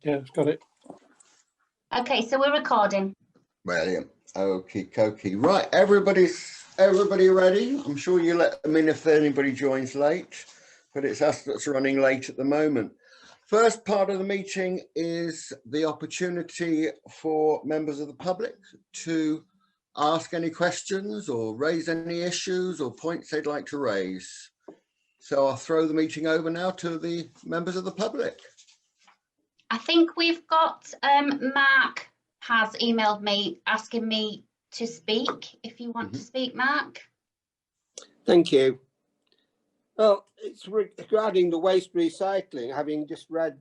Yeah, it's got it. Okay, so we're recording. Brilliant. Okie dokie. Right, everybody ready? I'm sure you let them in if anybody joins late, but it's us that's running late at the moment. First part of the meeting is the opportunity for members of the public to ask any questions or raise any issues or points they'd like to raise. So I'll throw the meeting over now to the members of the public. I think we've got Mark has emailed me asking me to speak. If you want to speak, Mark. Thank you. Well, it's regarding the waste recycling, having just read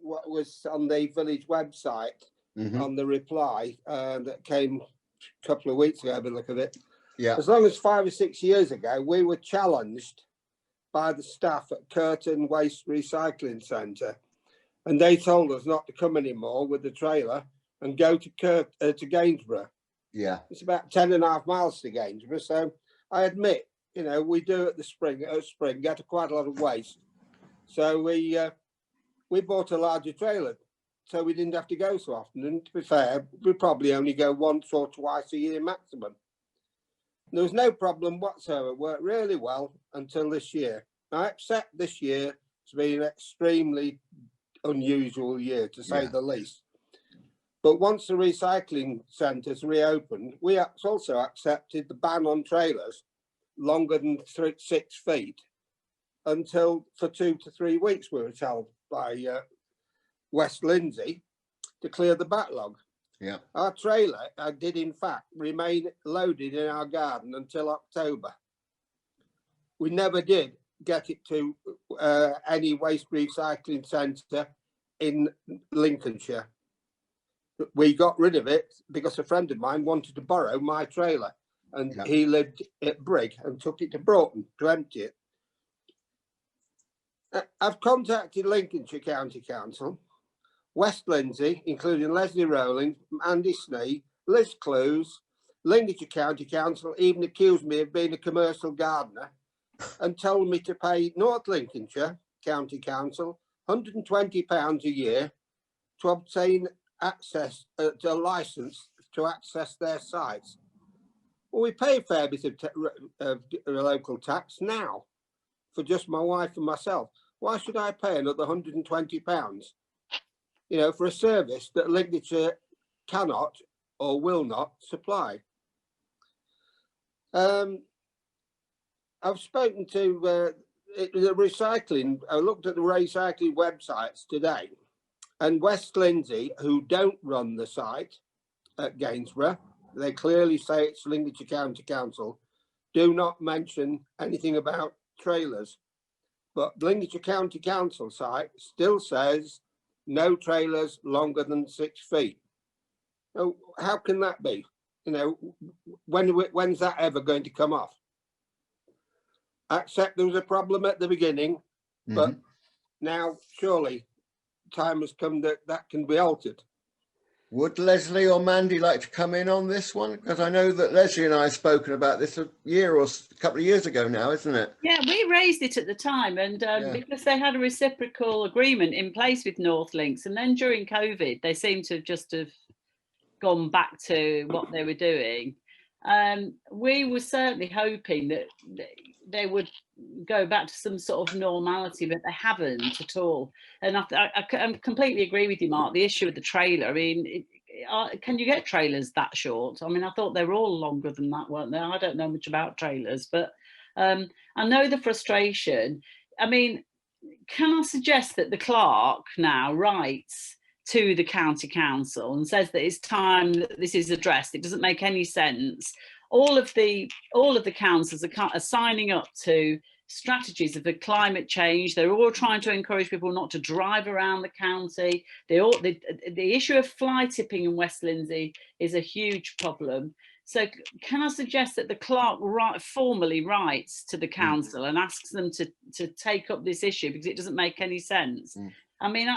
what was on the village website on the reply that came a couple of weeks ago, by the look of it. Yeah. As long as 5 or 6 years ago, we were challenged by the staff at Curtin Waste Recycling Centre, and they told us not to come anymore with the trailer and go to Gainsborough. Yeah. It's about 10.5 miles to Gainsborough, so I admit, you know, we do at spring get quite a lot of waste. So we bought a larger trailer, so we didn't have to go so often. And to be fair, we probably only go once or twice a year maximum. There was no problem whatsoever. It worked really well until this year. I accept this year to be an extremely unusual year, to say the least. But once the recycling centres reopened, we also accepted the ban on trailers longer than 6 feet until for 2 to 3 weeks, we were told by West Lindsey to clear the backlog. Yeah. Our trailer did in fact remain loaded in our garden until October. We never did get it to any waste recycling centre in Lincolnshire. We got rid of it because a friend of mine wanted to borrow my trailer, and he lived at Brigg and took it to Broughton to empty it. I've contacted Lincolnshire County Council, West Lindsey, including Leslie Rowling, Andy Snee, Liz Clues, Lincolnshire County Council even accused me of being a commercial gardener and told me to pay North Lincolnshire County Council £120 a year to obtain access to a licence to access their sites. Well, we pay a fair bit of local tax now for just my wife and myself. Why should I pay another £120, you know, for a service that Lincolnshire cannot or will not supply? I've spoken to the recycling. I looked at the recycling websites today, and West Lindsey, who don't run the site at Gainsborough, they clearly say it's Lincolnshire County Council, do not mention anything about trailers. But Lincolnshire County Council site still says no trailers longer than 6 feet. So how can that be? You know, when's that ever going to come off? I accept there was a problem at the beginning, but now surely time has come that can be altered. Would Leslie or Mandy like to come in on this one? Because I know that Leslie and I have spoken about this a year or a couple of years ago now, isn't it? Yeah, we raised it at the time, and because they had a reciprocal agreement in place with North Links, and then during COVID, they seem to have gone back to what they were doing. We were certainly hoping that they would go back to some sort of normality, but they haven't at all. And I completely agree with you, Mark. The issue with the trailer, I mean, can you get trailers that short? I mean, I thought they were all longer than that, weren't they? I don't know much about trailers, but I know the frustration. I mean, can I suggest that the clerk now writes to the county council and says that it's time that this is addressed? It doesn't make any sense. All of the councils are signing up to strategies of the climate change. They're all trying to encourage people not to drive around the county. The issue of fly tipping in West Lindsey is a huge problem. So can I suggest that the clerk formally writes to the council and asks them to take up this issue, because it doesn't make any sense. I mean,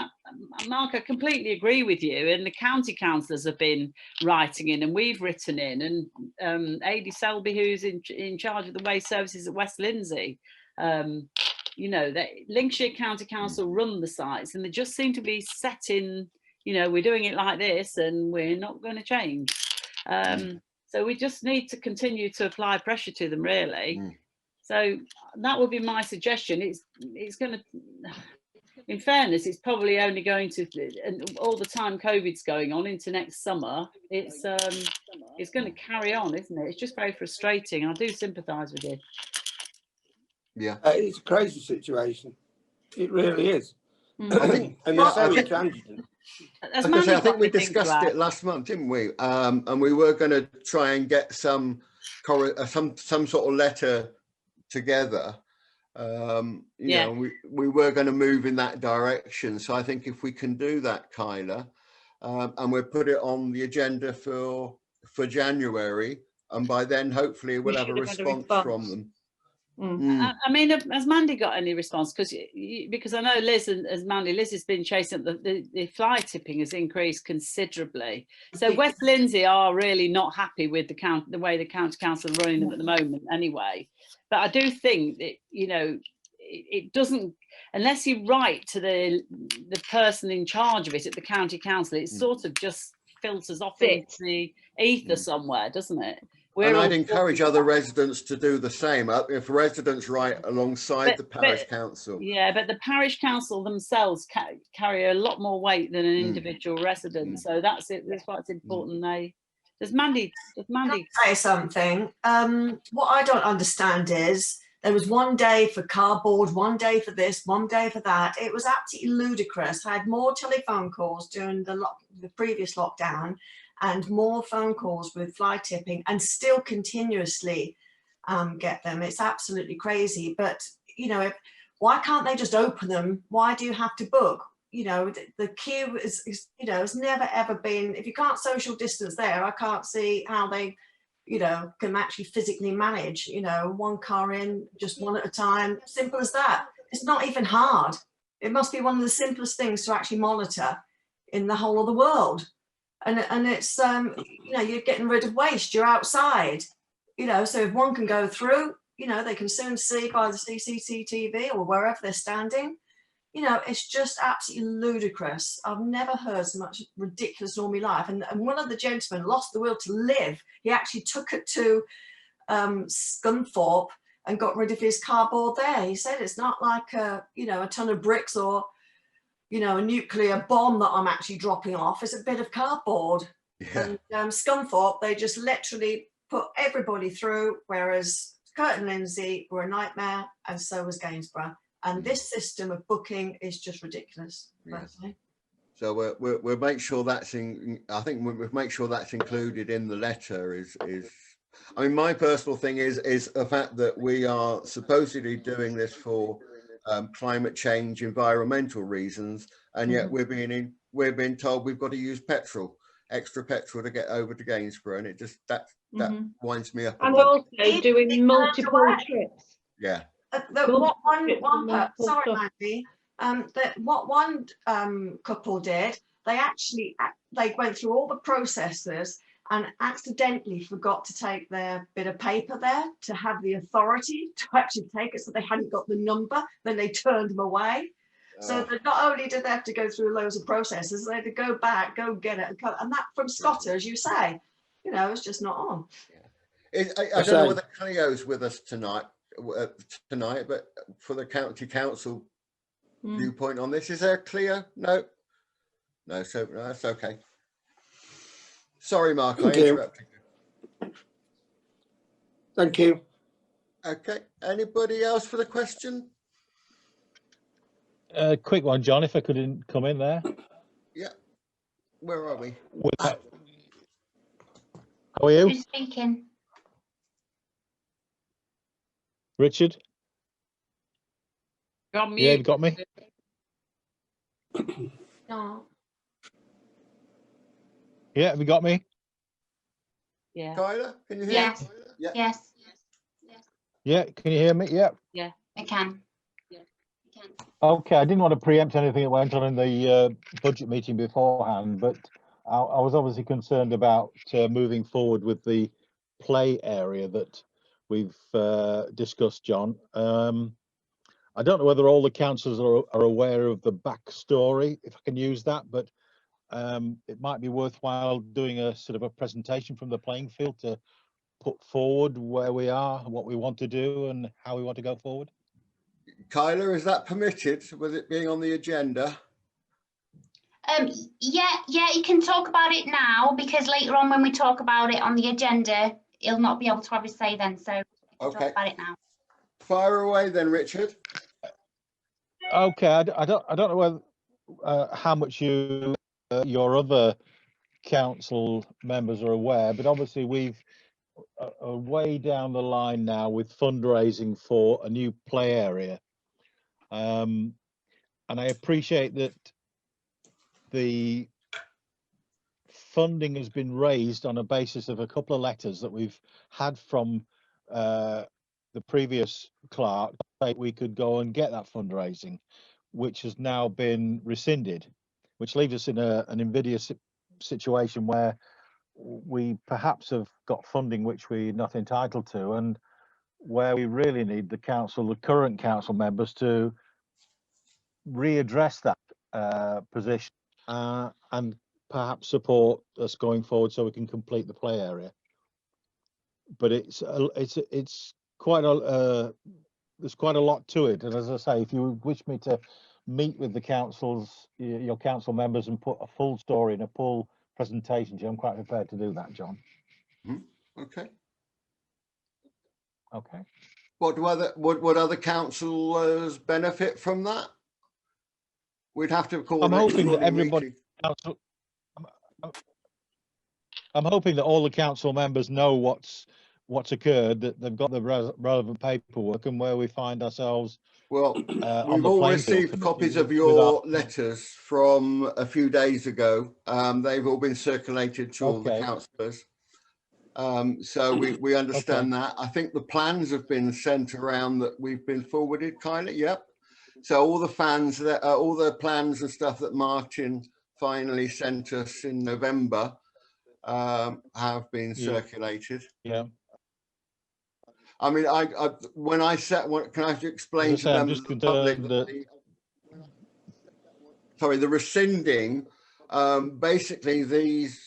Mark, I completely agree with you. And the county councillors have been writing in, and we've written in, and Adi Selby, who's in charge of the waste services at West Lindsey, you know, that Lincolnshire County Council run the sites, and they just seem to be set in, you know, we're doing it like this and we're not going to change. So we just need to continue to apply pressure to them, really. So that would be my suggestion. It's going to, in fairness, it's probably only going to, and all the time COVID's going on into next summer, it's going to carry on, isn't it? It's just very frustrating. I do sympathise with you. Yeah, it's a crazy situation. It really is. I think, and they're so intransigent. I think we discussed it last month, didn't we? And we were going to try and get some sort of letter together. You know, we were going to move in that direction. So I think if we can do that, Kyla, and we'll put it on the agenda for January, and by then hopefully we'll have a response from them. I mean, has Mandy got any response? Because I know Liz has been chasing up the fly tipping has increased considerably. So West Lindsey are really not happy with the way the county council are running them at the moment, anyway. But I do think that, you know, it doesn't, unless you write to the person in charge of it at the county council, it sort of just filters off into the ether somewhere, doesn't it? And I'd encourage other residents to do the same. If residents write alongside the parish council. Yeah, but the parish council themselves carry a lot more weight than an individual resident. So that's it. That's why it's important. Does Mandy say something? What I don't understand is there was one day for cardboard, one day for this, one day for that. It was absolutely ludicrous. I had more telephone calls during the previous lockdown, and more phone calls with fly tipping, and still continuously get them. It's absolutely crazy. But, you know, why can't they just open them? Why do you have to book? You know, the queue is, you know, has never ever been, if you can't social distance there, I can't see how they, you know, can actually physically manage, you know, one car in, just one at a time. Simple as that. It's not even hard. It must be one of the simplest things to actually monitor in the whole of the world. And it's, you know, you're getting rid of waste, you're outside, you know, so if one can go through, you know, they can soon see by the CCTV or wherever they're standing. You know, it's just absolutely ludicrous. I've never heard so much ridiculous in all my life. And one of the gentlemen lost the will to live. He actually took it to Scunthorpe and got rid of his cardboard there. He said it's not like you know, a ton of bricks or, you know, a nuclear bomb that I'm actually dropping off. It's a bit of cardboard. Yeah. And Scunthorpe, they just literally put everybody through, whereas Kirton Lindsey were a nightmare, and so was Gainsborough. And this system of booking is just ridiculous. Yes. So we'll make sure that's in. I think we'll make sure that's included in the letter. Is I mean, my personal thing is the fact that we are supposedly doing this for climate change, environmental reasons, and yet we're being told we've got to use extra petrol to get over to Gainsborough, and it just that winds me up. And also doing multiple trips. Yeah. Sorry, Mandy. What one couple did, they went through all the processes and accidentally forgot to take their bit of paper there to have the authority to actually take it, so they hadn't got the number. Then they turned them away. So that not only did they have to go through loads of processes, they had to go back, go get it, and that from Scotter, as you say, you know, it's just not on. Yeah. I don't know whether Cleo's with us tonight, but for the county council viewpoint on this, is there Cleo? No, so no, that's okay. Sorry, Mark, I interrupted you. Thank you. Okay, anybody else for the question? Quick one, John, if I could come in there. Yeah, where are we? How are you? Who's speaking? Richard? Got me. Yeah, you got me? No. Yeah, have you got me? Yeah. Kyla, can you hear Yes. me? Yeah. Yes. Yeah, can you hear me? Yeah. Yeah, I can. Okay, I didn't want to preempt anything that went on in the budget meeting beforehand, but I was obviously concerned about moving forward with the play area that we've discussed, John. I don't know whether all the councillors are aware of the backstory, if I can use that, but it might be worthwhile doing a sort of a presentation from the playing field to put forward where we are, what we want to do and how we want to go forward. Kyla, is that permitted with it being on the agenda? Yeah, you can talk about it now, because later on when we talk about it on the agenda, he'll not be able to have his say then. So we can talk about it now. Fire away then, Richard. Okay, I don't know whether how much your other council members are aware, but obviously we've way down the line now with fundraising for a new play area, and I appreciate that the funding has been raised on a basis of a couple of letters that we've had from the previous clerk that we could go and get that fundraising, which has now been rescinded, which leaves us in an invidious situation where we perhaps have got funding which we're not entitled to, and where we really need the current council members to readdress that position and perhaps support us going forward so we can complete the play area. But it's quite a there's quite a lot to it, and as I say, if you wish me to meet with the your council members and put a full story and a full presentation to you, I'm quite prepared to do that, John. Okay. Okay. Would other councillors benefit from that? We'd have to call. I'm hoping that everybody. I'm hoping that all the council members know what's occurred, that they've got the relevant paperwork, and where we find ourselves. Well, we've all received copies of your letters from a few days ago. They've all been circulated to all the councillors. So we understand that. I think the plans have been sent around that we've been forwarded, Kyla. Yep. So all the all the plans and stuff that Martin finally sent us in November have been circulated. Yeah. I mean, when I said, can I explain to them the public the rescinding, basically these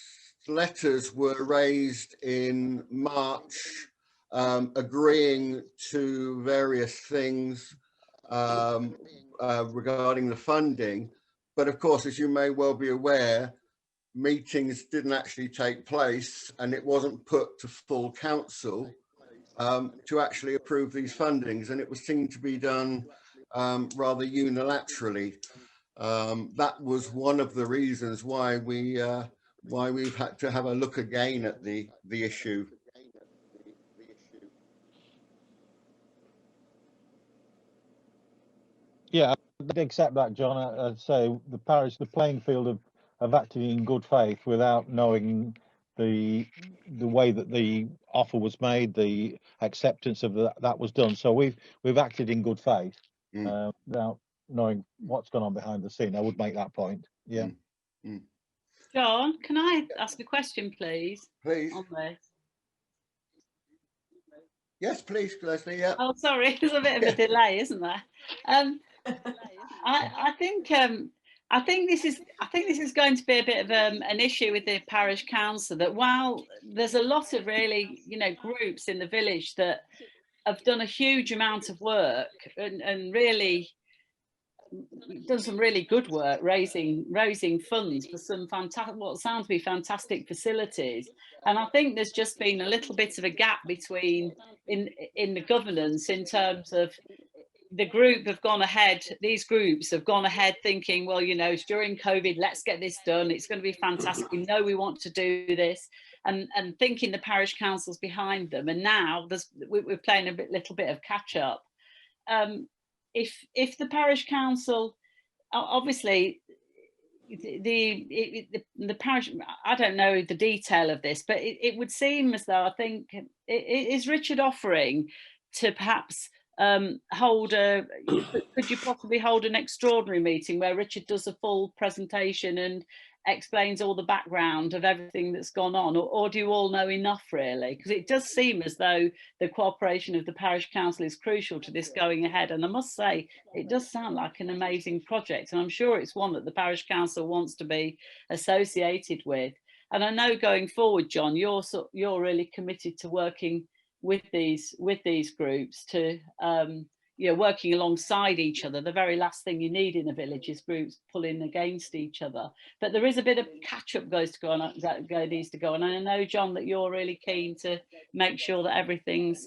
letters were raised in March, agreeing to various things regarding the funding. But of course, as you may well be aware, meetings didn't actually take place, and it wasn't put to full council to actually approve these fundings, and it was seen to be done rather unilaterally. That was one of the reasons why we've had to have a look again at the issue. Yeah, I accept that, John. I'd say the parish, the playing field have acted in good faith without knowing the way that the offer was made, the acceptance of that was done. So we've acted in good faith without knowing what's gone on behind the scene. I would make that point. Yeah. John, can I ask a question, please? Please. On this? Yes, please, Leslie. Yeah. Oh, sorry, there's a bit of a delay, isn't there? I think this is going to be a bit of an issue with the parish council, that while there's a lot of really, groups in the village that have done a huge amount of work and really done some really good work raising funds for some fantastic, what sounds to be fantastic facilities, and I think there's just been a little bit of a gap between in the governance, in terms of the group have gone ahead, these groups have gone ahead thinking, well, it's during COVID, let's get this done, it's going to be fantastic, we know we want to do this, and thinking the parish council's behind them, and now we're playing a little bit of catch up. If the parish council, obviously the parish, I don't know the detail of this, but it would seem as though, I think, is Richard offering to perhaps could you possibly hold an extraordinary meeting where Richard does a full presentation explains all the background of everything that's gone on, or do you all know enough really? Because it does seem as though the cooperation of the parish council is crucial to this going ahead, and I must say it does sound like an amazing project, and I'm sure it's one that the parish council wants to be associated with. And I know going forward, John, you're really committed to working with these groups, to working alongside each other. The very last thing you need in a village is groups pulling against each other. But there is a bit of catch-up needs to go on. And I know, John, that you're really keen to make sure that everything's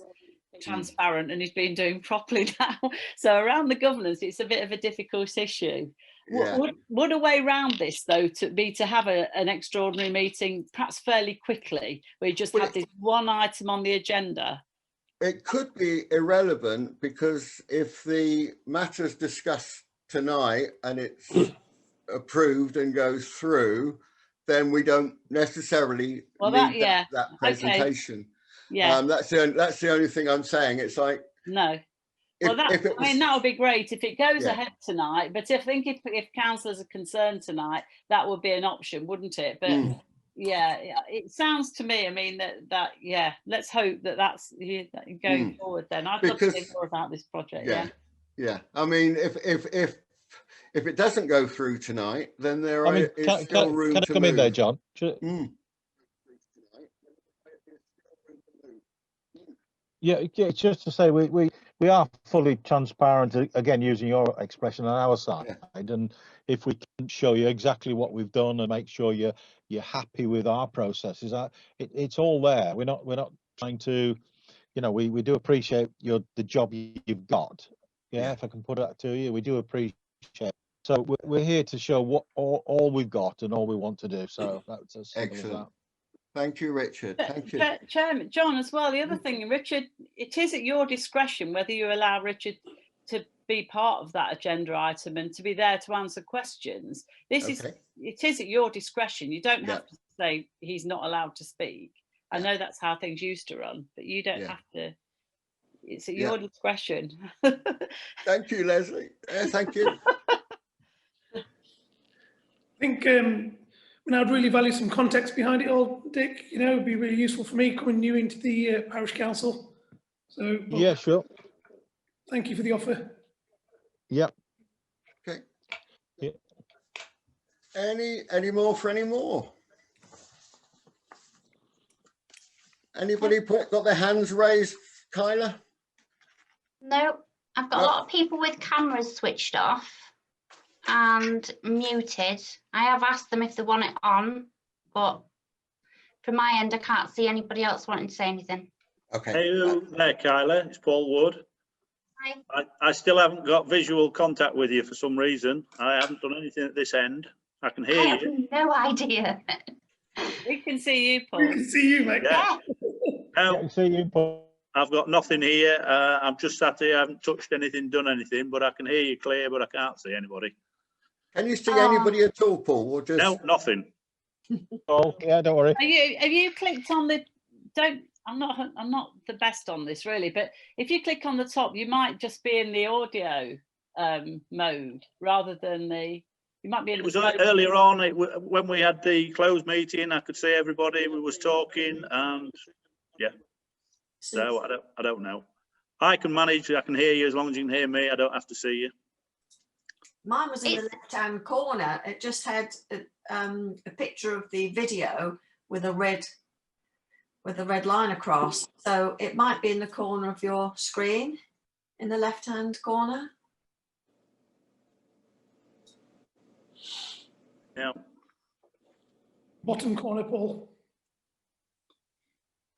transparent and is being done properly now. So around the governance, it's a bit of a difficult issue. Yeah. Would a way around this, though, to have an extraordinary meeting, perhaps fairly quickly, where you just have this one item on the agenda? It could be irrelevant, because if the matter's discussed tonight and it's approved and goes through, then we don't necessarily need that presentation. Okay. Yeah, that's the only thing I'm saying. It's like, no. Well, that would be great if it goes ahead tonight. But I think if councillors are concerned tonight, that would be an option, wouldn't it? But yeah, it sounds to me, I mean, that let's hope that's going forward then. I'd love to hear more about this project. Yeah. I mean, if it doesn't go through tonight, then there is still room to move. Can I come in there, John? Yeah, it's just to say we are fully transparent, again, using your expression, on our side. And if we can show you exactly what we've done and make sure you're happy with our processes, it's all there. We're not trying to, we do appreciate the job you've got. Yeah, if I can put that to you, we do appreciate it. So we're here to show what all we've got and all we want to do. So that's as simple as that. Thank you, Richard. Thank you. Chairman, John, as well, the other thing, Richard, it is at your discretion whether you allow Richard to be part of that agenda item and to be there to answer questions. It is at your discretion. You don't have to say he's not allowed to speak. I know that's how things used to run, but you don't have to. It's at your discretion. Thank you, Leslie. Thank you. I think I'd really value some context behind it all, Dick. It would be really useful for me coming new into the parish council. So yeah, sure. Thank you for the offer. Yep. Okay. Yeah. Any more for any more? Anybody got their hands raised, Kyla? No, I've got a lot of people with cameras switched off and muted. I have asked them if they want it on, but from my end, I can't see anybody else wanting to say anything. Okay. Hey there, Kyla. It's Paul Wood. Hi. I still haven't got visual contact with you for some reason. I haven't done anything at this end. I can hear you. I have no idea. We can see you, Paul. We can see you, mate. Yeah. I can see you, Paul. I've got nothing here. I'm just sat here. I haven't touched anything, done anything, but I can hear you clear, but I can't see anybody. Can you see anybody at all, Paul? Or just... No, nothing. Oh, yeah, don't worry. Have you clicked on the? I'm not the best on this really, but if you click on the top, you might just be in the audio mode rather than the. You might be in. It was earlier on when we had the closed meeting. I could see everybody. We was talking, and yeah. So I don't know. I can manage. I can hear you as long as you can hear me. I don't have to see you. Mine was in the left-hand corner. It just had a picture of the video with a red line across. So it might be in the corner of your screen, in the left-hand corner. Yeah. Bottom corner, Paul.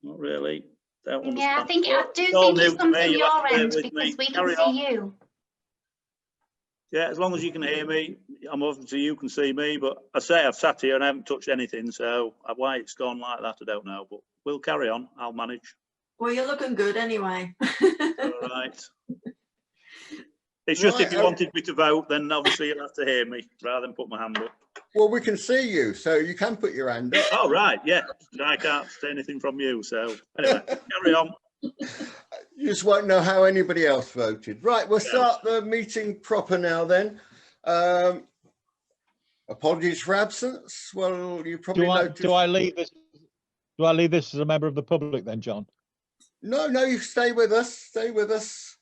Not really. Yeah, I do think it's something your end because we can see you. Yeah, as long as you can hear me, I'm obviously you can see me, but I say I've sat here and I haven't touched anything, so why it's gone like that, I don't know, but we'll carry on. I'll manage. Well, you're looking good anyway. All right. It's just if you wanted me to vote, then obviously you'll have to hear me rather than put my hand up. Well, we can see you, so you can put your hand up. Oh, right, yeah. I can't say anything from you, so anyway, carry on. You just won't know how anybody else voted. Right, we'll start the meeting proper now then. Apologies for absence. Well, you probably noticed. Do I leave this? Do I leave this as a member of the public then, John? No, no, you stay with us. Stay with us.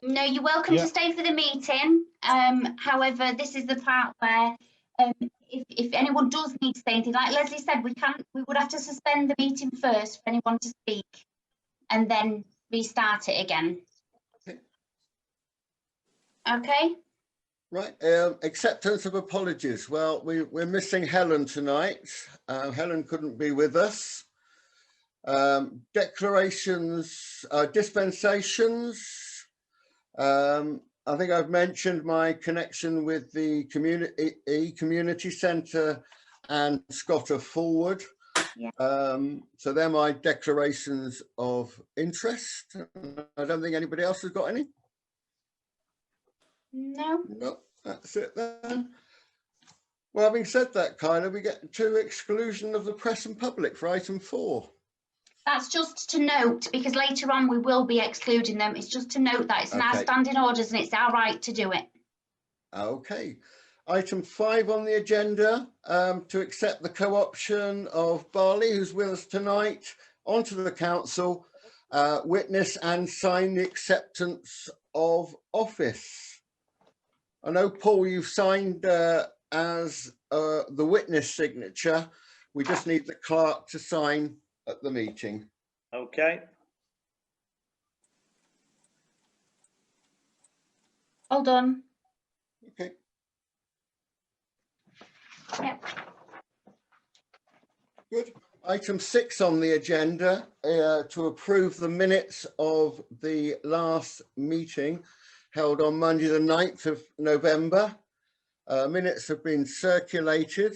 No, you're welcome to stay for the meeting. However, this is the part where if anyone does need to say anything, like Leslie said, we would have to suspend the meeting first for anyone to speak and then restart it again. Okay. Right, acceptance of apologies. Well, we're missing Helen tonight. Helen couldn't be with us. Declarations, dispensations. I think I've mentioned my connection with the community centre and Scotter Forward. Yeah. So they're my declarations of interest. I don't think anybody else has got any. No. No, that's it then. Well, having said that, Kyla, we get to exclusion of the press and public for item 4. That's just to note, because later on we will be excluding them. It's just to note that it's in our standing orders and it's our right to do it. Okay. Item 5 on the agenda, to accept the co-option of Barley, who's with us tonight, onto the council, witness and sign the acceptance of office. I know, Paul, you've signed as the witness signature. We just need the clerk to sign at the meeting. Okay. All done. Okay. Yep. Good. Item 6 on the agenda, to approve the minutes of the last meeting held on Monday the 9th of November. Minutes have been circulated.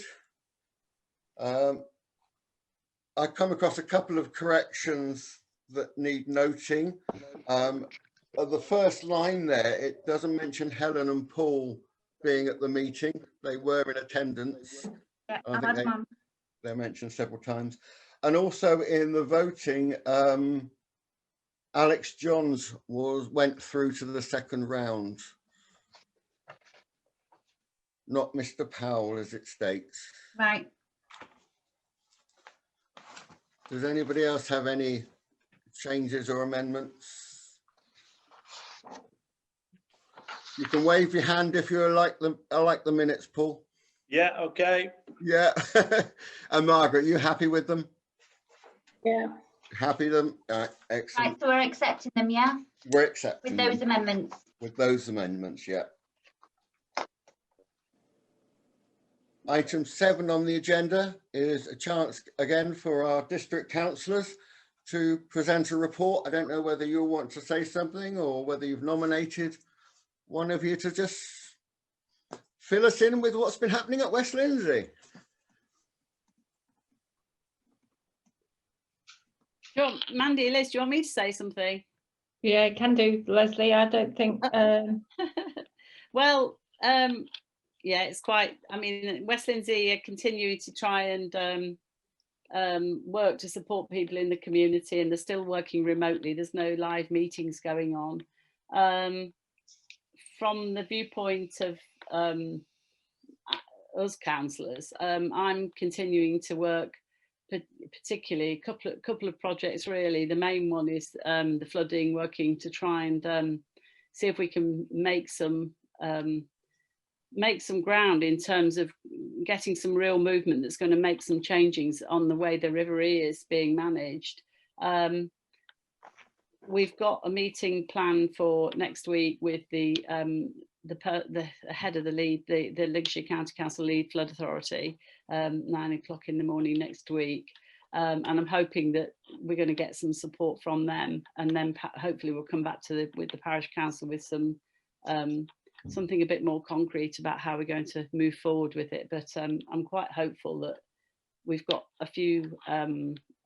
I come across a couple of corrections that need noting. The first line there, it doesn't mention Helen and Paul being at the meeting. They were in attendance. Yeah, I think they're mentioned several times. And also in the voting, Alex Johns went through to the second round. Not Mr. Powell, as it states. Right. Does anybody else have any changes or amendments? You can wave your hand if you like them. I like the minutes, Paul. Yeah, okay. Yeah. And Margaret, you happy with them? Yeah. Happy with them? Excellent. Right, so we're accepting them, yeah? We're accepting With those them. amendments. With those amendments, yeah. Item 7 on the agenda is a chance again for our district councillors to present a report. I don't know whether you want to say something or whether you've nominated one of you to just fill us in with what's been happening at West Lindsey. Mandy, Liz, do you want me to say something? Yeah, can do, Leslie. I don't think. Well, yeah, it's quite. I mean, West Lindsey are continuing to try and work to support people in the community, and they're still working remotely. There's no live meetings going on. From the viewpoint of us councillors, I'm continuing to work, particularly a couple of projects. Really, the main one is the flooding, working to try and see if we can make some ground in terms of getting some real movement that's going to make some changes on the way the river is being managed. We've got a meeting planned for next week with the head of the lead, the Lincolnshire County Council Lead Flood Authority, 9 o'clock in the morning next week. And I'm hoping that we're going to get some support from them, and then hopefully we'll come back to with the parish council with some something a bit more concrete about how we're going to move forward with it. But I'm quite hopeful that we've got a few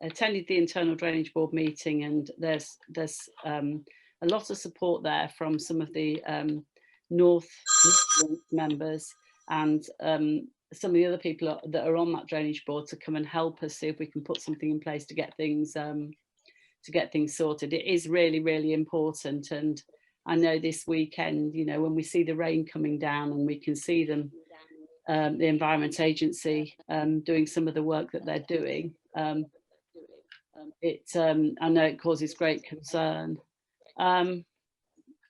attended the internal drainage board meeting, and there's a lot of support there from some of the North members and some of the other people that are on that drainage board to come and help us see if we can put something in place to get things sorted. It is really, really important. And I know this weekend, you know, when we see the rain coming down and we can see them the Environment Agency doing some of the work that they're doing. I know it causes great concern.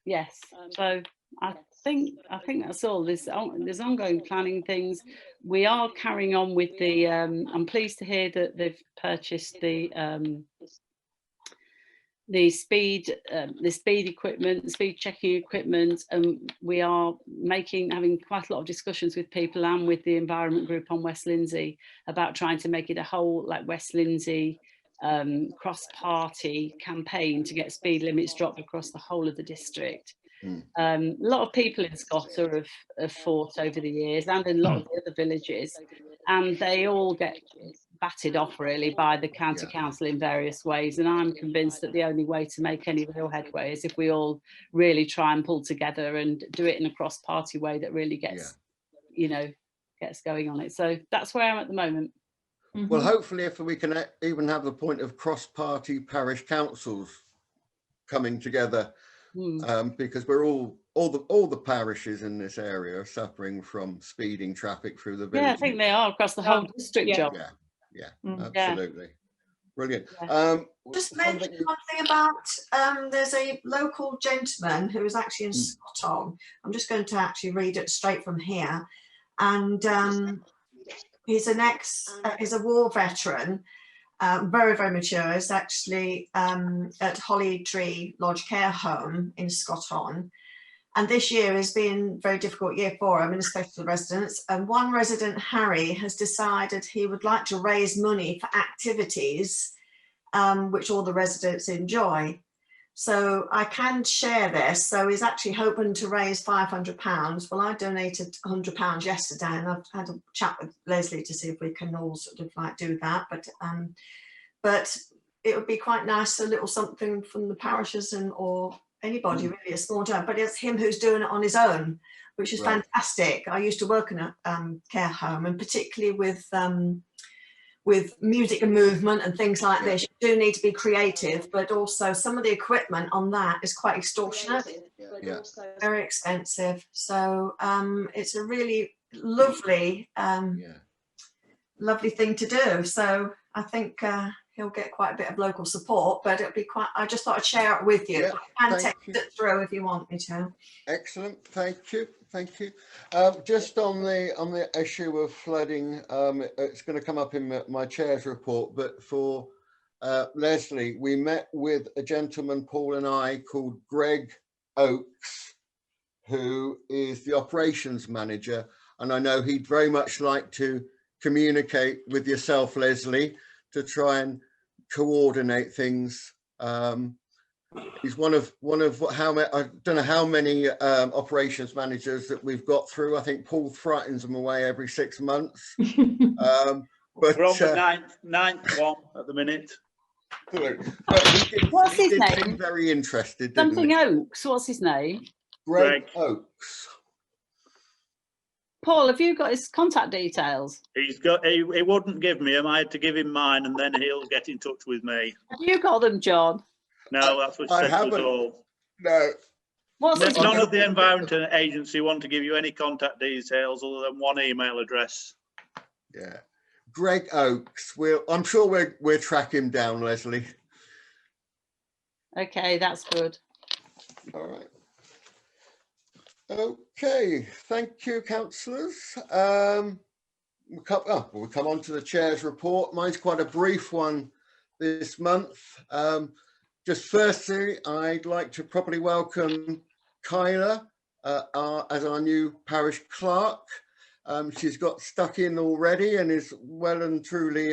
Yes, so I think that's all. There's ongoing planning things. We are carrying on with the. I'm pleased to hear that they've purchased the speed equipment, the speed checking equipment, and we are having quite a lot of discussions with people and with the environment group on West Lindsey about trying to make it a whole like West Lindsey cross-party campaign to get speed limits dropped across the whole of the district. A lot of people in Scotter have fought over the years, and in a lot of the other villages, and they all get batted off really by the county council in various ways. And I'm convinced that the only way to make any real headway is if we all really try and pull together and do it in a cross-party way that really gets, gets going on it. So that's where I am at the moment. Well, hopefully if we can even have the point of cross-party parish councils coming together, because we're all the parishes in this area are suffering from speeding traffic through the village. Yeah, I think they are across the whole district, John. Yeah, absolutely. Brilliant. Just mention one thing about, there's a local gentleman who is actually in Scotland. I'm just going to actually read it straight from here. And he's he's a war veteran, very, very mature. He's actually at Holly Tree Lodge Care Home in Scotland. And this year has been a very difficult year for him, and especially the residents. And one resident, Harry, has decided he would like to raise money for activities which all the residents enjoy. So I can share this. So he's actually hoping to raise £500. Well, I donated £100 yesterday, and I've had a chat with Leslie to see if we can all sort of like do that. But it would be quite nice, a little something from the parishes or anybody really, a small town. But it's him who's doing it on his own, which is fantastic. I used to work in a care home, and particularly with music and movement and things like this, you do need to be creative, but also some of the equipment on that is quite extortionate, very expensive. So it's a really lovely, lovely thing to do. So I think he'll get quite a bit of local support, but it'll be quite, I just thought I'd share it with you. I can text it through if you want me to. Excellent, thank you. Just on the issue of flooding, it's going to come up in my chair's report, but for Leslie, we met with a gentleman, Paul and I, called Greg Oakes, who is the operations manager, and I know he'd very much like to communicate with yourself, Leslie, to try and coordinate things. He's one of how many, I don't know how many operations managers that we've got through. I think Paul threatens them away every 6 months. But we're on the ninth one at the minute. What's his name? Very interested. Something Oakes. What's his name? Greg Oakes. Paul, have you got his contact details? He's got. He wouldn't give me them. I had to give him mine, and then he'll get in touch with me. Have you got them, John? No, that's what he said to us all. No. None of the Environment Agency want to give you any contact details other than one email address. Yeah, Greg Oakes. I'm sure we'll track him down, Leslie. Okay, that's good. All right. Okay, thank you, councillors. We'll come on to the chair's report. Mine's quite a brief one this month. Just firstly, I'd like to properly welcome Kyla as our new parish clerk. She's got stuck in already and is well and truly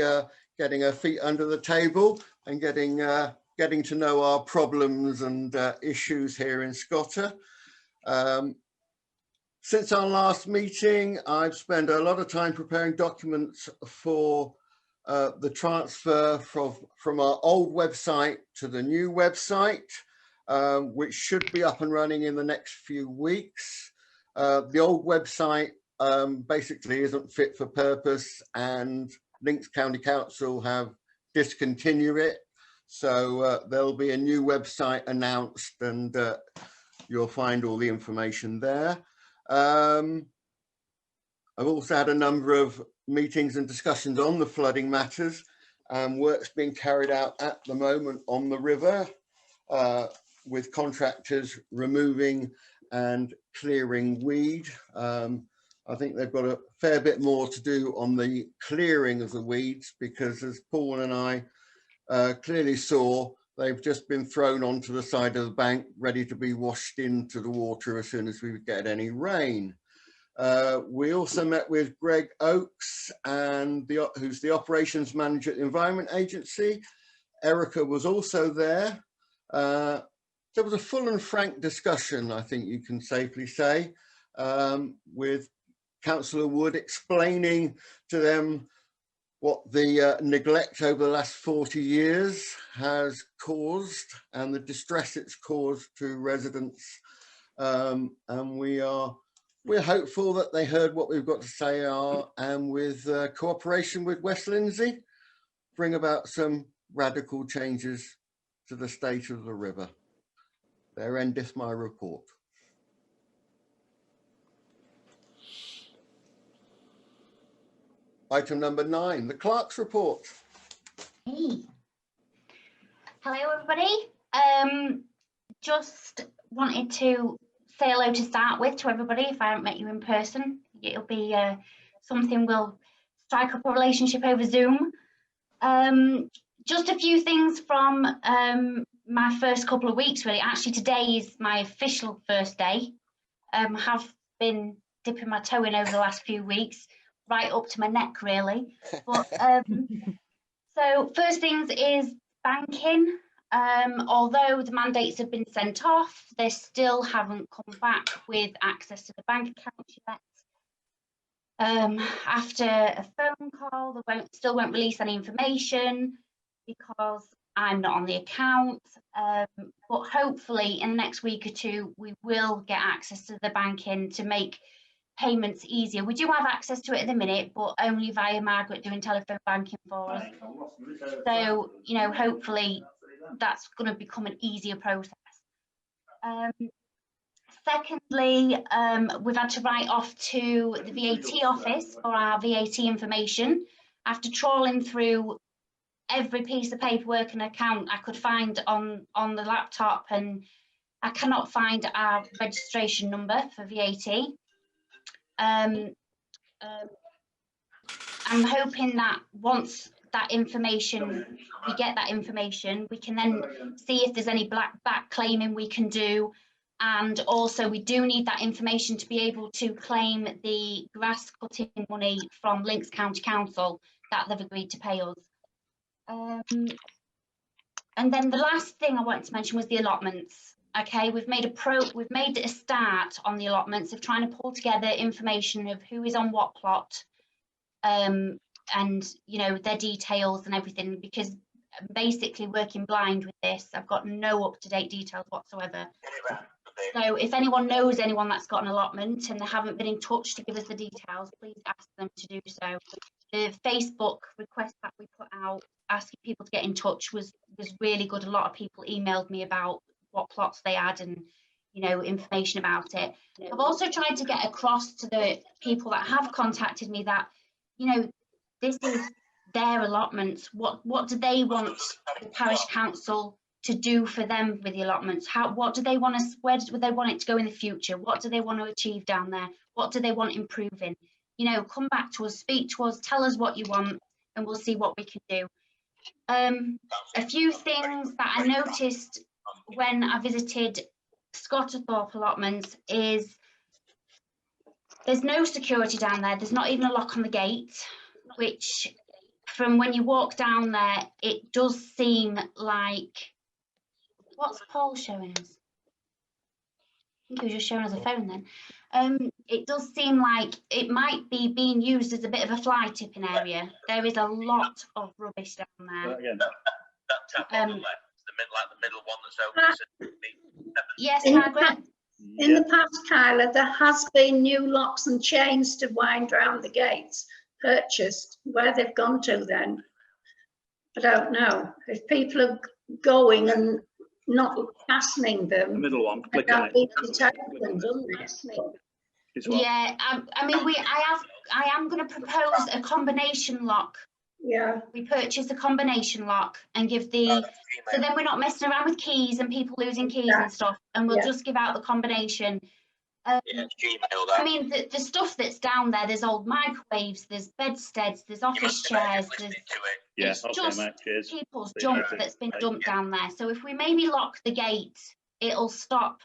getting her feet under the table and getting to know our problems and issues here in Scotter. Since our last meeting, I've spent a lot of time preparing documents for the transfer from our old website to the new website, which should be up and running in the next few weeks. The old website basically isn't fit for purpose, and Lincs County Council have discontinued it. So there'll be a new website announced, and you'll find all the information there. I've also had a number of meetings and discussions on the flooding matters. Work's being carried out at the moment on the river with contractors removing and clearing weed. I think they've got a fair bit more to do on the clearing of the weeds, because as Paul and I clearly saw, they've just been thrown onto the side of the bank, ready to be washed into the water as soon as we get any rain. We also met with Greg Oakes, and who's the operations manager at the Environment Agency. Erica was also there. There was a full and frank discussion, I think you can safely say, with Councillor Wood explaining to them what the neglect over the last 40 years has caused and the distress it's caused to residents. And we're hopeful that they heard what we've got to say, and with cooperation with West Lindsey, bring about some radical changes to the state of the river. There endeth my report. Item number 9, the clerk's report. Hey. Hello, everybody. Just wanted to say hello to start with to everybody. If I haven't met you in person, it'll be something we'll strike up a relationship over Zoom. Just a few things from my first couple of weeks, really. Actually, today is my official first day. Have been dipping my toe in over the last few weeks, right up to my neck, really. But so first things is banking. Although the mandates have been sent off, they still haven't come back with access to the bank account yet. After a phone call, they still won't release any information because I'm not on the account. But hopefully in the next week or two, we will get access to the banking to make payments easier. We do have access to it at the minute, but only via Margaret doing telephone banking for us. So, you know, hopefully that's going to become an easier process. Secondly, we've had to write off to the VAT office for our VAT information. After trawling through every piece of paperwork and account I could find on the laptop, and I cannot find our registration number for VAT. I'm hoping that once that information, we get that information, we can then see if there's any back claiming we can do. And also we do need that information to be able to claim the grass cutting money from Lincs County Council that they've agreed to pay us. And then the last thing I wanted to mention was the allotments. Okay, we've made a start on the allotments of trying to pull together information of who is on what plot, and you know, their details and everything, because basically working blind with this, I've got no up-to-date details whatsoever. So if anyone knows anyone that's got an allotment and they haven't been in touch to give us the details, please ask them to do so. The Facebook request that we put out asking people to get in touch was really good. A lot of people emailed me about what plots they had and, you know, information about it. I've also tried to get across to the people that have contacted me that, you know, this is their allotments. What do they want the parish council to do for them with the allotments? What do they want us, where do they want it to go in the future? What do they want to achieve down there? What do they want improving? You know, come back to us, speak to us, tell us what you want, and we'll see what we can do. A few things that I noticed when I visited Scotterthorpe allotments is there's no security down there. There's not even a lock on the gate, which from when you walk down there, it does seem like, what's Paul showing us? I think he was just showing us a phone then. It does seem like it might be being used as a bit of a fly tipping area. There is a lot of rubbish down there. That tap on the left, the middle one that's open. Yes, In Margaret? In the past, Kyla, there has been new locks and chains to wind round the gates purchased. Where they've gone to then, I don't know. If people are going and not fastening them, The middle one, click they'll on be it. taken, doesn't it? It's what? Yeah, I mean, I have I am going to propose a combination lock. Yeah, We purchase a combination lock and give the, so then we're not messing around with keys and people losing keys and stuff, and we'll Yeah. just give out the combination. Yeah, it's Gmail I that. mean, the stuff that's down there, there's old microwaves, there's bedsteads, there's office chairs, there's Yeah, it's okay, just mate, cheers. people's See you junk later. that's been Bye. dumped down there. So if we maybe lock the gate, it'll stop.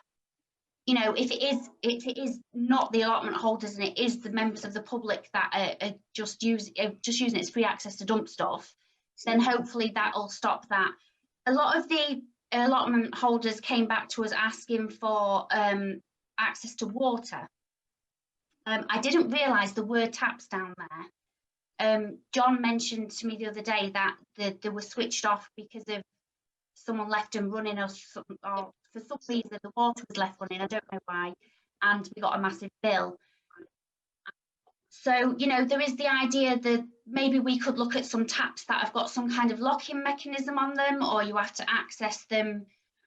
You know, if it is not the allotment holders and it is the members of the public that are just using it as free access to dump stuff, then hopefully that'll stop that. A lot of the allotment holders came back to us asking for access to water. I didn't realise there were taps down there. John mentioned to me the other day that they were switched off because of someone left them running, or for some reason the water was left running. I don't know why, and we got a massive bill. So, you know, there is the idea that maybe we could look at some taps that have got some kind of locking mechanism on them, or you have to access them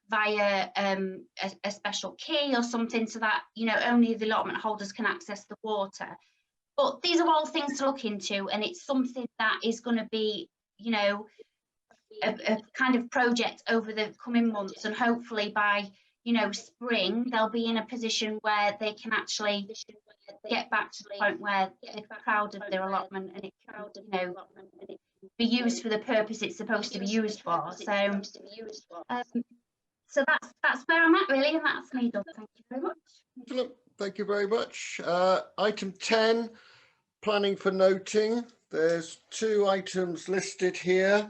via a special key or something, so that, you know, only the allotment holders can access the water. But these are all things to look into, and it's something that is going to be, you know, a kind of project over the coming months, and hopefully by, you know, spring they'll be in a position where they can actually get back to the point where they're proud of their allotment and it can, you know, be used for the purpose it's supposed to be used for. So so that's where I'm at really, and that's me done. Thank you very much. Excellent. Thank you very much. Item 10, planning for noting. There's 2 items listed here.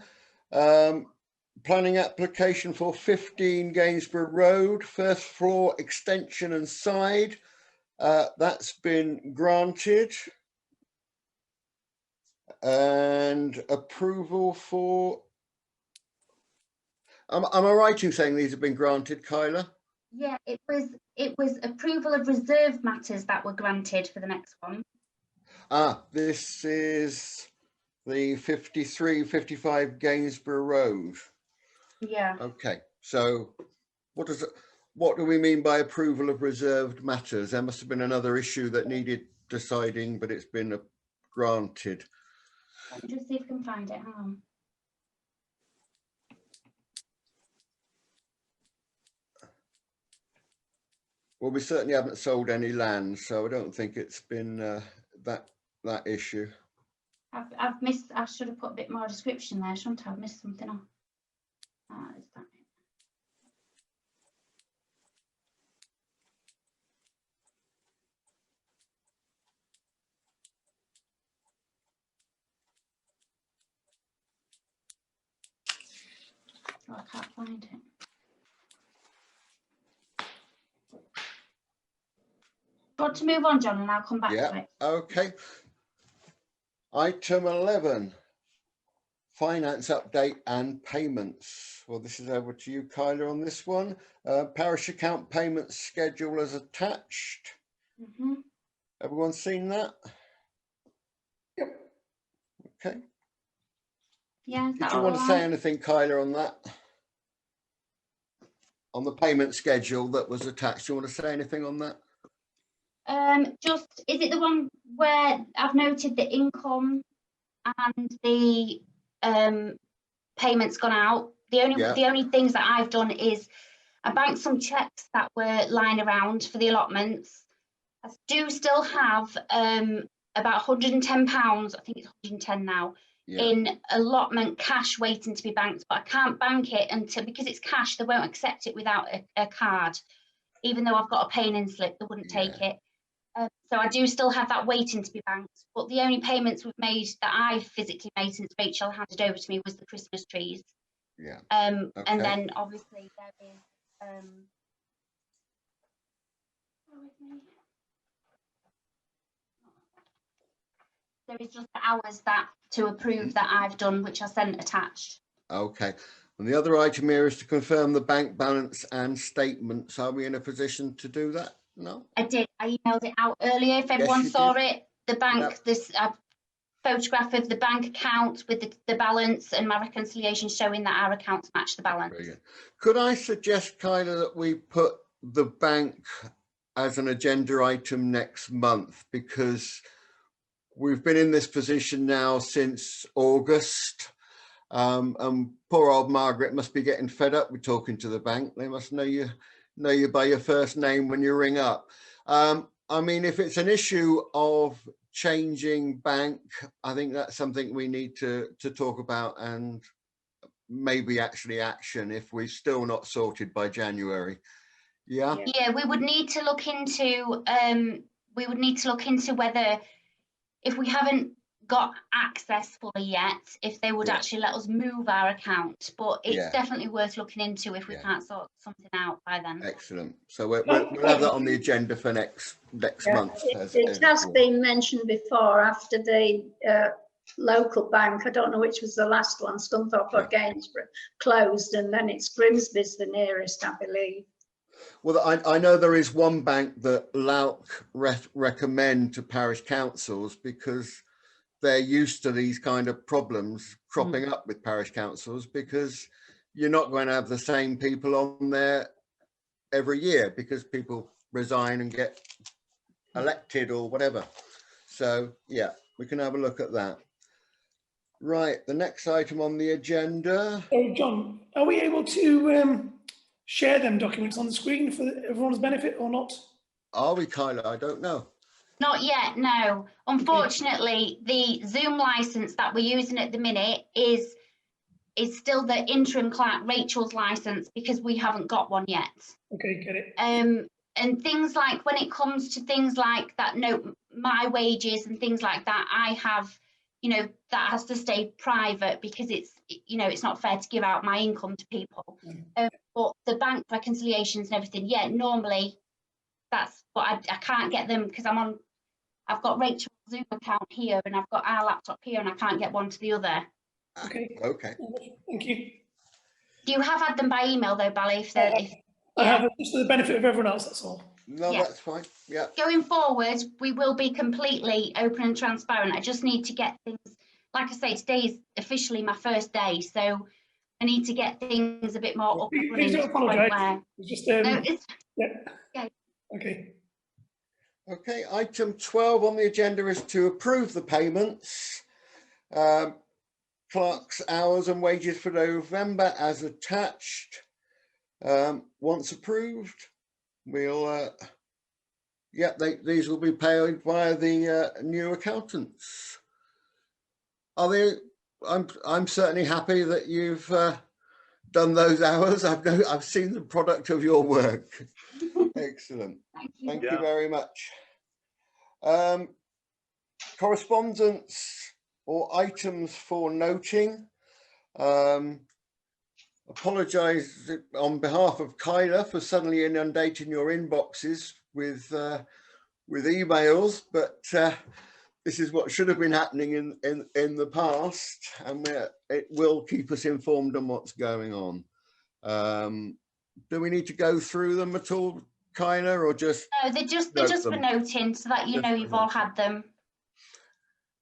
Planning application for 15 Gainsborough Road, first floor extension and side. That's been granted. And approval for, am I right in saying these have been granted, Kyla? Yeah, it was approval of reserve matters that were granted for the next one. This is the 55 Gainsborough Road. Yeah. Okay, so what do we mean by approval of reserved matters? There must have been another issue that needed deciding, but it's been granted. Let me just see if I can find it. Hang on. Well, we certainly haven't sold any land, so I don't think it's been that issue. I've missed. I should have put a bit more description there, shouldn't I? I've missed something off. Is that it? Oh, I can't find it. Want to move on, John, and I'll come back to it. Okay. Item 11, finance update and payments. Well, this is over to you, Kyla, on this one. Parish account payment schedule as attached. Everyone seen that? Yep. Okay. Yeah. Did you want to say anything, Kyla, on that? On the payment schedule that was attached, do you want to say anything on that? Just, is it the one where I've noted the income and the payments gone out? The only things that I've done is I banked some checks that were lying around for the allotments. I do still have about £110, I think it's 110 now, in allotment cash waiting to be banked, but I can't bank it until, because it's cash, they won't accept it without a card. Even though I've got a pay-in slip, they wouldn't take it. So I do still have that waiting to be banked, but the only payments we've made that I've physically made since Rachel handed over to me was the Christmas trees. Yeah. And then obviously there is there is just the hours that to approve that I've done, which I sent attached. Okay. And the other item here is to confirm the bank balance and statements. Are we in a position to do that? No? I did. I emailed it out earlier. If everyone saw it, the bank, this photograph of the bank account with the balance and my reconciliation showing that our accounts match the balance. Brilliant. Could I suggest, Kyla, that we put the bank as an agenda item next month, because we've been in this position now since August. And poor old Margaret must be getting fed up with talking to the bank. They must know you by your first name when you ring up. I mean, if it's an issue of changing bank, I think that's something we need to talk about and maybe actually action if we're still not sorted by January. Yeah. Yeah, we would need to look into whether, if we haven't got access fully yet, if they would actually let us move our account. But it's definitely worth looking into if we can't sort something out by then. Excellent. So we'll have that on the agenda for next month. It has been mentioned before after the local bank, I don't know which was the last one, Scunthorpe or Gainsborough, closed, and then it's Grimsby's the nearest, I believe. Well, I know there is one bank that Lauk recommend to parish councils because they're used to these kind of problems cropping up with parish councils, because you're not going to have the same people on there every year because people resign and get elected or whatever. So yeah, we can have a look at that. Right, the next item on the agenda. Oh, John, are we able to share them documents on the screen for everyone's benefit or not? Are we, Kyla? I don't know. Not yet, no. Unfortunately, the Zoom license that we're using at the minute is still the interim clerk Rachel's license, because we haven't got one yet. Okay, get it. And things like, when it comes to things like that, note my wages and things like that, I have, you know, that has to stay private because it's, you know, it's not fair to give out my income to people. But the bank reconciliations and everything, yeah, normally that's what I can't get them because I've got Rachel's Zoom account here and I've got our laptop here and I can't get one to the other. Okay. Okay. Thank you. You have had them by email though, Bally, I have it just for the benefit of everyone else, that's all. No, that's fine. Yeah. Going forward, we will be completely open and transparent. I just need to get things, like I say, today is officially my first day, so I need to get things a bit more up and running. Please don't apologise. It's just no, yeah. Okay. Okay, item 12 on the agenda is to approve the payments. Clerk's hours and wages for November as attached. Once approved, we'll these will be paid by the new accountants. Are they? I'm certainly happy that you've done those hours. I've seen the product of your work. Excellent. Thank you very much. Correspondence or items for noting. Apologise on behalf of Kyla for suddenly inundating your inboxes with emails, but this is what should have been happening in the past, and it will keep us informed on what's going on. Do we need to go through them at all, Kyla, or just? No, they're just for noting, so that you know you've all had them.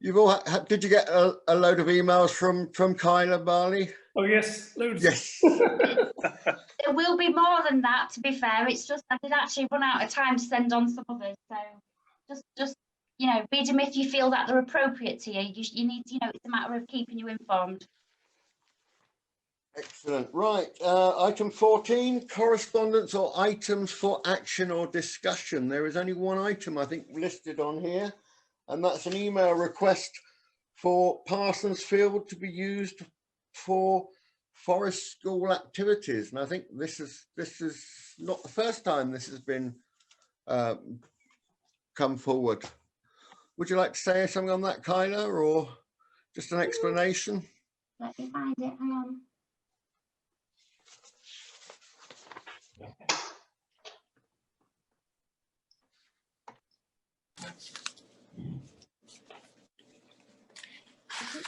You've all did you get a load of emails from Kyla, Barley? Oh yes, loads. Yes. There will be more than that, to be fair. It's just I did actually run out of time to send on some others, so just you know, read them if you feel that they're appropriate to you. You need, you know, it's a matter of keeping you informed. Excellent. Right, item 14, correspondence or items for action or discussion. There is only one item I think listed on here, and that's an email request for Parsons Field to be used for forest school activities. And I think this is not the first time this has been come forward. Would you like to say something on that, Kyla, or just an explanation? Let me find it, hang on.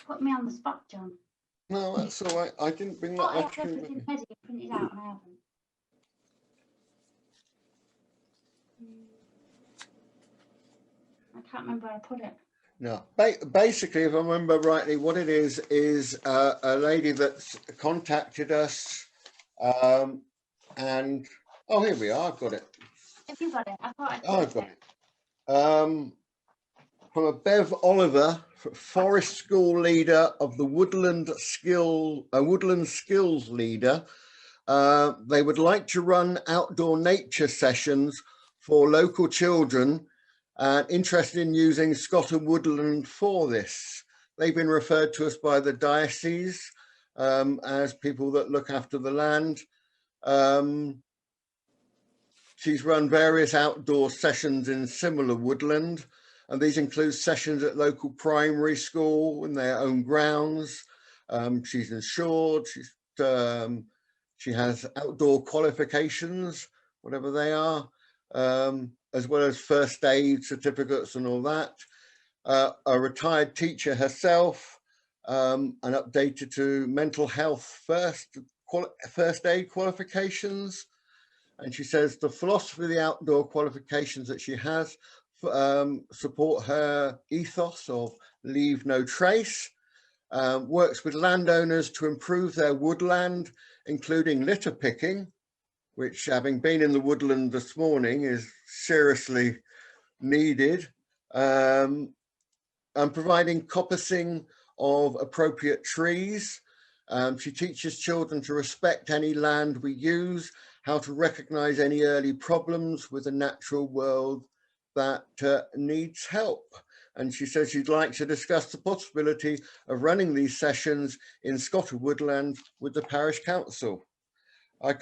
Put me on the spot, John. No, that's all right. I didn't bring that. I have everything ready, printed out, and I haven't. I can't remember where I put it. No, basically, if I remember rightly, what it is a lady that's contacted us, and oh, here we are. I've got it. Have you got it? I thought I've got it. from a Bev Oliver, Forest School Leader of the Woodland Skills Leader. They would like to run outdoor nature sessions for local children interested in using Scotland Woodland for this. They've been referred to us by the diocese as people that look after the land. She's run various outdoor sessions in similar woodland, and these include sessions at local primary school in their own grounds. She's insured, she has outdoor qualifications, whatever they are, as well as first aid certificates and all that. A retired teacher herself, and updated to mental health first aid qualifications. And she says the philosophy of the outdoor qualifications that she has support her ethos of leave no trace, works with landowners to improve their woodland, including litter picking, which, having been in the woodland this morning, is seriously needed, and providing coppicing of appropriate trees. She teaches children to respect any land we use, how to recognize any early problems with the natural world that needs help. And she says she'd like to discuss the possibility of running these sessions in Scotland Woodland with the parish council. I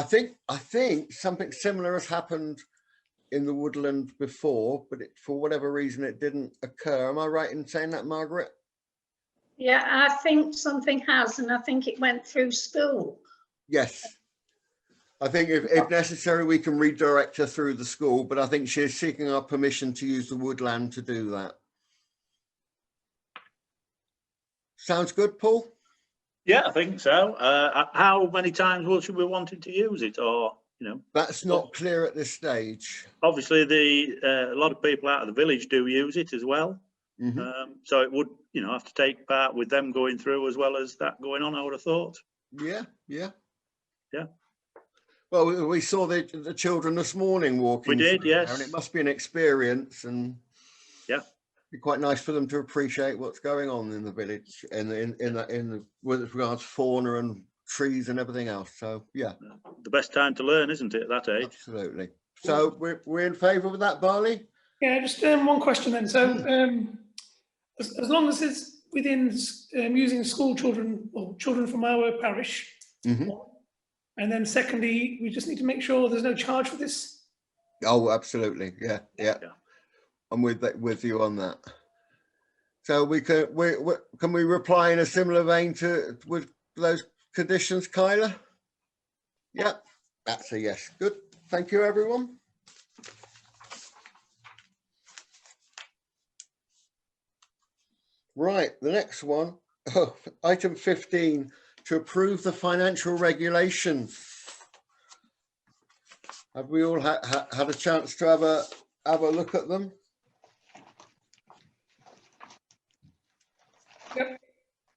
think something similar has happened in the woodland before, but for whatever reason it didn't occur. Am I right in saying that, Margaret? Yeah, I think something has, and I think it went through school. Yes. I think if necessary, we can redirect her through the school, but I think she's seeking our permission to use the woodland to do that. Sounds good, Paul? Yeah, I think so. How many times will she be wanting to use it, or, you know? That's not clear at this stage. Obviously, a lot of people out of the village do use it as well. Mm-hmm. So it would, you know, have to take part with them going through as well as that going on, I would have thought. Yeah. Yeah. Well, we saw the children this morning walking. We did, yes. And it must be an experience, and yeah, be quite nice for them to appreciate what's going on in the village and with regards to fauna and trees and everything else. So yeah, the best time to learn, isn't it, at that age? Absolutely. So we're in favour of that, Barley? Yeah, just one question then. So as long as it's within using school children or children from our parish, mm-hmm. And then secondly, we just need to make sure there's no charge for this. Oh, absolutely. Yeah. I'm with you on that. So can we reply in a similar vein with those conditions, Kyla? Yeah, that's a yes. Good. Thank you, everyone. Right, the next one, item 15, to approve the financial regulations. Have we all had a chance to have a look at them?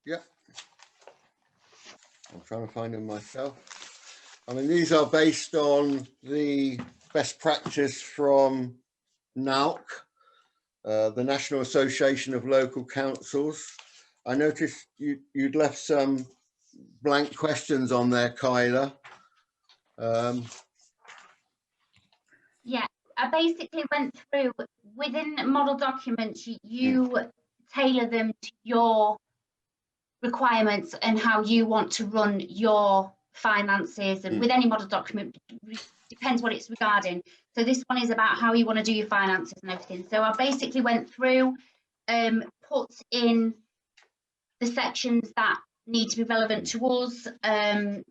Yep. I'm trying to find them myself. I mean, these are based on the best practice from NALC, the National Association of Local Councils. I noticed you'd left some blank questions on there, Kyla. Yeah, I basically went through within model documents, you tailor them to your requirements and how you want to run your finances, and with any model document, depends what it's regarding. So this one is about how you want to do your finances and everything. So I basically went through, put in the sections that need to be relevant to us, and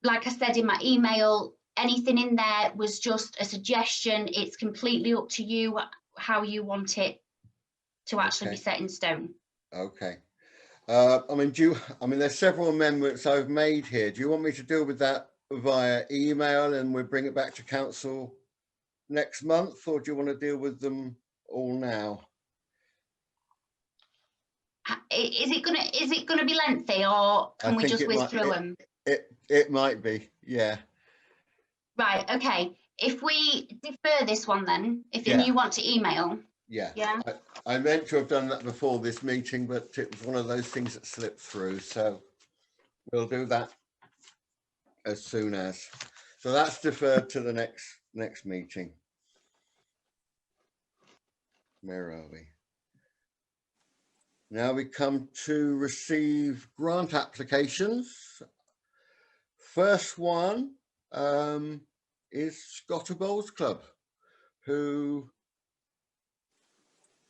like I said in my email, anything in there was just a suggestion. It's completely up to you how you want it to actually be set in stone. Okay. I mean, there's several amendments I've made here. Do you want me to deal with that via email and we bring it back to council next month, or do you want to deal with them all now? Is it gonna be lengthy, or can we just whiz through them? It might be, yeah. Right, okay. if we defer this one then, if Yeah. you want to email. Yeah. Yeah. I meant to have done that before this meeting, but it was one of those things that slipped through. So we'll do that as soon as. So that's deferred to the next meeting. Where are we? Now we come to receive grant applications. First one is Scotter Bowls Club, who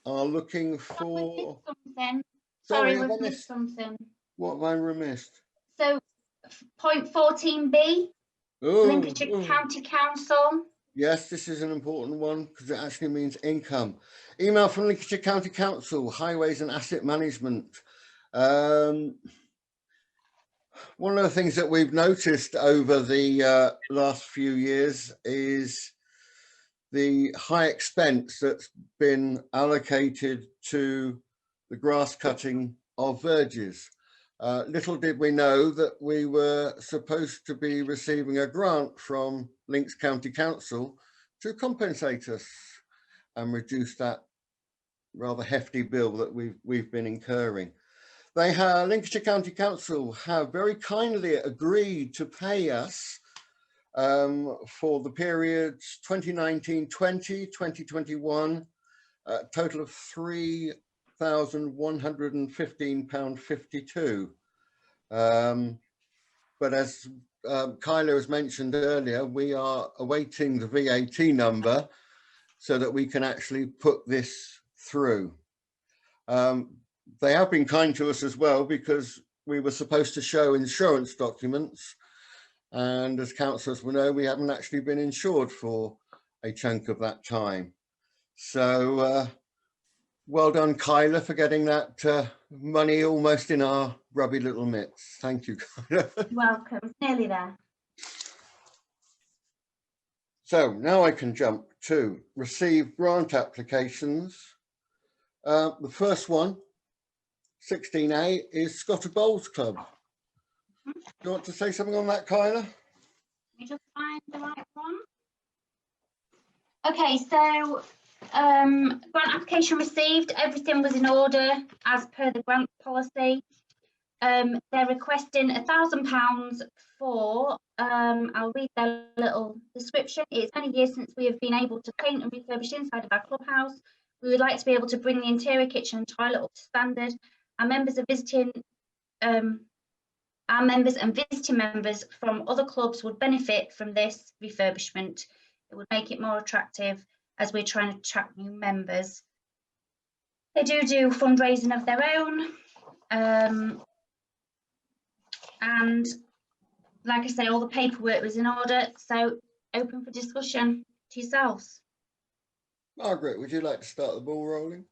are looking for. Something. Sorry, Sorry, have I we've missed missed? something. What have I missed? So, point 14B, Oh, Lincolnshire County Council. yes, this is an important one because it actually means income. Email from Lincolnshire County Council, Highways and Asset Management. One of the things that we've noticed over the last few years is the high expense that's been allocated to the grass cutting of verges. Little did we know that we were supposed to be receiving a grant from Lincs County Council to compensate us and reduce that rather hefty bill that we've been incurring. They have, Lincolnshire County Council have very kindly agreed to pay us for the periods 2019-20, 2021, a total of £3,115.52. But as Kyla has mentioned earlier, we are awaiting the VAT number so that we can actually put this through. They have been kind to us as well because we were supposed to show insurance documents, and as councillors will know, we haven't actually been insured for a chunk of that time. So well done, Kyla, for getting that money almost in our grubby little mitts. Thank you, Kyla. Welcome, nearly there. So now I can jump to receive grant applications. The first one, 16A, is Scotter Bowls Club. Do you want to say something on that, Kyla? Let me just find the right one. Okay, so grant application received, everything was in order as per the grant policy. They're requesting £1,000 for, I'll read their little description. It's been a year since we have been able to paint and refurbish inside of our clubhouse. We would like to be able to bring the interior kitchen and toilet up to standard. Our members and visiting members from other clubs would benefit from this refurbishment. It would make it more attractive as we're trying to attract new members. They do fundraising of their own. And like I say, all the paperwork was in order, so open for discussion to yourselves. Margaret, would you like to start the ball rolling?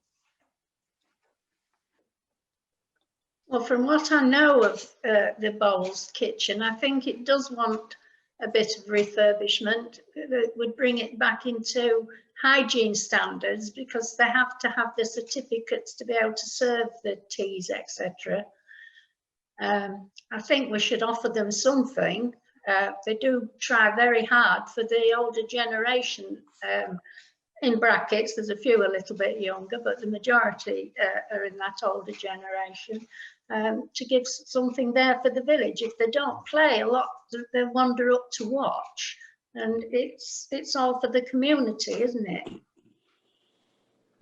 Well, from what I know of the Bowls kitchen, I think it does want a bit of refurbishment. It would bring it back into hygiene standards because they have to have the certificates to be able to serve the teas, etc. I think we should offer them something. They do try very hard for the older generation. In brackets, there's a few a little bit younger, but the majority are in that older generation, to give something there for the village. If they don't play a lot, they wander up to watch, and it's all for the community, isn't it?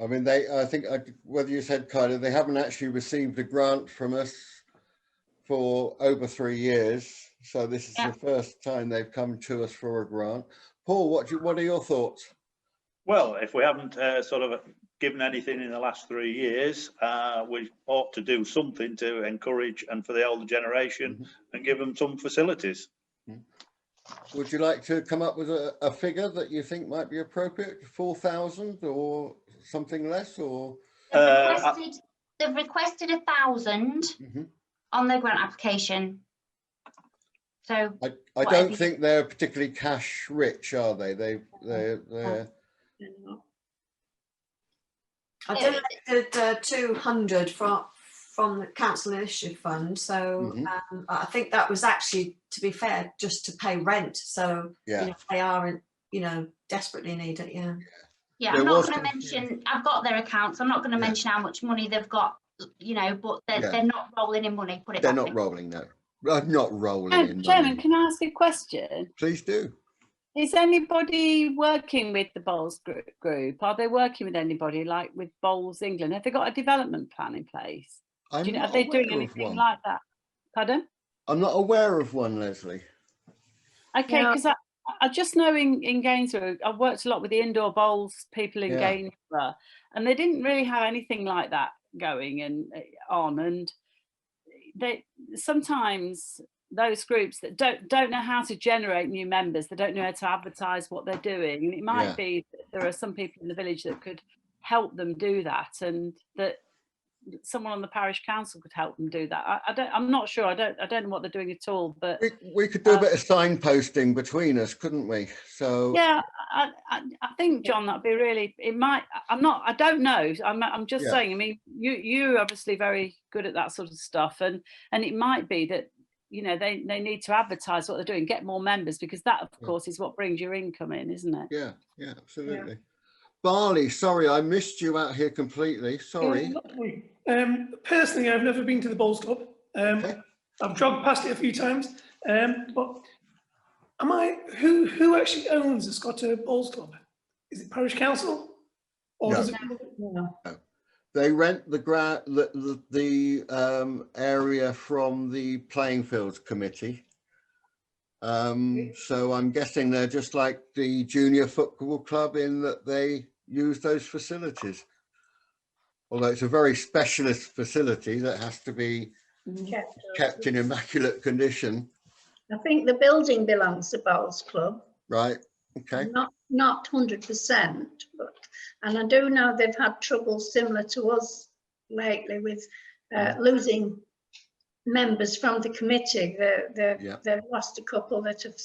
I mean, I think whether you said, Kyla, they haven't actually received a grant from us for over 3 years. So this is the first time they've come to us for a grant. Paul, what are your thoughts? Well, if we haven't sort of given anything in the last 3 years, we ought to do something to encourage and for the older generation and give them some facilities. Would you like to come up with a figure that you think might be appropriate, 4,000 or something less? Or they've requested 1,000 on their grant application. So I don't think they're particularly cash rich, are they? They're I donated 200 from the council initiative fund, so I think that was actually, to be fair, just to pay rent. So you know, they are you know, desperately need it. Yeah. Yeah, There I'm not was going to mention, I've got their accounts. I'm not going to Yeah. mention how much money they've got, you know, but Yeah. they're not rolling in money, put it They're that not way. rolling, no. Not rolling in Chairman, money. can I ask a question? Please do. Is anybody working with the Bowls group? Are they working with anybody like with Bowls England? Have they got a development plan in place? I'm Do you know, not are they doing aware of anything one. like that? Pardon? I'm not aware of one, Leslie. Okay, No. because I just know in Gainsborough, I've worked a lot with the indoor bowls people in Yeah. Gainsborough, and they didn't really have anything like that going and on. And they sometimes those groups that don't know how to generate new members, they don't know how to advertise what they're doing. And it might Yeah. be that there are some people in the village that could help them do that, and that someone on the parish council could help them do that. I'm not sure. I don't know what they're doing at all. But We could do a bit of signposting between us, couldn't we? So yeah, I think, John, that'd be really. It might. I don't know. I'm just Yeah. saying. I mean, you're obviously very good at that sort of stuff, and it might be that, you know, they need to advertise what they're doing, get more members, because that, of course, is what brings your income in, isn't it? yeah, absolutely. Barley, sorry, I missed you out here completely. Sorry. Personally, I've never been to the Bowls Club. Okay. I've jogged past it a few times. But who actually owns the Scotter Bowls Club? Is it Parish Council? Or No. does it? No. They rent the area from the playing fields committee. So I'm guessing they're just like the junior football club in that they use those facilities. Although it's a very specialist facility that has to be kept in immaculate condition. I think the building belongs to Bowls Club. Right. Okay. Not 100%, but, and I do know they've had trouble similar to us lately with losing members from the committee. They've lost a couple that have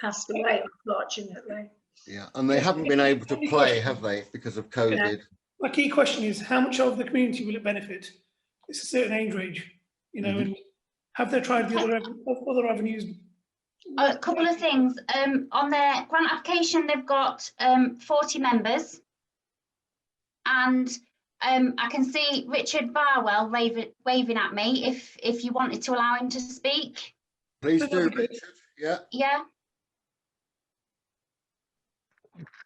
passed away, unfortunately. Yeah, and they haven't been able to play, have they, because of COVID? My key question is, how much of the community will it benefit? It's a certain age range, you know, and have they tried the other avenues? A couple of things. On their grant application, they've got 40 members, and I can see Richard Barwell waving at me if you wanted to allow him to speak. Please do, Richard. Yeah. Yeah.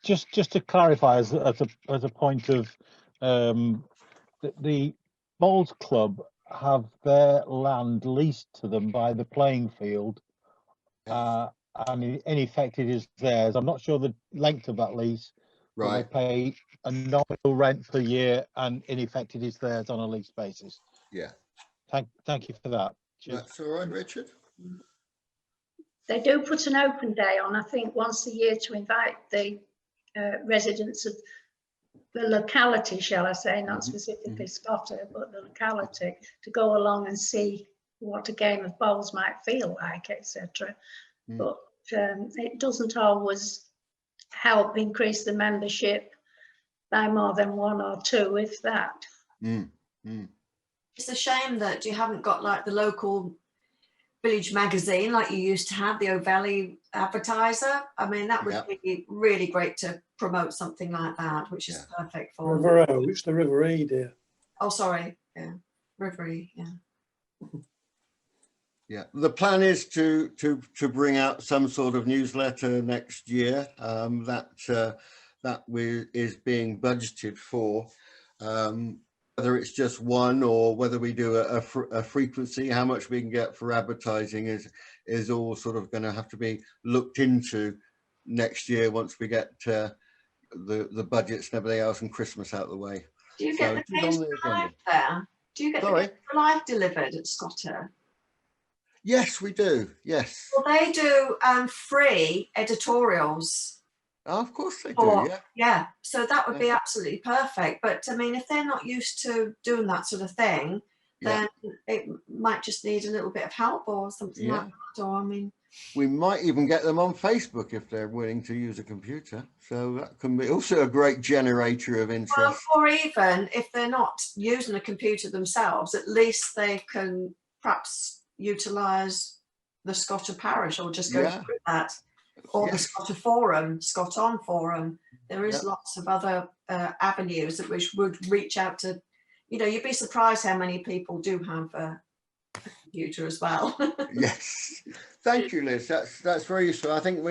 Just to clarify, as a point of the Bowls Club have their land leased to them by the playing field, and in effect it is theirs. I'm not sure the length of that lease. Right. They pay a nominal rent per year, and in effect it is theirs on a lease basis. Yeah. Thank you for that. Cheers. That's all right, Richard. They do put an open day on, I think, once a year to invite the residents of the locality, shall I say, not specifically Scotter, but the locality, to go along and see what a game of bowls might feel like, etc. But it doesn't always help increase the membership by more than one or two, if that. It's a shame that you haven't got like the local village magazine like you used to have, the O'Valley Advertiser. I mean, that would be really great to promote something like that, which is perfect for River O, it's the River E, dear. Oh, sorry. Yeah, River E, yeah. Yeah, the plan is to bring out some sort of newsletter next year that is being budgeted for. Whether it's just one or whether we do a frequency, how much we can get for advertising is all sort of going to have to be looked into next year once we get the budgets and everything else and Christmas out of the way. Do you get the games for life there? Do you get the games for life delivered at Scotter? Yes, we do. Yes. Well, they do free editorials. Oh, of course they do. Yeah. So that would be absolutely perfect. But I mean, if they're not used to doing that sort of thing, then it might just need a little bit of help or something like that. Or I mean, we might even get them on Facebook if they're willing to use a computer. So that can be also a great generator of interest. Well, or even if they're not using a computer themselves, at least they can perhaps utilise the Scotter Parish or just go through that. or the Yes. Scotter Forum, Scott On Forum. There is Yeah. lots of other avenues that which would reach out to, you know, you'd be surprised how many people do have a computer as well. Yes, thank you, Liz. That's very useful. I think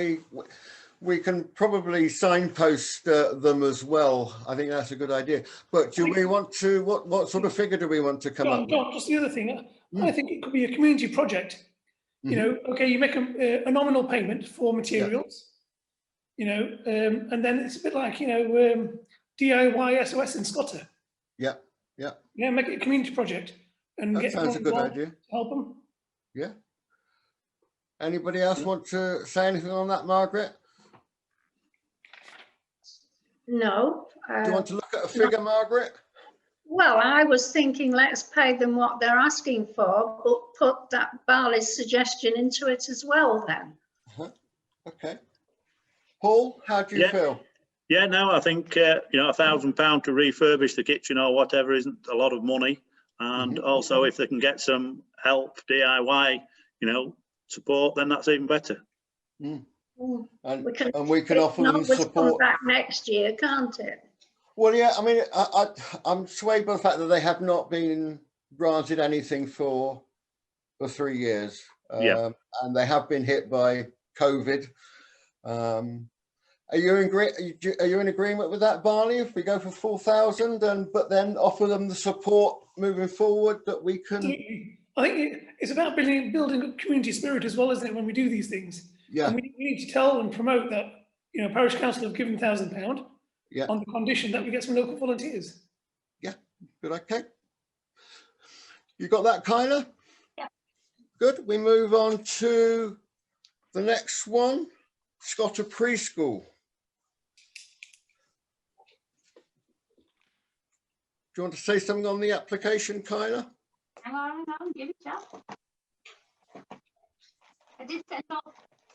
we can probably signpost them as well. I think that's a good idea. But do we want to, what sort of figure do we want to come up with? John, just the other thing, I think it could be a community project. You know, okay, you make a nominal payment for materials, you know, and then it's a bit like, you know, DIY SOS in Scotter. Yeah, yeah. Yeah, make it a community project and That get sounds a good involved idea. to help them. Yeah. Anybody else want to say anything on that, Margaret? No. Do you want to look at a figure, Margaret? Well, I was thinking let's pay them what they're asking for, but put that Barley's suggestion into it as well then. Okay. Paul, how do you feel? Yeah, no, I think, you know, £1,000 to refurbish the kitchen or whatever isn't a lot of money. And also if they can get some help, DIY, you know, support, then that's even better. And we can offer them support. Come back next year, can't it? Well, yeah, I mean, I'm swayed by the fact that they have not been granted anything for 3 years. And they have been hit by COVID. Are you in agreement with that, Barney? If we go for 4,000 but then offer them the support moving forward that we can. Absolutely. I think it's about building a community spirit as well, isn't it, when we do these things? Yeah. And we need to tell and promote that, you know, Parish Council have given £1,000 on the condition that we get some local volunteers. Yeah, good, okay. You got that, Kyla? Yeah. Good, we move on to the next one, Scotter Preschool. Do you want to say something on the application, Kyla? Hang on, give it a chance. I did send off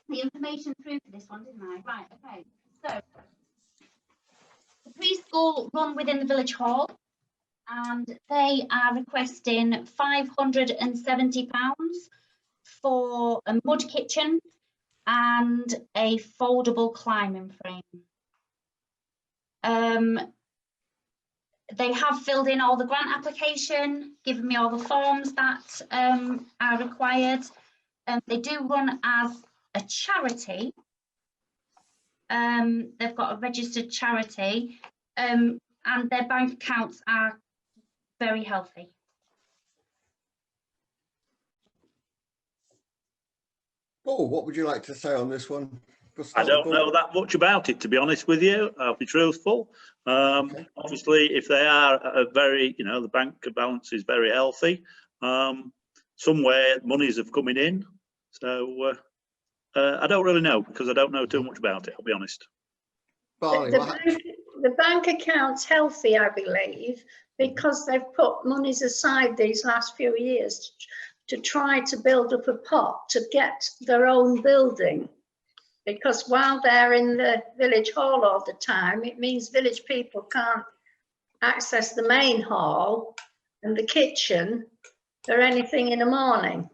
the information through for this one, didn't I? Right, okay. So, the preschool run within the village hall, and they are requesting £570 for a mud kitchen and a foldable climbing frame. They have filled in all the grant application, given me all the forms that are required. They do run as a charity. They've got a registered charity, and their bank accounts are very healthy. Oh, what would you like to say on this one? I don't know that much about it, to be honest with you. I'll be truthful. Obviously, if they are a very, you know, the bank balance is very healthy. Somewhere monies have coming in. So I don't really know, because I don't know too much about it, I'll be honest. The bank account's healthy, I believe, because they've put monies aside these last few years to try to build up a pot to get their own building. Because while they're in the village hall all the time, it means village people can't access the main hall and the kitchen or anything in the morning.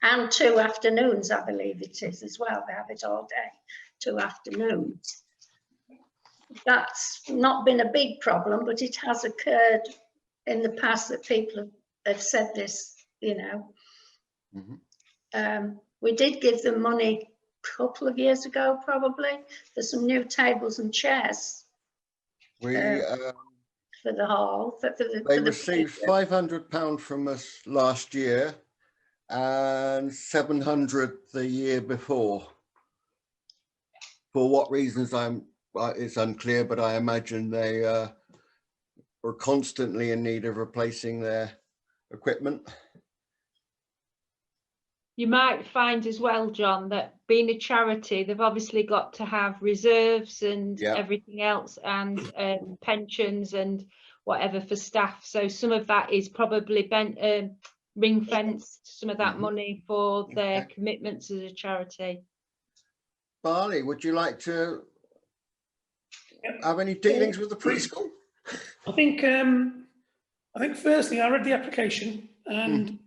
And 2 afternoons, I believe it is as well. They have it all day, 2 afternoons. That's not been a big problem, but it has occurred in the past that people have said this, you know. We did give them money a couple of years ago, probably, for some new tables and chairs. For the hall. They received £500 from us last year and 700 the year before. For what reasons, it's unclear, but I imagine they were constantly in need of replacing their equipment. You might find as well, John, that being a charity, they've obviously got to have reserves and everything else, and pensions and whatever for staff. So some of that is probably ring fenced, some of that money for their commitments as a charity. Barney, would you like to have any dealings with the preschool? I think firstly, I read the application and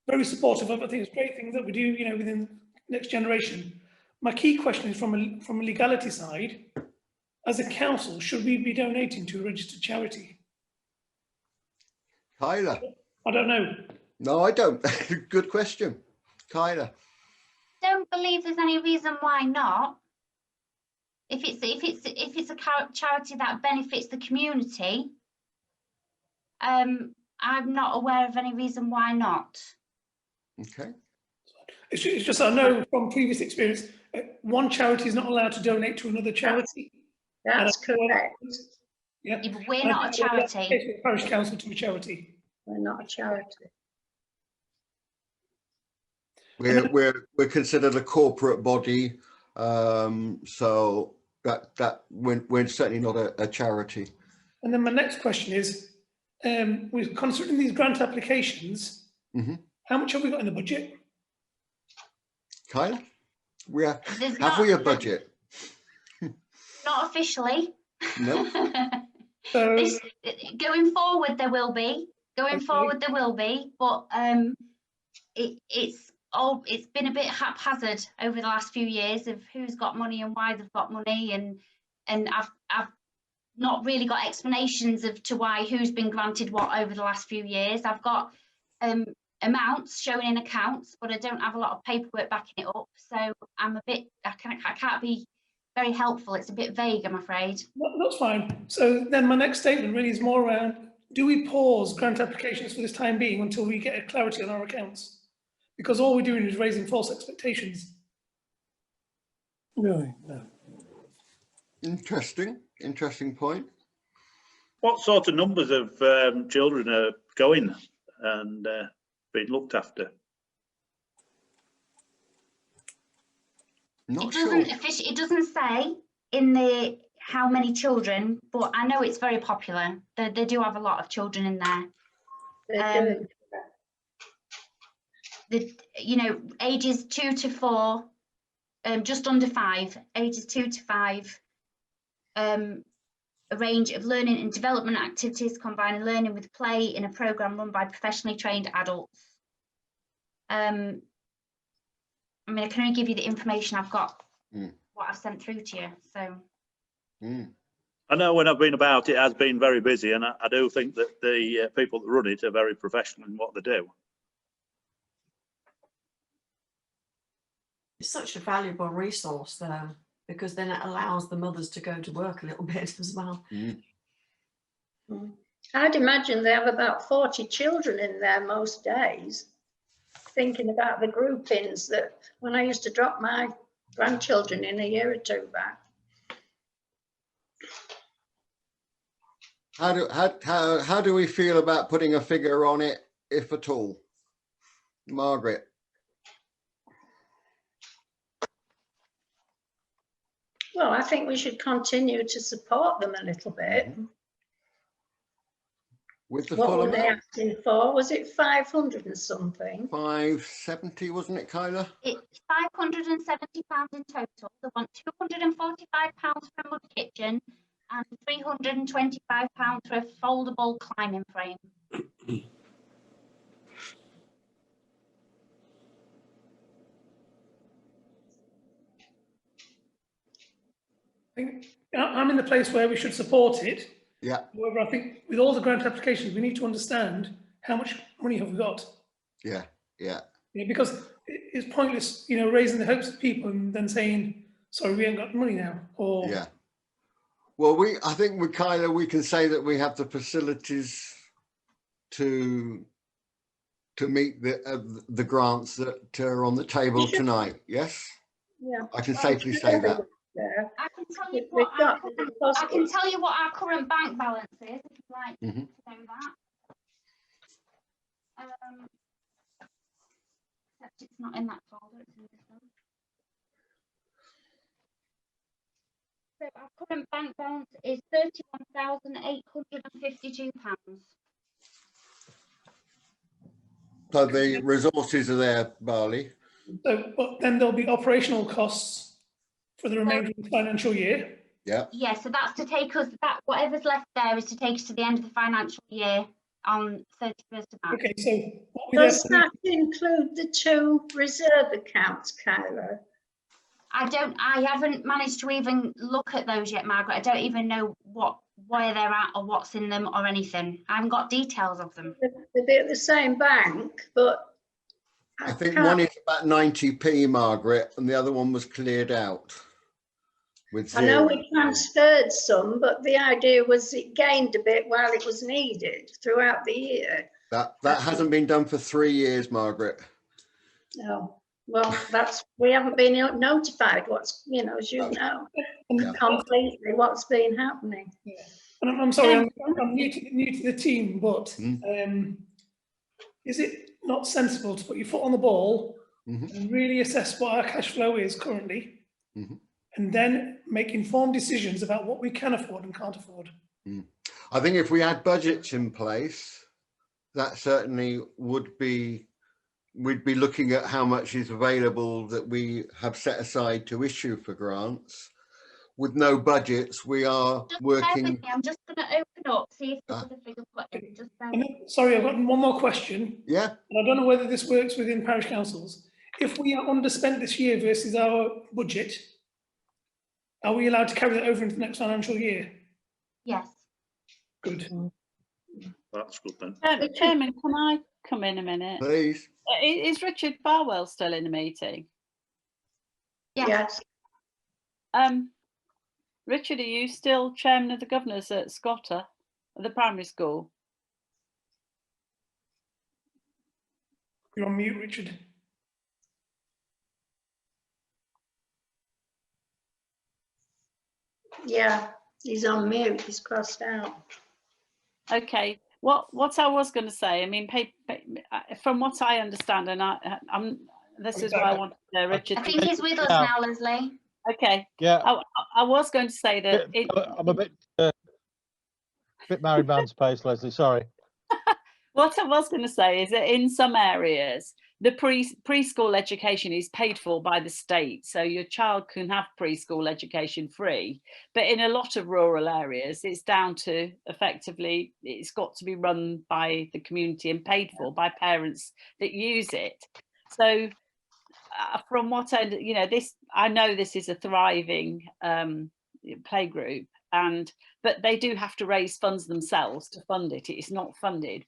very supportive of it. I think it's a great thing that we do, you know, within next generation. my key question is from a legality side. As a council, should we be donating to a registered charity? Kyla. I don't know. No, I don't. Good question. Kyla. Don't believe there's any reason why not. If it's a charity that benefits the community, I'm not aware of any reason why not. Okay. It's just I know from previous experience, one charity is not allowed to donate to another charity. That's correct. Yeah. Yeah, but we're not a charity. Parish council to a charity. We're not a charity. We're considered a corporate body, so that we're certainly not a charity. And then my next question is, we're considering these grant applications. How much have we got in the budget? Kyla, have Not- we a budget? Not officially. No. So Going forward, there will be. Going Okay. forward, there will be, but it's been a bit haphazard over the last few years of who's got money and why they've got money, and I've not really got explanations of to why who's been granted what over the last few years. I've got amounts showing in accounts, but I don't have a lot of paperwork backing it up, so I'm a bit I can't be very helpful. It's a bit vague, I'm afraid. that's fine. So then my next statement really is more around, do we pause grant applications for this time being until we get a clarity on our accounts? Because all we're doing is raising false expectations. Really? No. Interesting point. What sort of numbers of children are going and being looked after? Not It sure. doesn't it doesn't say in the how many children, but I know it's very popular. They do have a lot of children in there. Ages 2 to 4, just under 5, ages 2 to 5. A range of learning and development activities combining learning with play in a programme run by professionally trained adults. I mean, I can only give you the information I've got, what I've sent through to you. So. I know when I've been about, it has been very busy, and I do think that the people that run it are very professional in what they do. It's such a valuable resource though, because then it allows the mothers to go to work a little bit as well. I'd imagine they have about 40 children in there most days. Thinking about the groupings that when I used to drop my grandchildren in a year or two back. How do we feel about putting a figure on it, if at all? Margaret. Well, I think we should continue to support them a little bit. With the What full were they amount? asking for? Was it 500 and something? 570, wasn't it, Kyla? It's £570 in total. They want £245 for a mud kitchen and £325 for a foldable climbing frame. I'm in the place where we should support it. Yeah. However, I think with all the grant applications, we need to understand how much money have we got. Yeah. Because it's pointless, raising the hopes of people and then saying, sorry, we ain't got money now. Or Yeah. Well, I think with Kyla, we can say that we have the facilities to meet the grants that are on the table tonight. Yes. Yeah. I can safely say that. I can tell you what our current bank balance is, if you'd like to know that. Except it's not in that folder, it's in this one. So our current bank balance is £31,852. So the resources are there, Barley. So, but then there'll be operational costs for the remainder of the financial year. Yeah. Yeah, so that's to take us, whatever's left there is to take us to the end of the financial year on 31st of March. Okay, so what we Does that include the 2 reserve accounts, Kyla? I haven't managed to even look at those yet, Margaret. I don't even know where they're at or what's in them or anything. I haven't got details of them. They'll be at the same bank, but I think one is about 90p, Margaret, and the other one was cleared out with I know zero. we transferred some, but the idea was it gained a bit while it was needed throughout the year. That hasn't been done for 3 years, Margaret. No, well, we haven't been notified what's, as you know, completely what's been happening. Yeah. And I'm sorry, I'm new to the team, but is it not sensible to put your foot on the ball and really assess what our cash flow is currently, and then make informed decisions about what we can afford and can't afford? I think if we had budgets in place, that certainly we'd be looking at how much is available that we have set aside to issue for grants. With no budgets, we are working. I'm just going to open up, see if there's other figures put in. Sorry, I've got one more question. Yeah. And I don't know whether this works within parish councils. If we are underspent this year versus our budget, are we allowed to carry that over into the next financial year? Yes. Good. That's good then. Chairman, can I come in a minute? Please. Is Richard Barwell still in the meeting? Yes. Richard, are you still chairman of the governors at Scotter, at the primary school? You're on mute, Richard. Yeah, he's on mute. He's crossed out. Okay. What I was going to say, I mean, from what I understand, and this is what I want to know, Richard. I think he's with us now, Leslie. Okay. Yeah. I was going to say that I'm a bit married man's pace, Leslie. Sorry. What I was going to say is that in some areas, the preschool education is paid for by the state, so your child can have preschool education free. But in a lot of rural areas, it's down to effectively, it's got to be run by the community and paid for by parents that use it. So from what I know this is a thriving playgroup, but they do have to raise funds themselves to fund it. It's not funded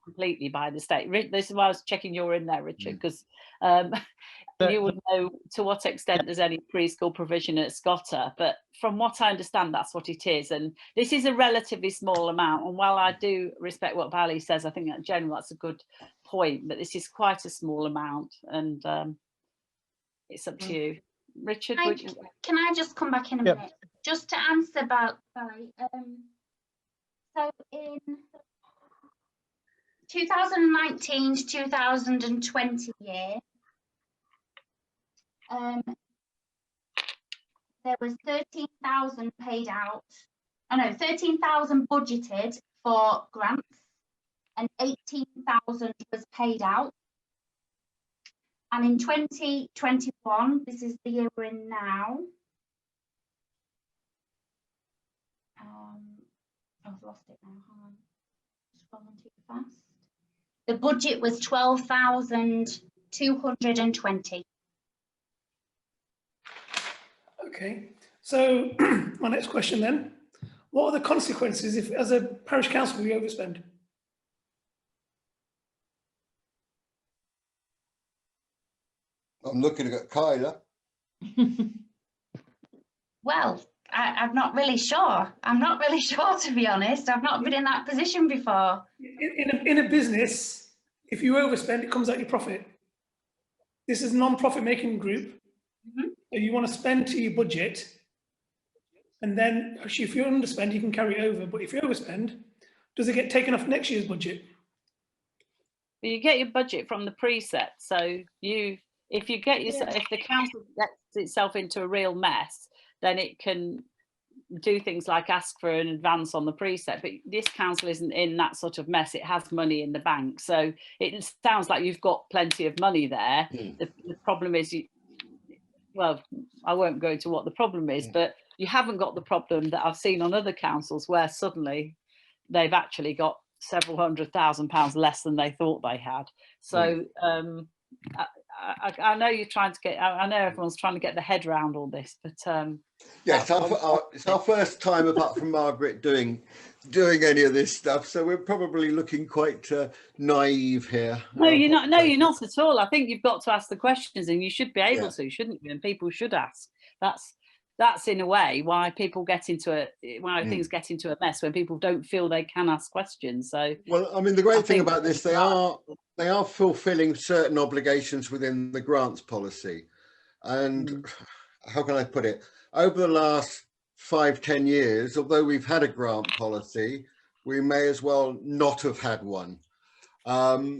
completely by the state. This is why I was checking you're in there, Richard, because you would know to what extent there's any preschool provision at Scotter. But from what I understand, that's what it is. And this is a relatively small amount. And while I do respect what Bally says, I think in general that's a good point, but this is quite a small amount. And it's up to you. Richard, can I just come back in a minute? Just to answer about Bally. So in 2019 to 2020 year, there was 13,000 paid out. Oh no, 13,000 budgeted for grants and 18,000 was paid out. And in 2021, this is the year we're in now. I've lost it now. Hold on. Scrolling too fast. The budget was 12,220. Okay. So my next question then: what are the consequences if, as a parish council, we overspend? I'm looking at Kyla. Well, I'm not really sure. I'm not really sure, to be honest. I've not been in that position before. In a business, if you overspend, it comes out your profit. This is a non-profit making group. So you want to spend to your budget, and then actually, if you underspend, you can carry it over. But if you overspend, does it get taken off next year's budget? You get your budget from the preset. So if you get yourself, if the council gets itself into a real mess, then it can do things like ask for an advance on the preset. But this council isn't in that sort of mess. It has money in the bank. So it sounds like you've got plenty of money there. The problem is, well, I won't go into what the problem is, but you haven't got the problem that I've seen on other councils where suddenly they've actually got several £100,000 less than they thought they had. So I know you're trying to get. I know everyone's trying to get the head around all this, but yes, it's our first time, apart from Margaret, doing any of this stuff. So we're probably looking quite naive here. No, you're not. No, you're not at all. I think you've got to ask the questions, and you should be able Yeah. to, shouldn't you? And people should ask. That's in a way why people get into things get into a mess, when people don't feel they can ask questions. So, well, I mean, the great thing about this, they are fulfilling certain obligations within the grants policy. And how can I put it? Over the last 5-10 years, although we've had a grant policy, we may as well not have had one.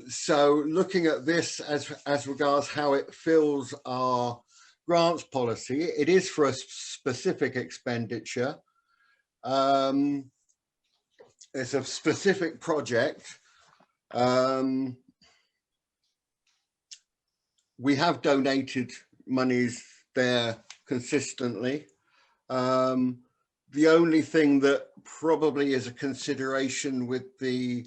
So looking at this as regards how it fills our grants policy, it is for a specific expenditure. It's a specific project. We have donated monies there consistently. The only thing that probably is a consideration with the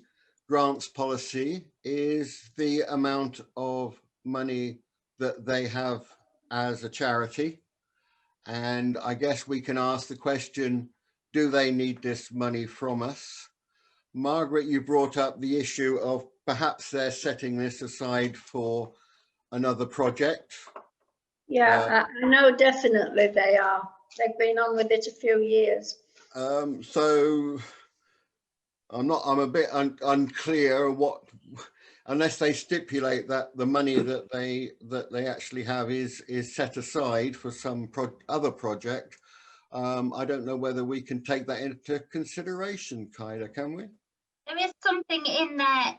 grants policy is the amount of money that they have as a charity. And I guess we can ask the question, do they need this money from us? Margaret, you brought up the issue of perhaps they're setting this aside for another project. Yeah, I know definitely they are. They've been on with it a few years. So I'm a bit unclear what, unless they stipulate that the money that they actually have is set aside for some other project. I don't know whether we can take that into consideration, Kyla, can we? There is something in their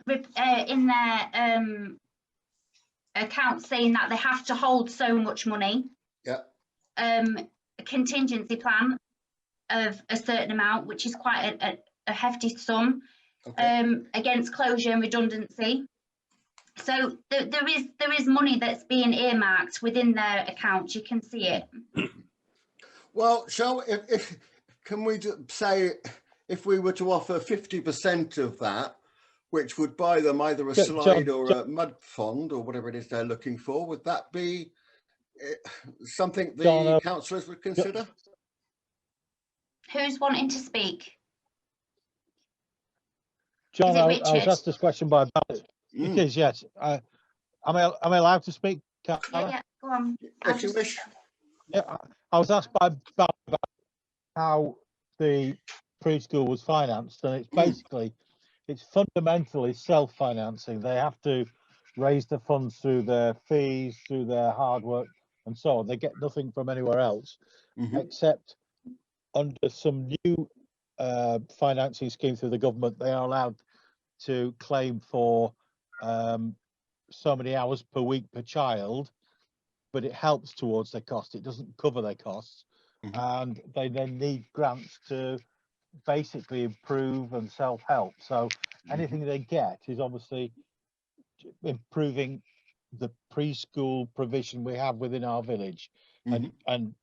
account saying that they have to hold so much money. Yeah. A contingency plan of a certain amount, which is quite a hefty sum, okay. Against closure and redundancy. So there is money that's being earmarked within their account. You can see it. Well, can we say, if we were to offer 50% of that, which would buy them either a slide or a mud fond or whatever it is they're looking for, would that be something the councillors would consider? Who's wanting to speak? John, I was asked this question by Ballot. It is, yes. Am I allowed to speak? Yeah, go on. If you wish. Yeah, I was asked by Ballot about how the preschool was financed, and it's basically, it's fundamentally self-financing. They have to raise the funds through their fees, through their hard work, and so on. They get nothing from anywhere else, except under some new financing scheme through the government. They are allowed to claim for so many hours per week per child, but it helps towards their cost. It doesn't cover their costs, and they then need grants to basically improve and self-help. So anything they get is obviously improving the preschool provision we have within our village. And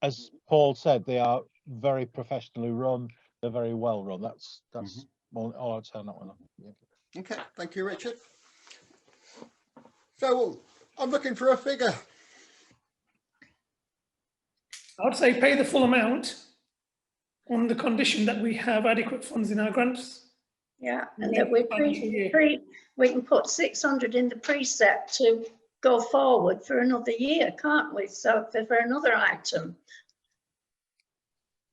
as Paul said, they are very professionally run. They're very well run. That's all I'd say on that one. Yeah. Okay, thank you, Richard. So I'm looking for a figure. I'd say pay the full amount on the condition that we have adequate funds in our grants. Yeah, and that we can put 600 in the precept to go forward for another year, can't we? So for another item.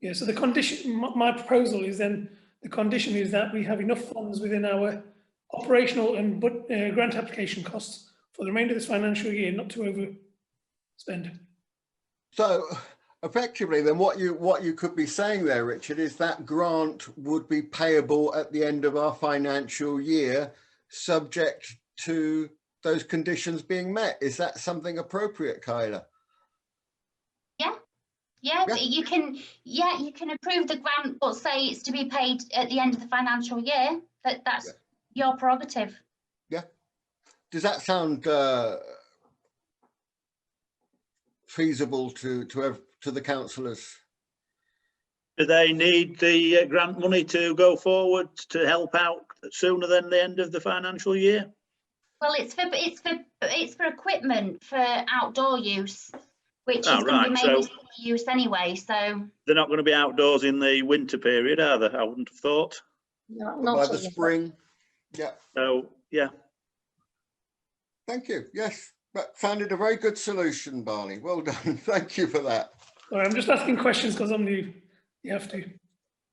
Yeah, so the condition, my proposal is then, the condition is that we have enough funds within our operational and grant application costs for the remainder of this financial year, not to overspend. So effectively then what you could be saying there, Richard, is that grant would be payable at the end of our financial year, subject to those conditions being met. Is that something appropriate, Kyla? Yeah, you can approve the grant, but say it's to be paid at the end of the financial year. That's your prerogative. Yeah. Does that sound feasible to the councillors? Do they need the grant money to go forward to help out sooner than the end of the financial year? Well, it's for equipment for outdoor use, which is Oh, going to be right, mainly so- summer use anyway. So They're not going to be outdoors in the winter period, are they? I wouldn't have thought. Not By the all of it. spring. Yeah, So, yeah. thank you. Yes, that sounded a very good solution, Barney. Well done. Thank you for that. Sorry, I'm just asking questions because I'm new. You have to.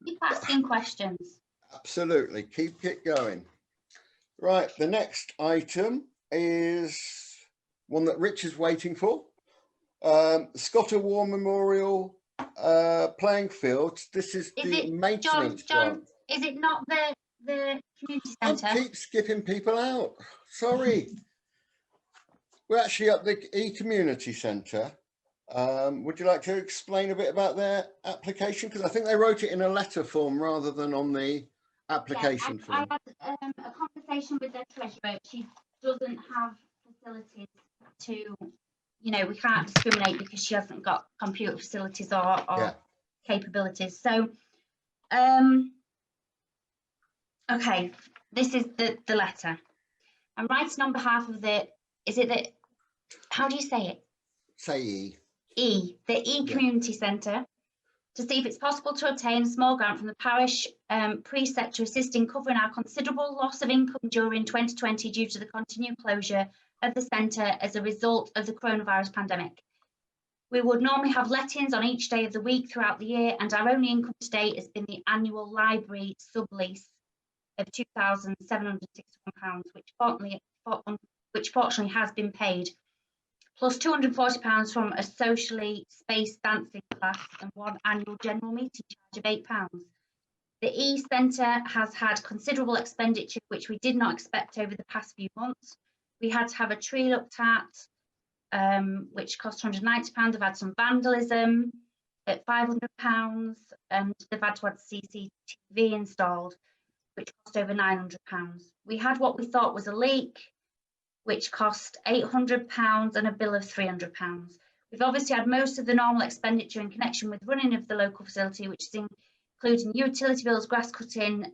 keep asking questions. Absolutely. Keep it going. Right, the next item is one that Rich is waiting for. Scott War Memorial playing fields. This is Is the it maintenance John? grant. Is it not the community I centre? keep skipping people out. Sorry. We're actually at the e-community centre. Would you like to explain a bit about their application? Because I think they wrote it in a letter form rather than on the application form. I had a conversation with their treasurer. She doesn't have facilities to, you know, we can't discriminate because she hasn't got computer facilities or Yeah. capabilities. So, okay, this is the letter. I'm writing on behalf of how do you say it? Say The E-Community Centre, to see if it's possible to obtain a small grant from the parish precept to assist in covering our considerable loss of income during 2020 due to the continued closure of the centre as a result of the coronavirus pandemic. We would normally have lettings on each day of the week throughout the year, and our only income to date has been the annual library sublease of £2,761, which fortunately has been paid, plus £240 from a socially spaced dancing class and one annual general meeting charge of £8. The E-Centre has had considerable expenditure, which we did not expect over the past few months. We had to have a tree looked at, which cost £190. They've had some vandalism at £500, and they've had to have CCTV installed, which cost over £900. We had what we thought was a leak, which cost £800 and a bill of £300. We've obviously had most of the normal expenditure in connection with running of the local facility, which is including utility bills, grass cutting,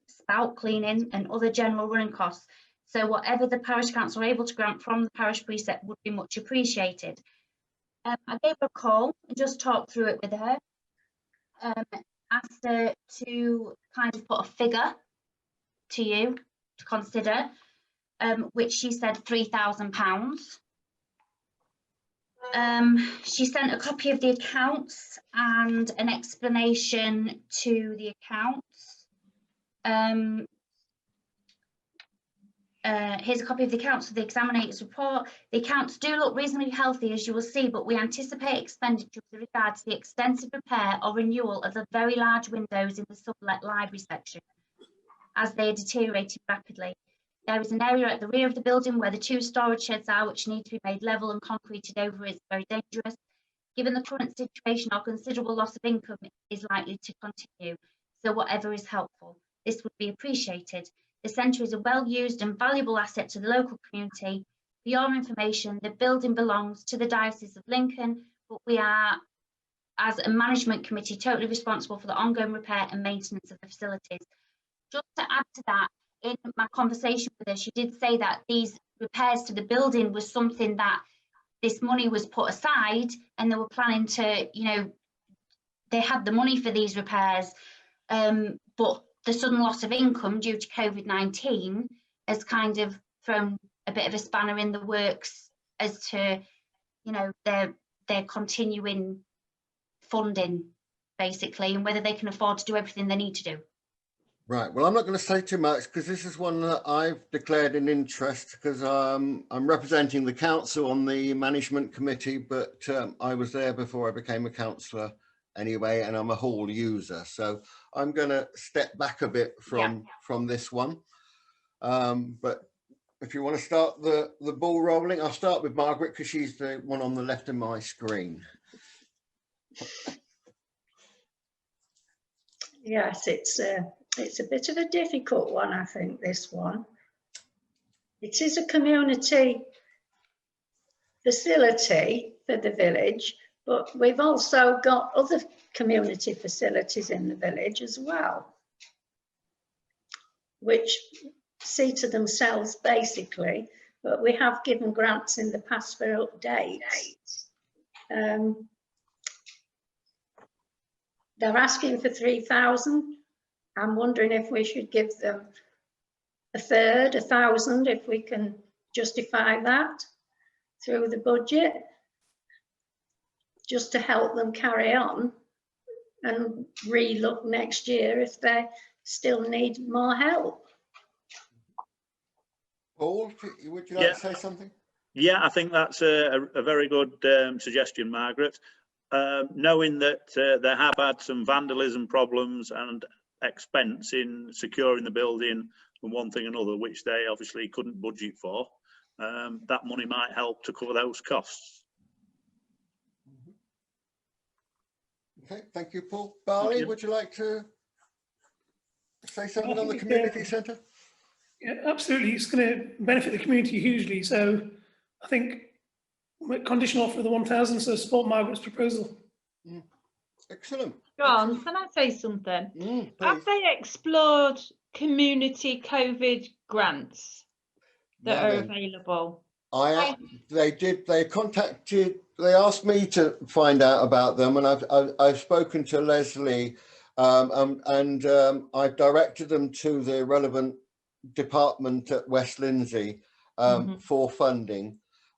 spout cleaning and other general running costs. So whatever the parish council are able to grant from the parish precept would be much appreciated. I gave her a call and just talked through it with her. Asked her to kind of put a figure to you to consider, which she said £3,000. She sent a copy of the accounts and an explanation to the accounts. Here's a copy of the accounts of the examinator's report. The accounts do look reasonably healthy, as you will see, but we anticipate expenditure with regard to the extensive repair or renewal of the very large windows in the sublet library section, as they are deteriorating rapidly. There is an area at the rear of the building where the two storage sheds are, which need to be made level and concreted over. It's very dangerous. Given the current situation, our considerable loss of income is likely to continue. So whatever is helpful, this would be appreciated. The centre is a well-used and valuable asset to the local community. For your information, the building belongs to the Diocese of Lincoln, but we are, as a management committee, totally responsible for the ongoing repair and maintenance of the facilities. Just to add to that, in my conversation with her, she did say that these repairs to the building was something that this money was put aside, and they were planning to, you know, they had the money for these repairs, but the sudden loss of income due to COVID-19 has kind of thrown a bit of a spanner in the works as to, you know, their continuing funding, basically, and whether they can afford to do everything they need to do. Right. Well, I'm not going to say too much because this is one that I've declared an interest because I'm representing the council on the management committee, but I was there before I became a councillor anyway, and I'm a hall user. So I'm going to step back a bit from this one. But if you want to start the ball rolling, I'll start with Margaret because she's the one on the left of my screen. Yes, it's a bit of a difficult one, I think, this one. It is a community facility for the village, but we've also got other community facilities in the village as well, which see to themselves basically, but we have given grants in the past for updates. They're asking for 3,000. I'm wondering if we should give them a third, 1,000, if we can justify that through the budget, just to help them carry on and re-look next year if they still need more help. Paul, would you like to say something? Yeah, I think that's a very good suggestion, Margaret. Knowing that they have had some vandalism problems and expense in securing the building and one thing and another, which they obviously couldn't budget for, that money might help to cover those costs. Okay, thank you, Paul. Barley, would you like to say something on the community centre? Yeah, absolutely. It's going to benefit the community hugely. So I think conditional for the 1,000, so support Margaret's proposal. Excellent. John, can I say something? Have they explored community COVID grants that are available? They did. They contacted. They asked me to find out about them, and I've spoken to Leslie, and I've directed them to the relevant department at West Lindsey for funding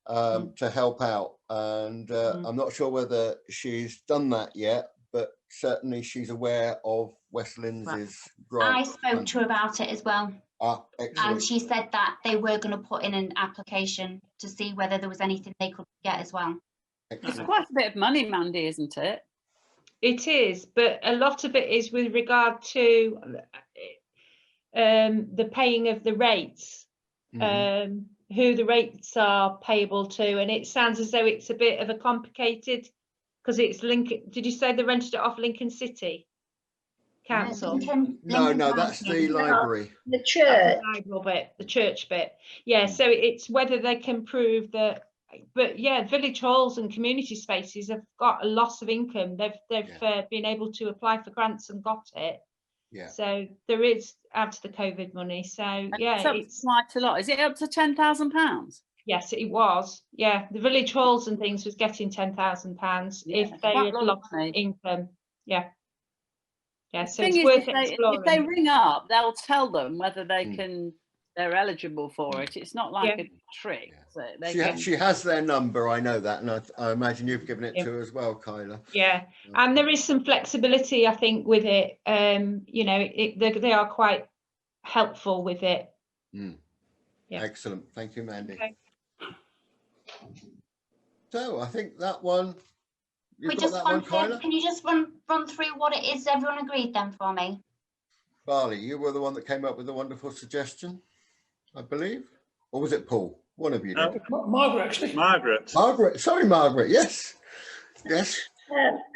to help out. And I'm not sure whether she's done that yet, but certainly she's aware of West Lindsey's grant. I spoke to her about it as well. And she said that they were going to put in an application to see whether there was anything they could get as well. It's quite a bit of money, Mandy, isn't it? It is, but a lot of it is with regard to the paying of the rates, who the rates are payable to, and it sounds as though it's a bit of a complicated, because it's Lincoln. Did you say they rented it off Lincoln City Council? No, that's the library. The church. The church bit. Yeah, so it's whether they can prove that. But yeah, village halls and community spaces have got a loss of income. They've been able to apply for grants and got it. Yeah. So there is add to the COVID money. So it's quite a lot. Is it up to £10,000? Yes, it was. Yeah, the village halls and things was getting £10,000 if they had lost income. Yeah. Yeah, so it's worth exploring. If they ring up, they'll tell them whether they can. They're eligible for it. It's not like a trick. So she has their number. I know that, and I imagine you've given it to her as well, Kyla. Yeah, and there is some flexibility, I think, with it. You know, they are quite helpful with it. Yeah. Excellent. Thank you, Mandy. Okay. So I think that one. Can you just run through what it is everyone agreed then for me? Barley, you were the one that came up with the wonderful suggestion, I believe, or was it Paul? One of you did. Margaret, actually. Margaret. Sorry, Margaret. Yes.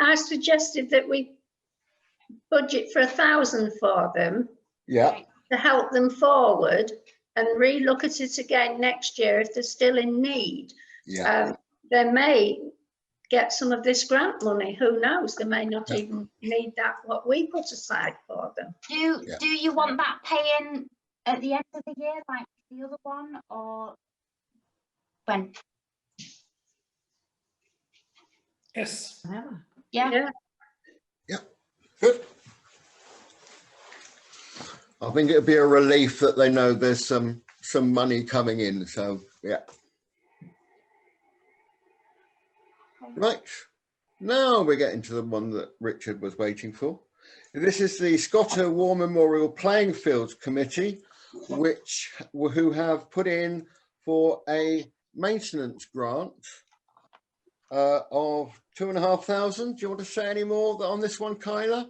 I suggested that we budget for 1,000 for them. Yeah. To help them forward and re-look at it again next year if they're still in need. Yeah. They may get some of this grant money. Who knows? They may not even need that what we put aside for them. Do you want that paying at the end of the year like the other one, or when? Yes. Yeah. Good. I think it'd be a relief that they know there's some money coming in. So yeah. Right. Now we're getting to the one that Richard was waiting for. This is the Scotter War Memorial Playing Fields Committee, who have put in for a maintenance grant of £2,500. Do you want to say any more on this one, Kyla?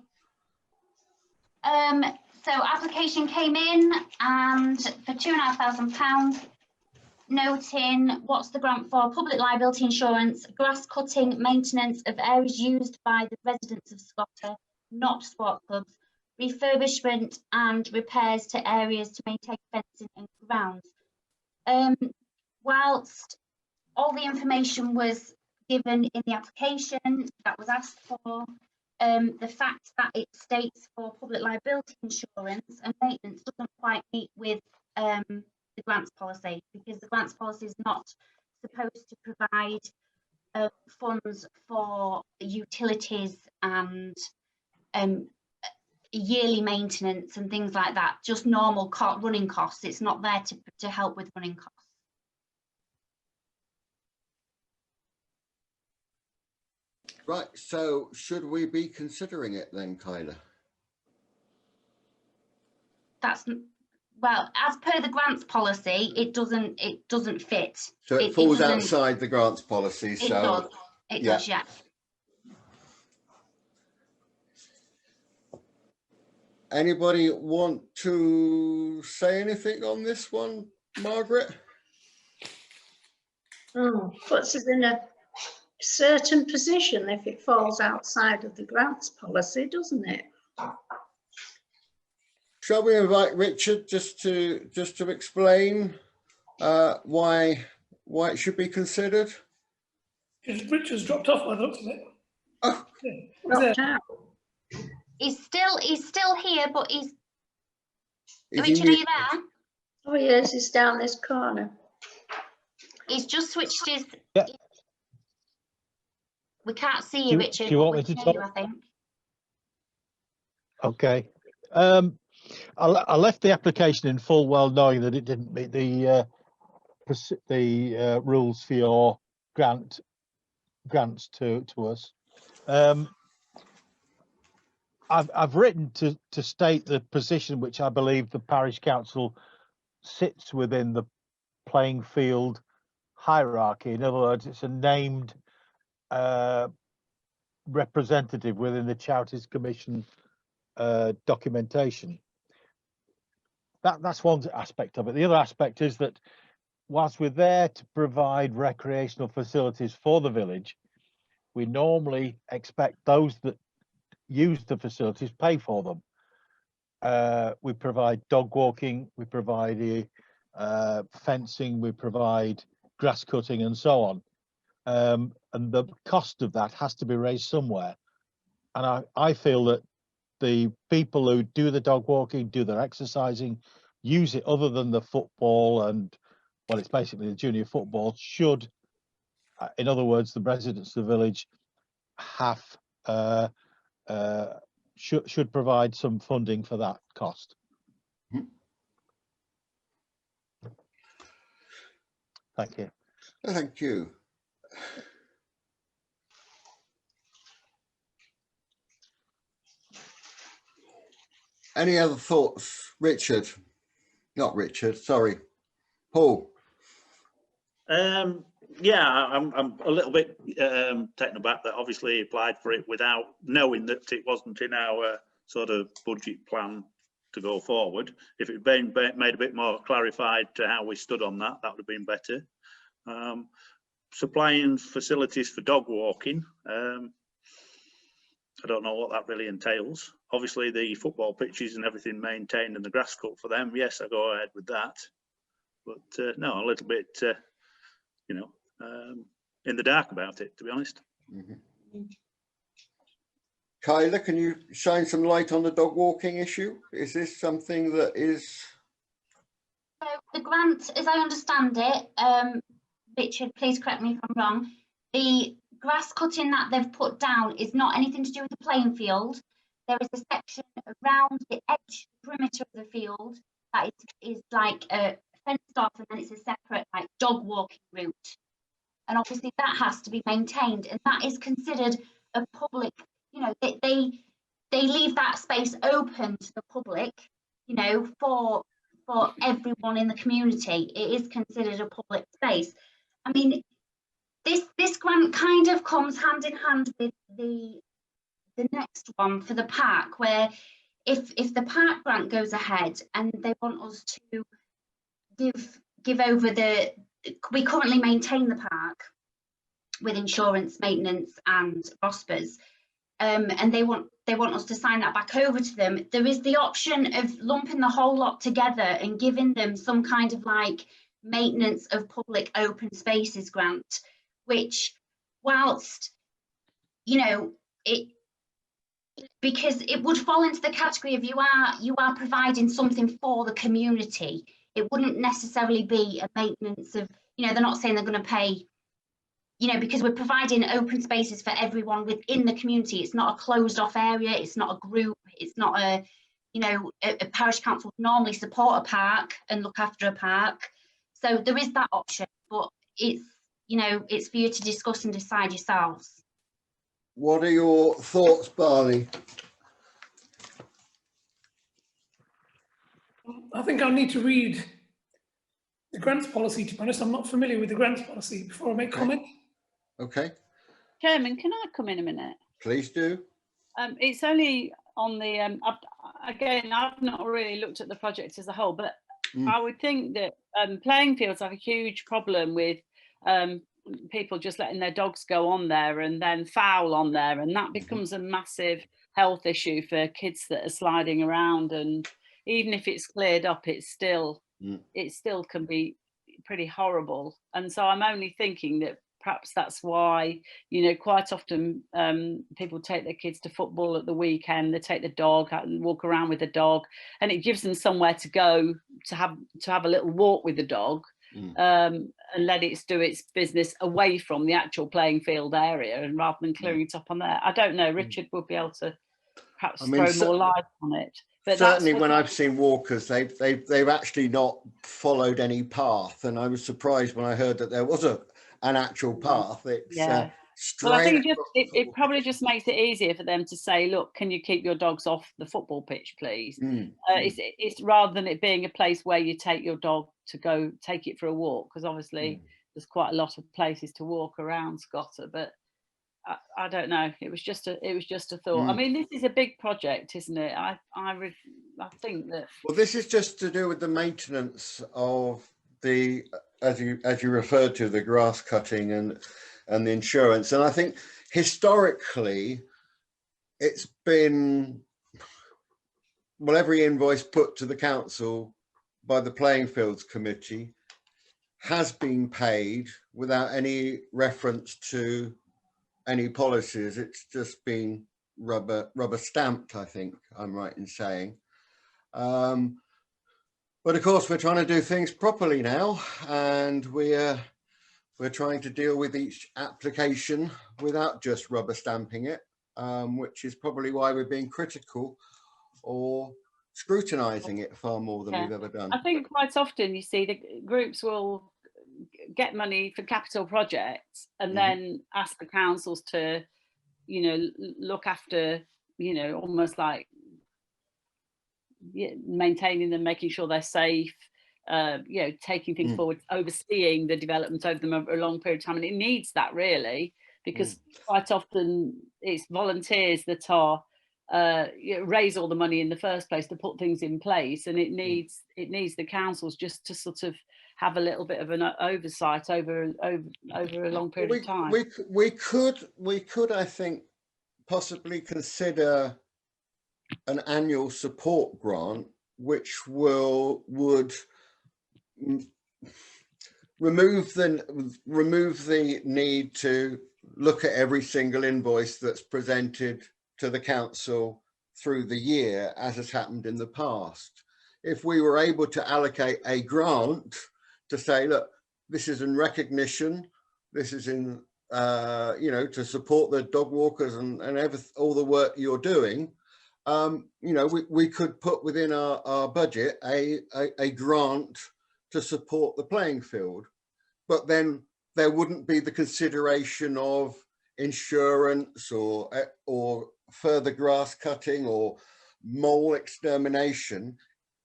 So application came in and for £2,500, noting what's the grant for: public liability insurance, grass cutting, maintenance of areas used by the residents of Scotter, not sport clubs, refurbishment and repairs to areas to maintain fencing and grounds. Whilst all the information was given in the application that was asked for, the fact that it states for public liability insurance and maintenance doesn't quite meet with the grants policy, because the grants policy is not supposed to provide funds for utilities and yearly maintenance and things like that, just normal running costs. It's not there to help with running costs. Right, so should we be considering it then, Kyla? That's, well, as per the grants policy, it doesn't fit. So it falls doesn't, outside the grants policy. It So does. It does, yeah. Anybody want to say anything on this one, Margaret? Puts us in a certain position if it falls outside of the grants policy, doesn't it? Shall we invite Richard just to explain why it should be considered? Richard's dropped off by the looks of it. Oh, Dropped out. He's still here, but he's. Is Richard, he are you there? Oh, yes, he's down this corner. He's just switched his. Yeah. We can't see you, Richard. Do you but want we me to can hear talk? you, I think. Okay. I left the application in full well knowing that it didn't meet the rules for your grants to us. I've written to state the position which I believe the parish council sits within the playing field hierarchy. In other words, it's a named representative within the Charities Commission documentation. That's one aspect of it. The other aspect is that whilst we're there to provide recreational facilities for the village, we normally expect those that use the facilities pay for them. We provide dog walking, we provide fencing, we provide grass cutting and so on. And the cost of that has to be raised somewhere. And I feel that the people who do the dog walking, do their exercising, use it other than the football and, well, it's basically the junior football, should, in other words, the residents of the village have should provide some funding for that cost. Thank you. Thank you. Any other thoughts, Richard? Not Richard, sorry, Paul. Yeah, I'm a little bit taken aback that obviously he applied for it without knowing that it wasn't in our sort of budget plan to go forward. If it had been made a bit more clarified to how we stood on that, that would have been better. Supplying facilities for dog walking, I don't know what that really entails. Obviously the football pitches and everything maintained and the grass cut for them, yes, I go ahead with that. But no, a little bit, you know, in the dark about it, to be honest. Mm-hmm. Kyla, can you shine some light on the dog walking issue? Is this something that is... So the grant, as I understand it, Richard, please correct me if I'm wrong, the grass cutting that they've put down is not anything to do with the playing field. There is a section around the edge, perimeter of the field that is like fenced off, and then it's a separate like dog walking route. And obviously that has to be maintained, and that is considered a public, you know, they leave that space open to the public, you know, for everyone in the community. It is considered a public space. I mean, this grant kind of comes hand in hand with the next one for the park, where if the park grant goes ahead and they want us to give over we currently maintain the park with insurance, maintenance and ROSPAs, and they want us to sign that back over to them. There is the option of lumping the whole lot together and giving them some kind of like maintenance of public open spaces grant, which, whilst, you know, because it would fall into the category of you are providing something for the community. it wouldn't necessarily be a maintenance of, you know, they're not saying they're going to pay, you know, because we're providing open spaces for everyone within the community. It's not a closed off area. It's not a group. It's not a, you know, a parish council would normally support a park and look after a park. So there is that option, but it's, you know, it's for you to discuss and decide yourselves. What are your thoughts, Barney? I think I'll need to read the grants policy, to be honest. I'm not familiar with the grants policy before I make comment. Okay. Chairman, can I come in a minute? Please do. It's only on the, again, I've not really looked at the project as a whole, but I would think that playing fields have a huge problem with people just letting their dogs go on there and then foul on there, and that becomes a massive health issue for kids that are sliding around. And even if it's cleared up, it still can be pretty horrible. And so I'm only thinking that perhaps that's why, you know, quite often people take their kids to football at the weekend. They take the dog out and walk around with the dog, and it gives them somewhere to go to have a little walk with the dog, and let it do its business away from the actual playing field area, and rather than clearing it up on there. I don't know. Richard would be able to perhaps throw more light on it. But certainly when I've seen walkers, they've actually not followed any path, and I was surprised when I heard that there was an actual path. It's well, I think it probably just makes it easier for them to say, look, can you keep your dogs off the football pitch, please? It's rather than it being a place where you take your dog to go take it for a walk, because obviously there's quite a lot of places to walk around Scotter, but I don't know. It was just a thought. I mean, this is a big project, isn't it? I think that. Well, this is just to do with the maintenance of the, as you referred to, the grass cutting and the insurance. And I think historically, it's been, well, every invoice put to the council by the Playing Fields Committee has been paid without any reference to any policies. It's just been rubber stamped, I think I'm right in saying. But of course, we're trying to do things properly now, and we're trying to deal with each application without just rubber stamping it, which is probably why we're being critical or scrutinising it far more than we've ever done. I think quite often you see the groups will get money for capital projects and then ask the councils to, you know, look after, you know, almost like maintaining them, making sure they're safe, you know, taking things forward, overseeing the development over them over a long period of time. And it needs that really, because quite often it's volunteers that are raise all the money in the first place to put things in place, and it needs the councils just to sort of have a little bit of an oversight over a long period of time. We could, I think, possibly consider an annual support grant, which would remove the need to look at every single invoice that's presented to the council through the year, as has happened in the past. If we were able to allocate a grant to say, look, this is in recognition, this is in, you know, to support the dog walkers and all the work you're doing, you know, we could put within our budget a grant to support the playing field, but then there wouldn't be the consideration of insurance or further grass cutting or mole extermination.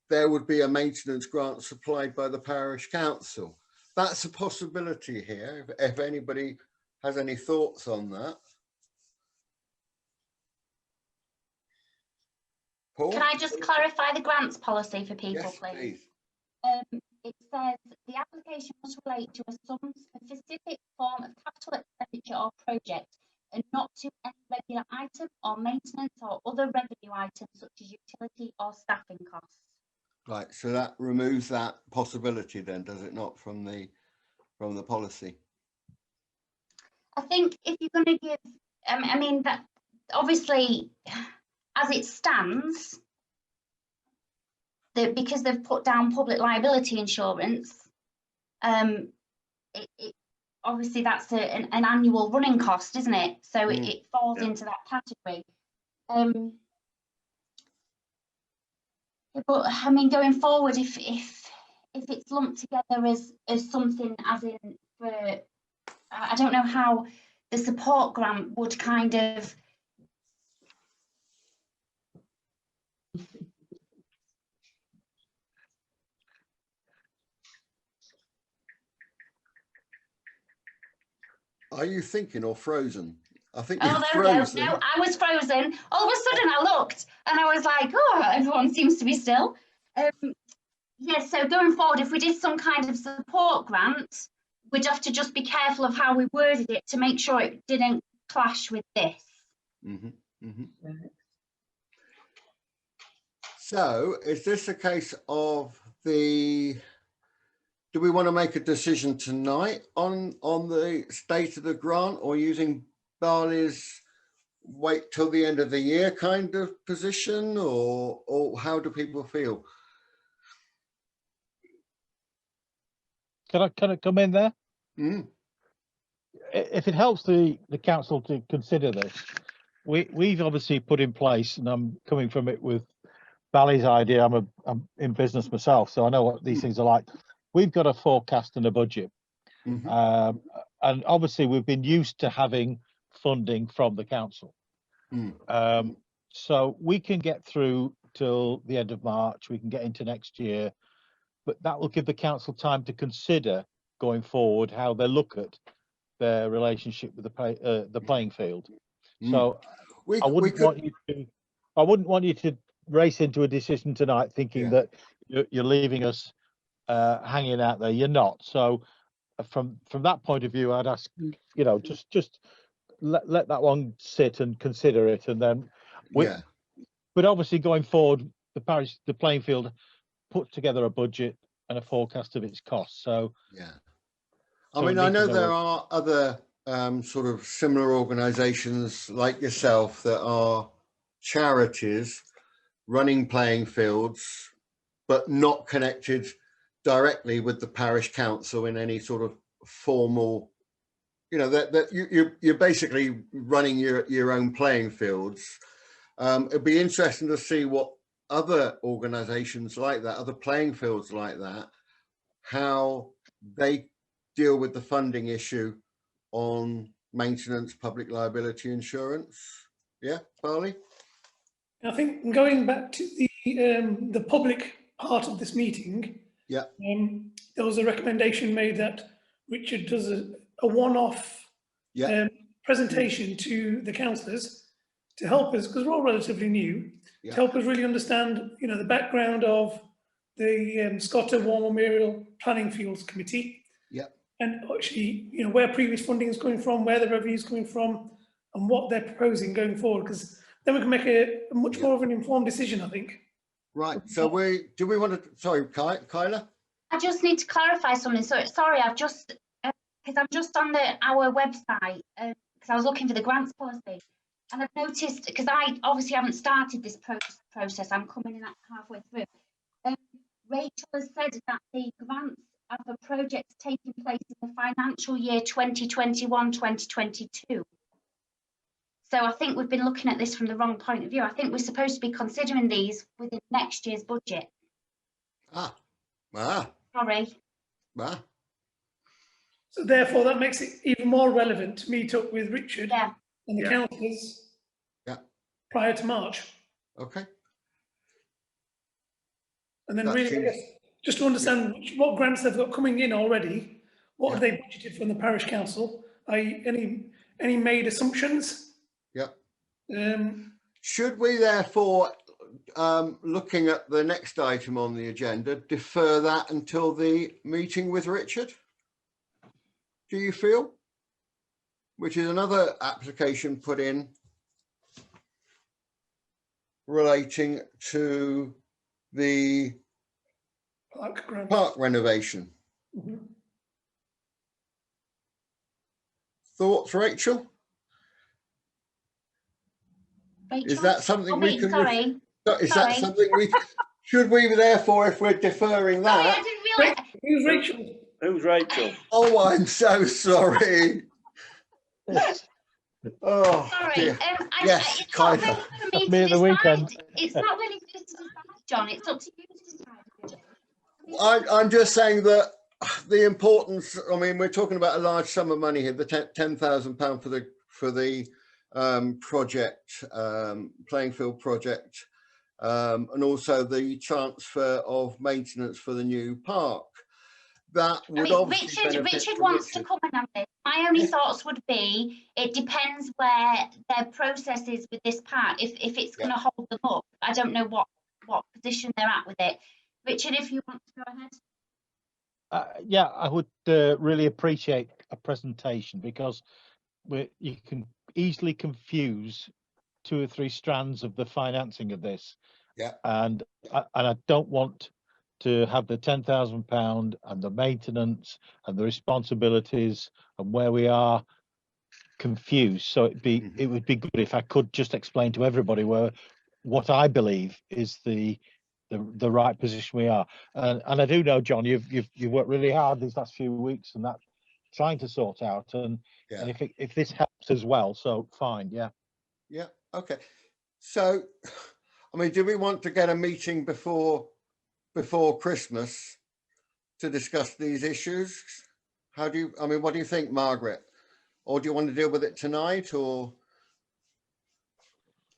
There would be a maintenance grant supplied by the parish council. That's a possibility here, if anybody has any thoughts on that. Paul? Can I just clarify the grants policy for people, yes, please? It says the application must relate to some specific form of capital expenditure or project, and not to any regular item or maintenance or other revenue items such as utility or staffing costs. Right, so that removes that possibility then, does it not, from the policy? I think if you're going to give, I mean, that obviously, as it stands, because they've put down public liability insurance, obviously that's an annual running cost, isn't it? So it falls into that category. But I mean, going forward, if it's lumped together as something, as in for, I don't know how the support grant would kind of. Are you thinking or frozen? I think Oh, you're there we go. frozen. No, I was frozen. All of a sudden I looked and I was like, oh, everyone seems to be still. Yeah, so going forward, if we did some kind of support grant, we'd have to just be careful of how we worded it to make sure it didn't clash with this. So is this a case of do we want to make a decision tonight on the state of the grant, or using Barley's wait till the end of the year kind of position, or how do people feel? Can I come in there? If it helps the council to consider this, we've obviously put in place, and I'm coming from it with Bally's idea. I'm in business myself, so I know what these things are like. We've got a forecast and a budget, and obviously we've been used to having funding from the council. So we can get through till the end of March. We can get into next year, but that will give the council time to consider going forward how they look at their relationship with the playing field. So I wouldn't want you to race into a decision tonight thinking that you're leaving us hanging out there. You're not. So from that point of view, I'd ask, you know, just let that one sit and consider it, and then but obviously going forward, the playing field put together a budget and a forecast of its costs. So I mean, I know there are other sort of similar organizations like yourself that are charities running playing fields, but not connected directly with the parish council in any sort of formal, you know, that you're basically running your own playing fields. It'd be interesting to see what other organizations like that, other playing fields like that, how they deal with the funding issue on maintenance, public liability insurance. Yeah, Barley? I think going back to the public part of this meeting, there was a recommendation made that Richard does a one-off presentation to the councillors to help us, because we're all relatively new, to help us really understand, you know, the background of the Scotta War Memorial Planning Fields Committee. And actually, you know, where previous funding is coming from, where the revenue is coming from, and what they're proposing going forward, because then we can make a much more of an informed decision, I think. Right. So do we want to, sorry, Kyla? I just need to clarify something. So sorry, I've just, because I'm just on our website, because I was looking for the grants policy, and I've noticed, because I obviously haven't started this process, I'm coming in at halfway through. Rachel has said that the grants are for projects taking place in the financial year 2021-2022. So I think we've been looking at this from the wrong point of view. I think we're supposed to be considering these within next year's budget. Sorry. So therefore, that makes it even more relevant to meet up with Richard and the councillors prior to March. Okay. And then really, I guess, just to understand what grants they've got coming in already, what have they budgeted from the parish council? Any made assumptions? Should we therefore, looking at the next item on the agenda, defer that until the meeting with Richard? Do you feel? Which is another application put in relating to the park renovation. Thoughts, Rachel? Is that something we can? Is that something we? Should we therefore, if we're deferring Sorry, I that? didn't realise. Who's Rachel? Who's Rachel? Oh, I'm so sorry. Oh, Sorry, dear. I, Yes, it's not kind of. really for me Me to at the decide. weekend. It's not really for us to decide, John. It's up to you to decide. I'm just saying that the importance, I mean, we're talking about a large sum of money here, the £10,000 for the project, playing field project, and also the transfer of maintenance for the new park. That I would mean, obviously benefit Richard from wants to Richard. come in on this. My only thoughts would be, it depends where their process is with this part. If it's going to hold them up, I don't know what position they're at with it. Richard, if you want to go ahead. Yeah, I would really appreciate a presentation, because you can easily confuse 2 or 3 strands of the financing of this. Yeah. And I don't want to have the £10,000 and the maintenance and the responsibilities and where we are confused. So it would be good if I could just explain to everybody what I believe is the right position we are. And I do know, John, you've worked really hard these last few weeks and that, trying to sort out, and if this helps as well, so fine. Yeah Okay, so I mean, do we want to get a meeting before Christmas to discuss these issues? What do you think, Margaret? Or do you want to deal with it tonight, or?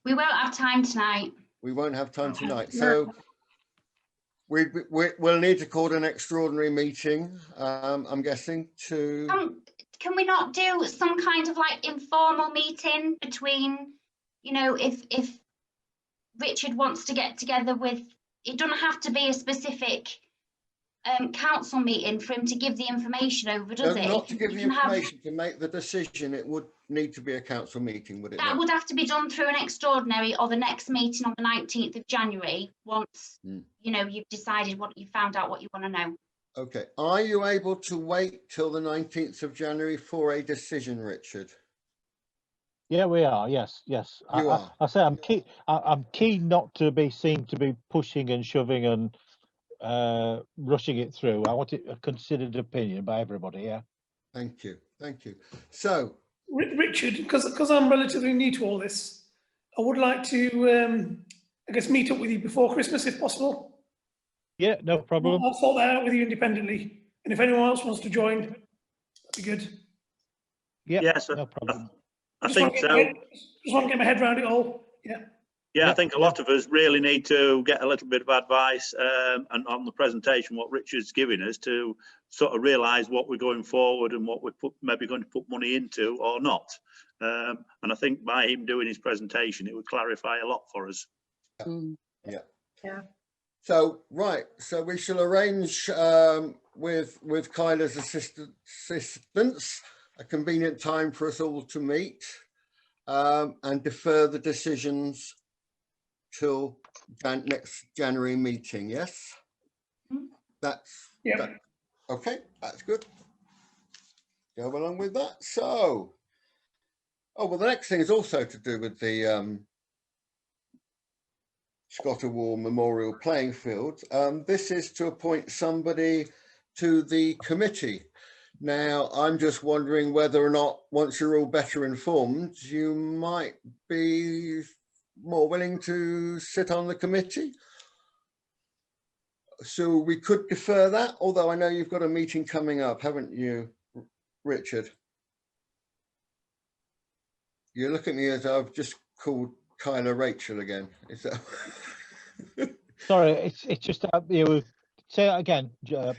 We won't have time tonight. We won't have time tonight. So we'll need to call an extraordinary meeting, I'm guessing, to... Can we not do some kind of like informal meeting between, if Richard wants to get together with, it doesn't have to be a specific council meeting for him to give the information over, does it? Not to give the information, to make the decision, it would need to be a council meeting, would it? That would have to be done through an extraordinary or the next meeting on the 19th of January, once, you've decided you found out what you want to know. Okay, are you able to wait till the 19th of January for a decision, Richard? Yeah, we are. Yes. You are. I say I'm keen. I'm keen not to be seen to be pushing and shoving and rushing it through. I want a considered opinion by everybody. Yeah. Thank you. So, Richard, because I'm relatively new to all this, I would like to, I guess, meet up with you before Christmas if possible. Yeah, no problem. I'll sort that out with you independently, and if anyone else wants to join, that'd be good. Yeah, yes, no problem. I think so. Just want to get my head around it all. Yeah, I think a lot of us really need to get a little bit of advice and on the presentation, what Richard's giving us, to sort of realise what we're going forward and what we're maybe going to put money into or not. And I think by him doing his presentation, it would clarify a lot for us. Yeah. So, right, so we shall arrange with Kyla's assistance a convenient time for us all to meet and defer the decisions till next January meeting. Yes, that's okay. That's good. Go along with that. So, the next thing is also to do with the Scottawall Memorial Playing Field. This is to appoint somebody to the committee. Now, I'm just wondering whether or not, once you're all better informed, you might be more willing to sit on the committee. So we could defer that, although I know you've got a meeting coming up, haven't you, Richard? You look at me as I've just called Kyla Rachel again. Is that... Sorry, it's just you say that again,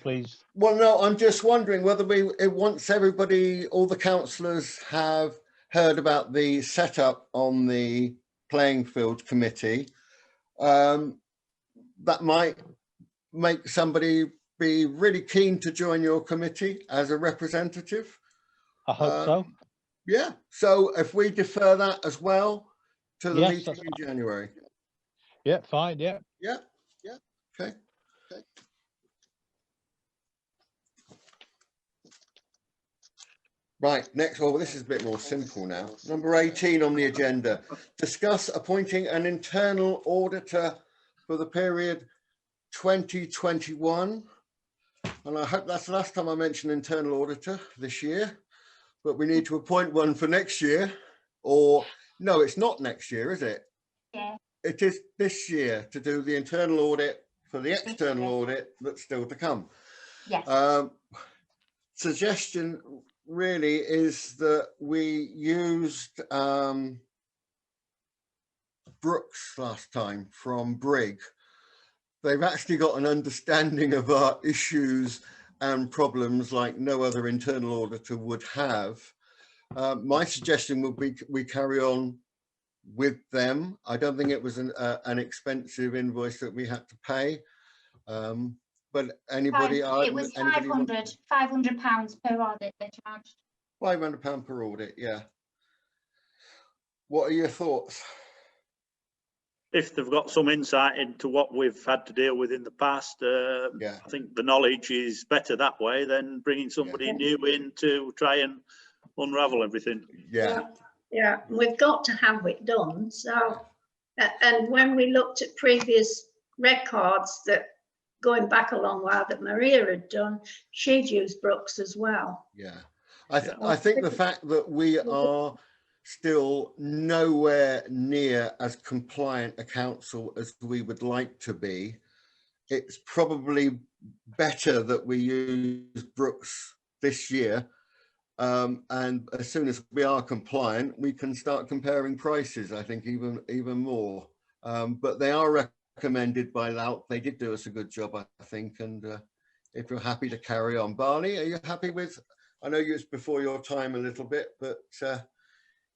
please. Well, no, I'm just wondering whether once everybody, all the councillors have heard about the setup on the playing field committee, that might make somebody be really keen to join your committee as a representative. I hope so. Yeah, so if we defer that as well to the meeting in January. Yeah, fine. Yeah. Okay. Right, next, this is a bit more simple now. Number 18 on the agenda, discuss appointing an internal auditor for the period 2021. And I hope that's the last time I mention internal auditor this year, but we need to appoint one for next year. Or no, it's not next year, is it? Yeah. It is this year to do the internal audit for the external audit that's still to come. Yes. Suggestion really is that we used Brooks last time from Brig. They've actually got an understanding of our issues and problems like no other internal auditor would have. My suggestion would be we carry on with them. I don't think it was an expensive invoice that we had to pay. But anybody? It was £500 per audit they charged. £500 per audit, yeah. What are your thoughts? If they've got some insight into what we've had to deal with in the past, I think the knowledge is better that way than bringing somebody new in to try and unravel everything. Yeah, we've got to have it done. So, and when we looked at previous records that going back a long while that Maria had done, she'd used Brooks as well. Yeah, I think the fact that we are still nowhere near as compliant a council as we would like to be, it's probably better that we use Brooks this year. And as soon as we are compliant, we can start comparing prices, I think even more. But they are recommended by Lout. They did do us a good job, I think. And if you're happy to carry on. Barney, are you happy with, I know it's before your time a little bit, but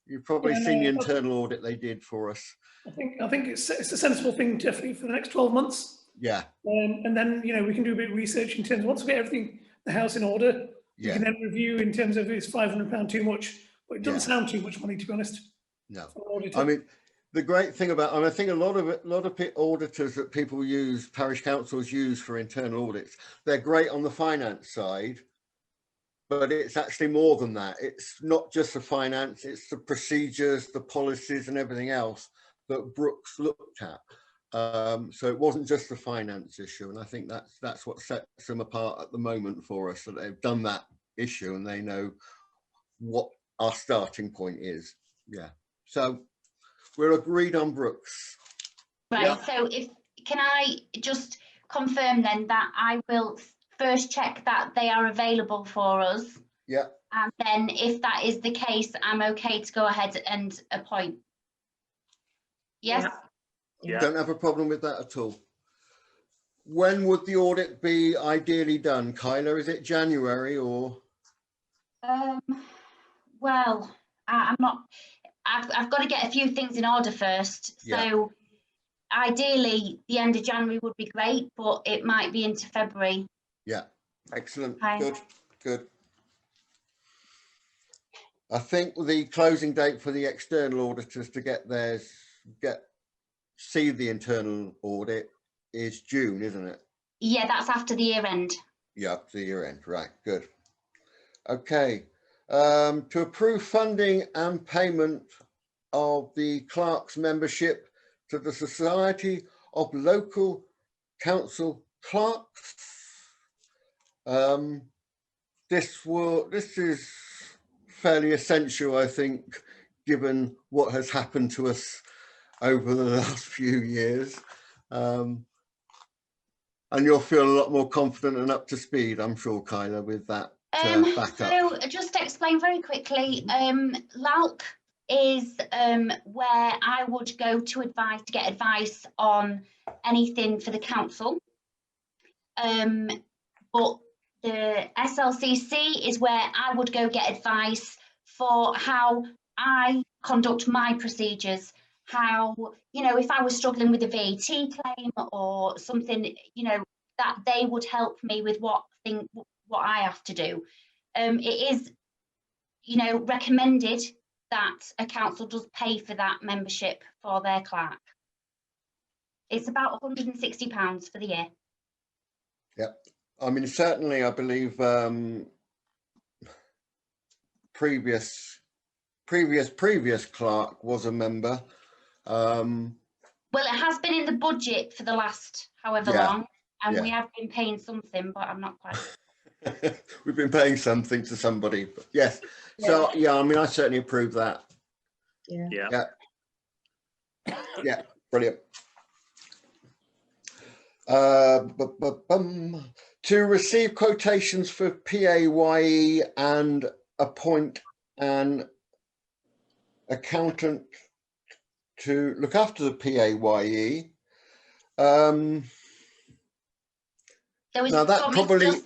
you've probably seen the internal audit they did for us. I think it's a sensible thing, definitely, for the next 12 months. Yeah. And then, you know, we can do a bit of research in terms of once we get everything, the house in order, we can then review in terms of is £500 too much, but it doesn't sound too much money, to be honest. No, I mean, the great thing about, and I think a lot of auditors that people use, parish councils use for internal audits, they're great on the finance side, but it's actually more than that. It's not just the finance, it's the procedures, the policies and everything else that Brooks looked at. So it wasn't just the finance issue. And I think that's what sets them apart at the moment for us, that they've done that issue and they know what our starting point is. Yeah. So we're agreed on Brooks. Right. So can I just confirm then that I will first check that they are available for us. Yeah. And then if that is the case, I'm okay to go ahead and appoint. Yes? Yeah. Don't have a problem with that at all. When would the audit be ideally done, Kyla? Is it January or? Well, I'm not, I've got to get a few things in order first. So ideally the end of January would be great, but it might be into February. Yeah, excellent. Okay. Good. I think the closing date for the external auditors to see the internal audit is June, isn't it? Yeah, that's after the year end. Yeah, the year end, right, good. Okay, to approve funding and payment of the clerks membership to the Society of Local Council Clerks. This is fairly essential, I think, given what has happened to us over the last few years. And you'll feel a lot more confident and up to speed, I'm sure, Kyla, with that backup. So just to explain very quickly, LALC is where I would go to get advice on anything for the council. But the SLCC is where I would go get advice for how I conduct my procedures, how, you know, if I was struggling with a VAT claim or something, you know, that they would help me with what I have to do. It is, you know, recommended that a council does pay for that membership for their clerk. It's about £160 for the year. Yep. I mean, certainly, I believe previous clerk was a member. Well, it has been in the budget for the last however long. And we have been paying something, but I'm not quite. We've been paying something to somebody, but yes. So yeah, I mean, I certainly approve that. Yeah. Yeah, brilliant. To receive quotations for PAYE and appoint an accountant to look after the PAYE. Now that probably. Do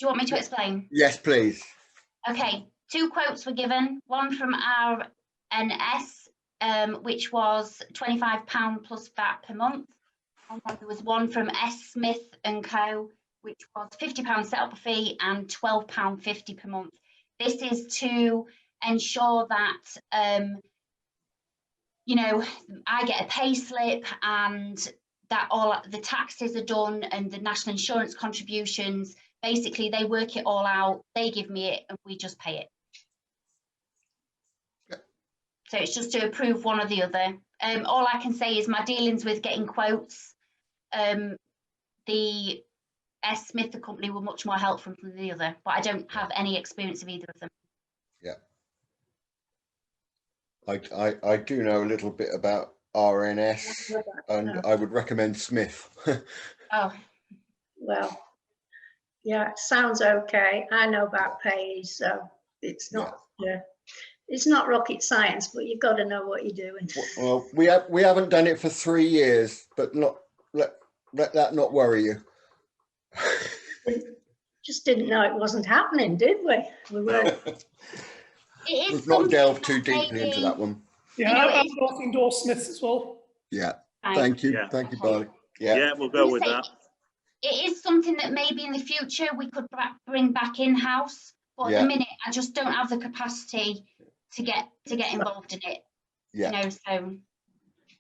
you want me to explain? Yes, please. Okay, 2 quotes were given. One from our NS, which was £25 plus VAT per month. And then there was one from S. Smith and Co, which was £50 setup fee and £12.50 per month. This is to ensure that, you know, I get a pay slip and that all the taxes are done and the national insurance contributions. Basically, they work it all out, they give me it, and we just pay it. So it's just to approve one or the other. All I can say is my dealings with getting quotes, the S. Smith, the company, were much more helpful than the other, but I don't have any experience of either of them. Yeah. I do know a little bit about RNS, and I would recommend Smith. Oh. Well, yeah, it sounds okay. I know about pay, so it's not it's not rocket science, but you've got to know what you're doing. Well, we haven't done it for 3 years, but not let that not worry you. Just didn't know it wasn't happening, did we? We've not delved too deeply into that one. Yeah, I both endorse Smiths as well. Yeah, thank you, thank you, Barney. Yeah, we'll go with that. It is something that maybe in the future we could bring back in-house, but at the minute I just don't have the capacity to get involved in it. Yeah. You know, so.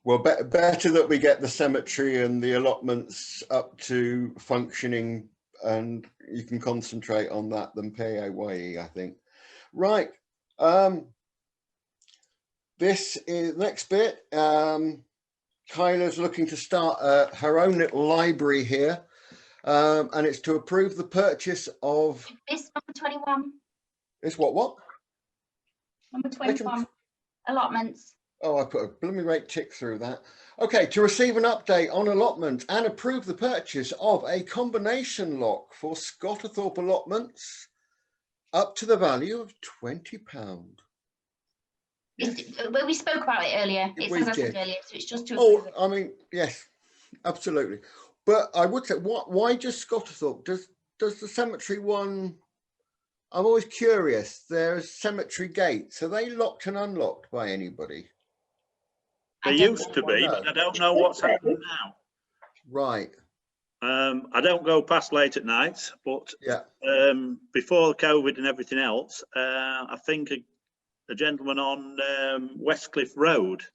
Well, better that we get the cemetery and the allotments up to functioning, and you can concentrate on that than PAYE, I think. Right. This is next bit. Kyla's looking to start her own little library here, and it's to approve the purchase of. This number 21. It's what? Number 21. Allotments. Oh, I put a blooming great tick through that. Okay, to receive an update on allotment and approve the purchase of a combination lock for Scotterthorpe allotments up to the value of £20. Yes. Well, we spoke about it earlier. It's as I said earlier, so it's just to. Oh, I mean, yes, absolutely. But I would say, why just Scotterthorpe? Does the cemetery one? I'm always curious. There's cemetery gates. Are they locked and unlocked by anybody? They used to be, but I don't know what's happening now. Right. I don't go past late at night, but before COVID and everything else, I think a gentleman on Westcliff Road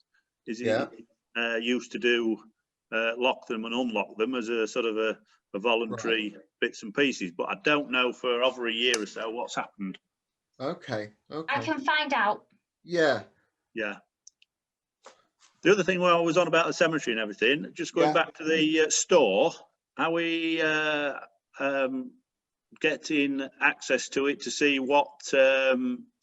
used to do lock them and unlock them as a sort of a voluntary bits and pieces, but I don't know for over a year or so what's happened. Okay. I can find out. Yeah. The other thing, while I was on about the cemetery and everything, just going back to the store, are we getting access to it to see what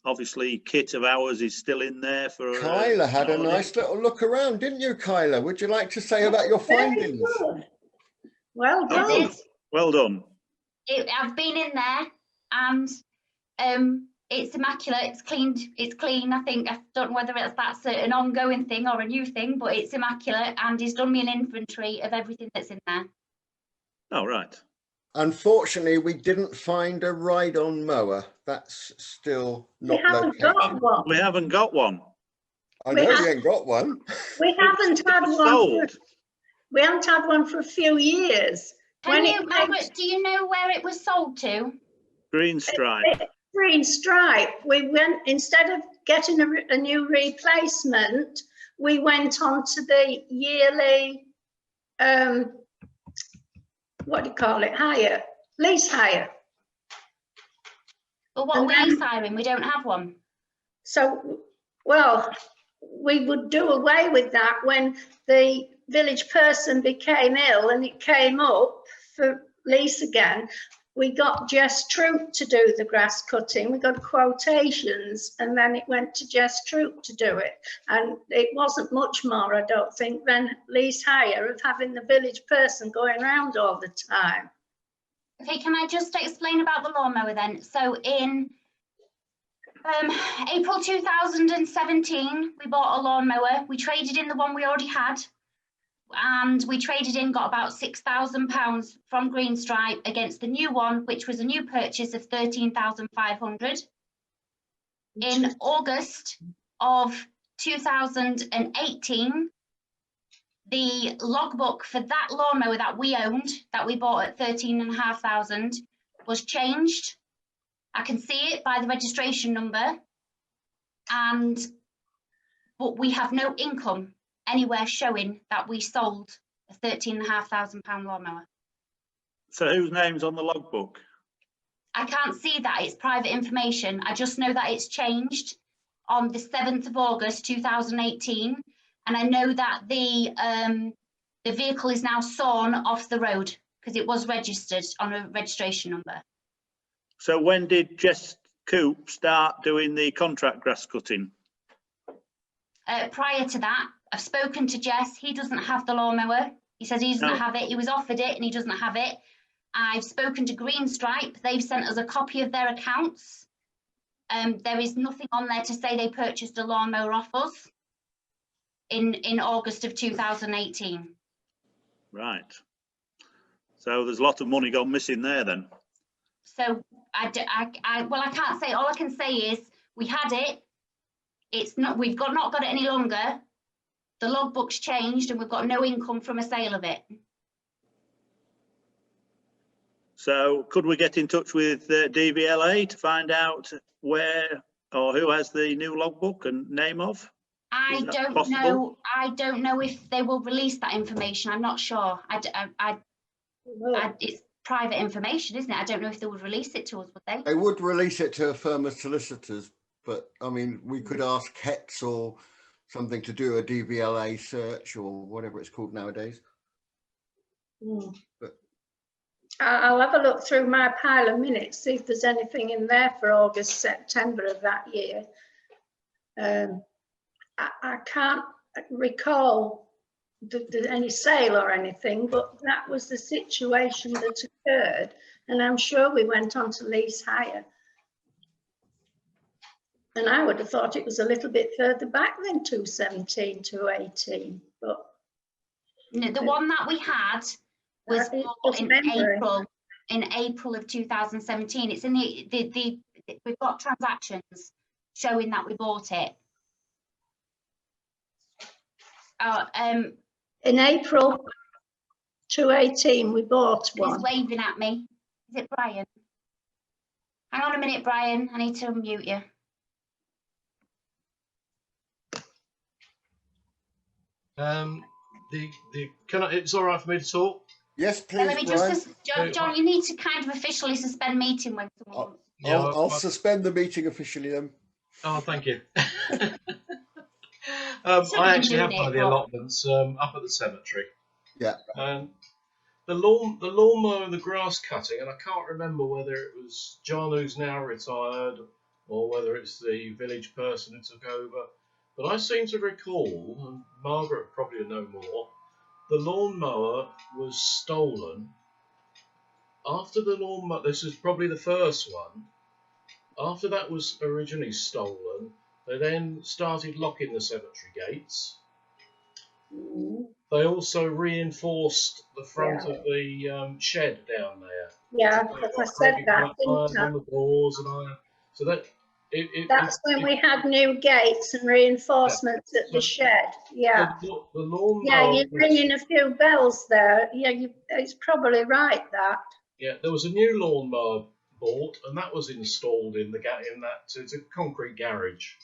obviously kit of ours is still in there for? Kyla had a nice little look around, didn't you, Kyla? Would you like to say about your findings? Well done. Well done. I've been in there and it's immaculate. It's cleaned. It's clean. I think I don't know whether that's an ongoing thing or a new thing, but it's immaculate, and he's done me an inventory of everything that's in there. Oh, right. Unfortunately, we didn't find a ride-on mower. That's still not located. We haven't got one. I know you ain't got one. We haven't had one. We haven't had one for a few years. Margaret, do you know where it was sold to? Green Stripe. Green Stripe. We went, instead of getting a new replacement, we went on to the yearly, what do you call it, lease hire. But what are we lease hiring? We don't have one. So, well, we would do away with that when the village person became ill and it came up for lease again, we got Jess Troop to do the grass cutting. We got quotations and then it went to Jess Troop to do it. And it wasn't much more, I don't think, than lease hire of having the village person going around all the time. Okay, can I just explain about the lawnmower then? So in April 2017, we bought a lawnmower. We traded in the one we already had. And we traded in, got about £6,000 from Green Stripe against the new one, which was a new purchase of 13,500. In August of 2018, the logbook for that lawnmower that we owned, that we bought at 13,500, was changed. I can see it by the registration number, but we have no income anywhere showing that we sold a £13,500 lawnmower. So whose name's on the logbook? I can't see that, it's private information. I just know that it's changed on the 7th of August 2018, and I know that the vehicle is now sawn off the road because it was registered on a registration number. So when did Jess Coop start doing the contract grass cutting? Prior to that, I've spoken to Jess. He doesn't have the lawnmower. He says he doesn't have it. He was offered it and he doesn't have it. I've spoken to Green Stripe. They've sent us a copy of their accounts. There is nothing on there to say they purchased a lawnmower off us in August of 2018. Right. So there's a lot of money gone missing there then. So I can't say. All I can say is we had it. It's not. We've not got it any longer. The logbook's changed, and we've got no income from a sale of it. So could we get in touch with DVLA to find out where or who has the new logbook and name of? I don't know. I don't know if they will release that information. I'm not sure. It's private information, isn't it? I don't know if they would release it to us, would they? They would release it to a firm of solicitors, but I mean, we could ask HETS or something to do a DVLA search or whatever it's called nowadays. But I'll have a look through my pile of minutes, see if there's anything in there for August, September of that year. I can't recall any sale or anything, but that was the situation that occurred, and I'm sure we went on to lease hire. And I would have thought it was a little bit further back than 2017, 2018, but no, the one that we had was in April of 2017. It's in the we've got transactions showing that we bought it. In April 2018, we bought one. He's waving at me. Is it Brian? Hang on a minute, Brian. I need to unmute you. It's all right for me to talk? Yes, please. Let me just, John, you need to kind of officially suspend meeting when someone. I'll suspend the meeting officially then. Oh, thank you. I actually have one of the allotments up at the cemetery. Yeah. The lawnmower and the grass cutting, and I can't remember whether it was John who's now retired or whether it's the village person who took over, but I seem to recall, and Margaret probably will know more, the lawnmower was stolen. After the lawnmower, this is probably the first one, after that was originally stolen, they then started locking the cemetery gates. They also reinforced the front of the shed down there. Yeah, because I said that, didn't I? On the doors and iron. So that's when we had new gates and reinforcements at the shed. Yeah. The lawnmower. Yeah, you're ringing a few bells there. Yeah, it's probably right that. Yeah, there was a new lawnmower bought, and that was installed in it's a concrete garage.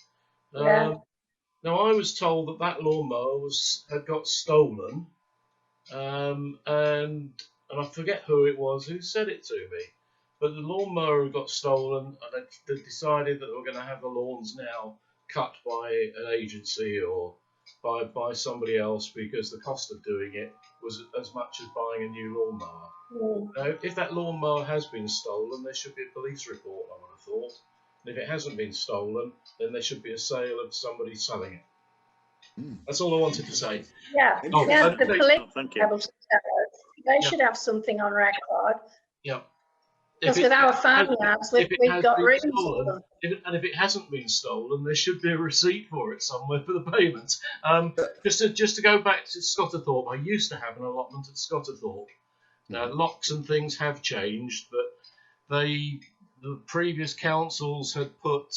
Yeah. Now I was told that lawnmower had got stolen, and I forget who it was who said it to me, but the lawnmower got stolen, and they decided that they were going to have the lawns now cut by an agency or by somebody else because the cost of doing it was as much as buying a new lawnmower. Now, if that lawnmower has been stolen, there should be a police report, I would have thought. And if it hasn't been stolen, then there should be a sale of somebody selling it. That's all I wanted to say. Yeah, Oh, yeah, the police thank be you. able to tell us. They Yeah. should have something on record. Yeah. Because with our farmyards, we've got rooms of them. If it hasn't been stolen, there should be a receipt for it somewhere for the payment. Just to go back to Scotterthorpe, I used to have an allotment at Scotterthorpe. Now, locks and things have changed, but the previous councils had put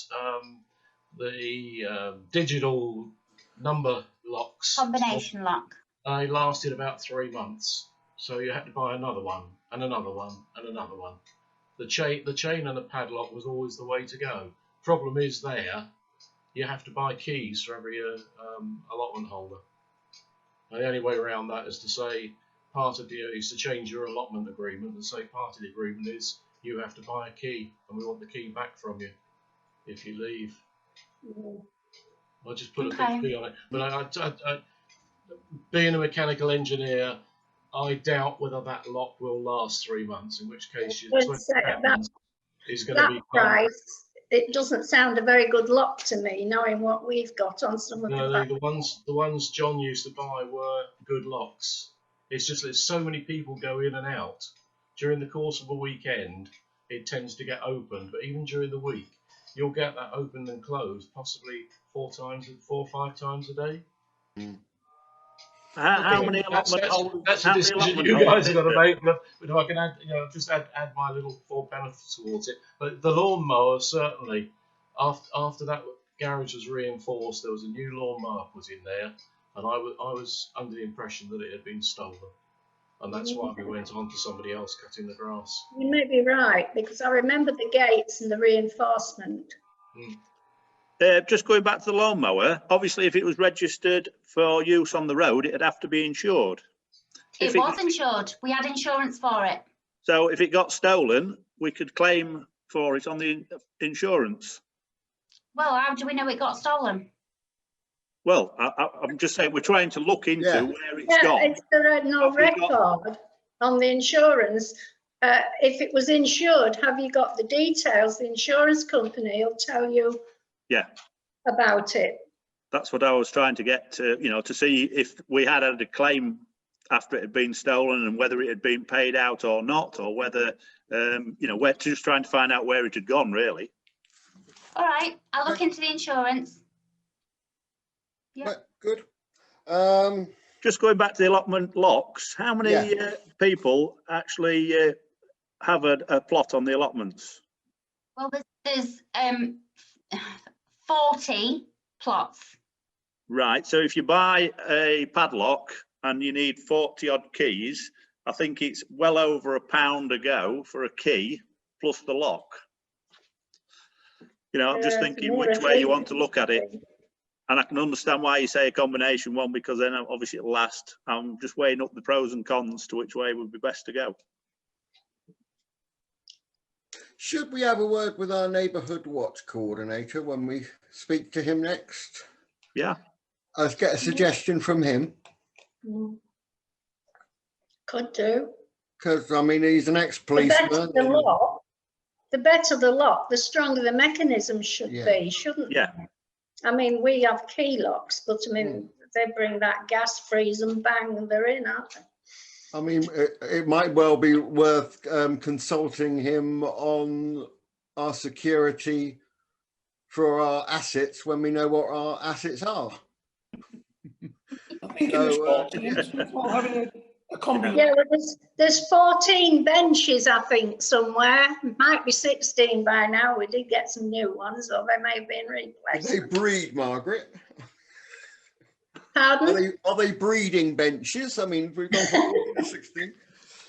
the digital number locks. Combination lock. They lasted about 3 months, so you had to buy another one and another one and another one. The chain and the padlock was always the way to go. Problem is you have to buy keys for every allotment holder. And the only way around that is to say is to change your allotment agreement and say part of the agreement is you have to buy a key and we want the key back from you if you leave. I just put a big key on it. But I, being a mechanical engineer, I doubt whether that lock will last 3 months, in which case your £20 is going to be price. It doesn't sound a very good lock to me, knowing what we've got on some of the ones John used to buy were good locks. It's just there's so many people go in and out during the course of a weekend. It tends to get opened, but even during the week, you'll get that opened and closed possibly 4 or 5 times a day. How many allotment holders? That's a decision you guys have got to make. But if I can add my little 4 pence towards it. But the lawnmower, certainly, after that garage was reinforced, there was a new lawnmower put in there, and I was under the impression that it had been stolen, and that's why we went on to somebody else cutting the grass. You may be right, because I remember the gates and the reinforcement. Just going back to the lawnmower, obviously if it was registered for use on the road, it'd have to be insured. It was insured. We had insurance for it. So if it got stolen, we could claim for it on the insurance. Well, how do we know it got stolen? Well, I'm just saying we're trying to look into where it's gone. It's there no record on the insurance. If it was insured, have you got the details? The insurance company will tell you about it. That's what I was trying to get to, to see if we had a claim after it had been stolen and whether it had been paid out or not, or whether, we're just trying to find out where it had gone, really. All right, I'll look into the insurance. Yeah, good. Just going back to the allotment locks, how many people actually have a plot on the allotments? Well, there's 40 plots. Right, so if you buy a padlock and you need 40 odd keys, I think it's well over £1 a go for a key plus the lock. I'm just thinking which way you want to look at it. And I can understand why you say a combination one, because then obviously it'll last. I'm just weighing up the pros and cons to which way would be best to go. Should we have a word with our neighbourhood watch coordinator when we speak to him next? Yeah. Let's get a suggestion from him. Could do. Because, I mean, he's an ex-policeman. The better the lock, the stronger the mechanism should be, shouldn't they? I mean, we have key locks, but I mean, they bring that gas freeze and bang, they're in, aren't they? I mean, it might well be worth consulting him on our security for our assets when we know what our assets are. I think in the short term, it's worthwhile having a combination. Yeah, well, there's 14 benches, I think, somewhere. Might be 16 by now. We did get some new ones, or they may have been replaced. They breed, Margaret. Pardon? Are they breeding benches? I mean, we've gone from 14 to 16.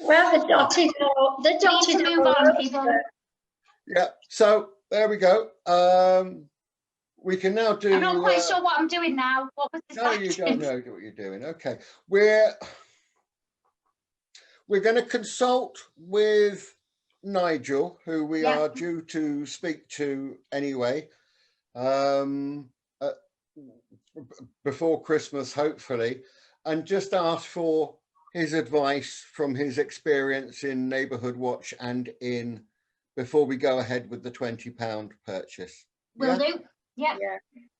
Well, the dotted all over. Yeah, so there we go. We can now do. I'm not quite sure what I'm doing now. What was this? No, you don't know what you're doing. Okay, we're going to consult with Nigel, who we are due to speak to anyway. before Christmas, hopefully, and just ask for his advice from his experience in Neighbourhood Watch and in before we go ahead with the £20 purchase. Will do. Yeah.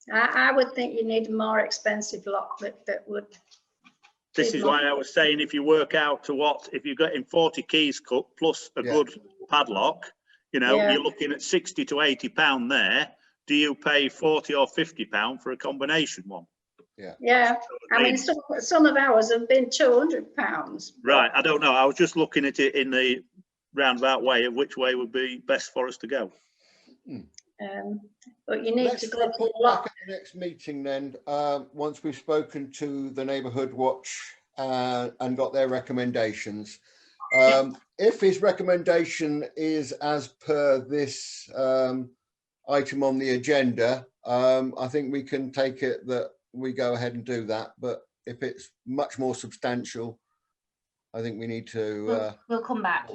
Yeah, I would think you need a more expensive lock that would. This is why I was saying, if you work out to what, if you're getting 40 keys cut plus a good padlock, you know, you're looking at 60 to 80 pound there. Do you pay 40 or 50 pound for a combination one? Yeah, I mean, some of ours have been £200. Right, I don't know. I was just looking at it in the roundabout way of which way would be best for us to go. But you need to go to the lock at the next meeting then, once we've spoken to the Neighbourhood Watch and got their recommendations. If his recommendation is as per this item on the agenda, I think we can take it that we go ahead and do that. But if it's much more substantial, I think we need to we'll come back.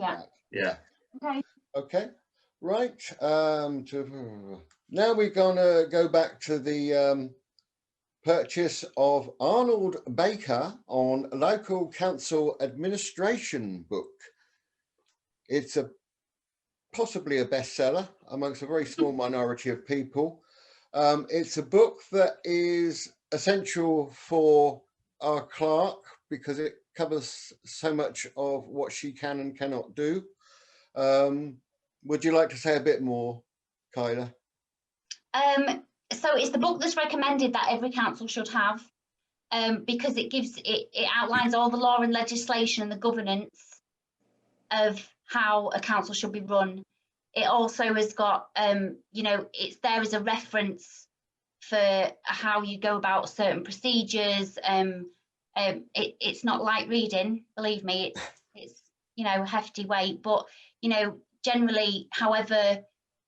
Yeah. Okay. Okay. Right. Now we're gonna go back to the purchase of Arnold Baker on Local Council Administration book. It's possibly a bestseller amongst a very small minority of people. It's a book that is essential for our clerk because it covers so much of what she can and cannot do. Would you like to say a bit more, Kyla? So it's the book that's recommended that every council should have, because it outlines all the law and legislation and the governance of how a council should be run. It also has got, you know, it's there as a reference for how you go about certain procedures. It's not light reading, believe me. It's you know, hefty weight, but you know, generally, however,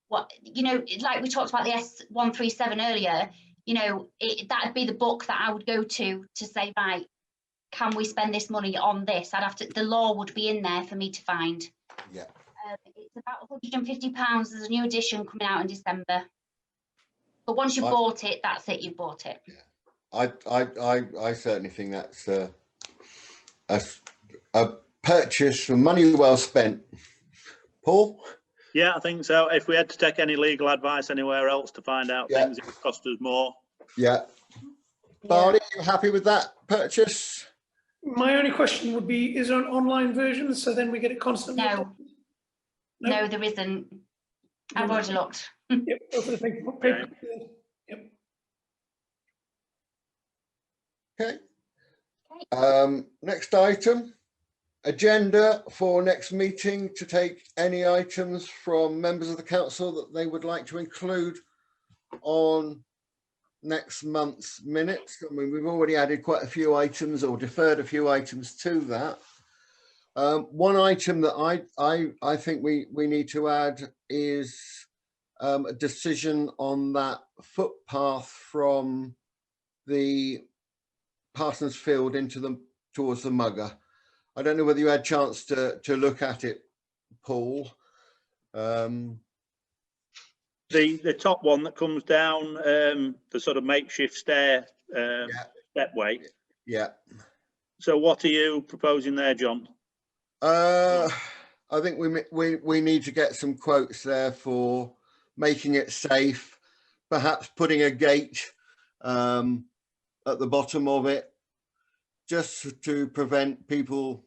what you know, like we talked about the S137 earlier, you know, that'd be the book that I would go to say, right, can we spend this money on this? I'd have to, the law would be in there for me to find. Yeah. It's about £150. There's a new edition coming out in December. But once you've bought it, that's it, you've bought it. Yeah. I certainly think that's a purchase for money well spent. Paul? Yeah, I think so. If we had to take any legal advice anywhere else to find out things, it would cost us more. Yeah. Barney, you happy with that purchase? My only question would be, is there an online version so then we get it constantly? No, there isn't. I've already looked. Yep, go for the paper. Yep. Okay. Next item, agenda for next meeting to take any items from members of the council that they would like to include on next month's minutes. I mean, we've already added quite a few items or deferred a few items to that. One item that I think we need to add is a decision on that footpath from the Parsons Field into towards the Mugger. I don't know whether you had a chance to look at it, Paul. The top one that comes down the sort of makeshift stair stepway. Yeah. So what are you proposing there, John? I think we need to get some quotes there for making it safe, perhaps putting a gate at the bottom of it, just to prevent people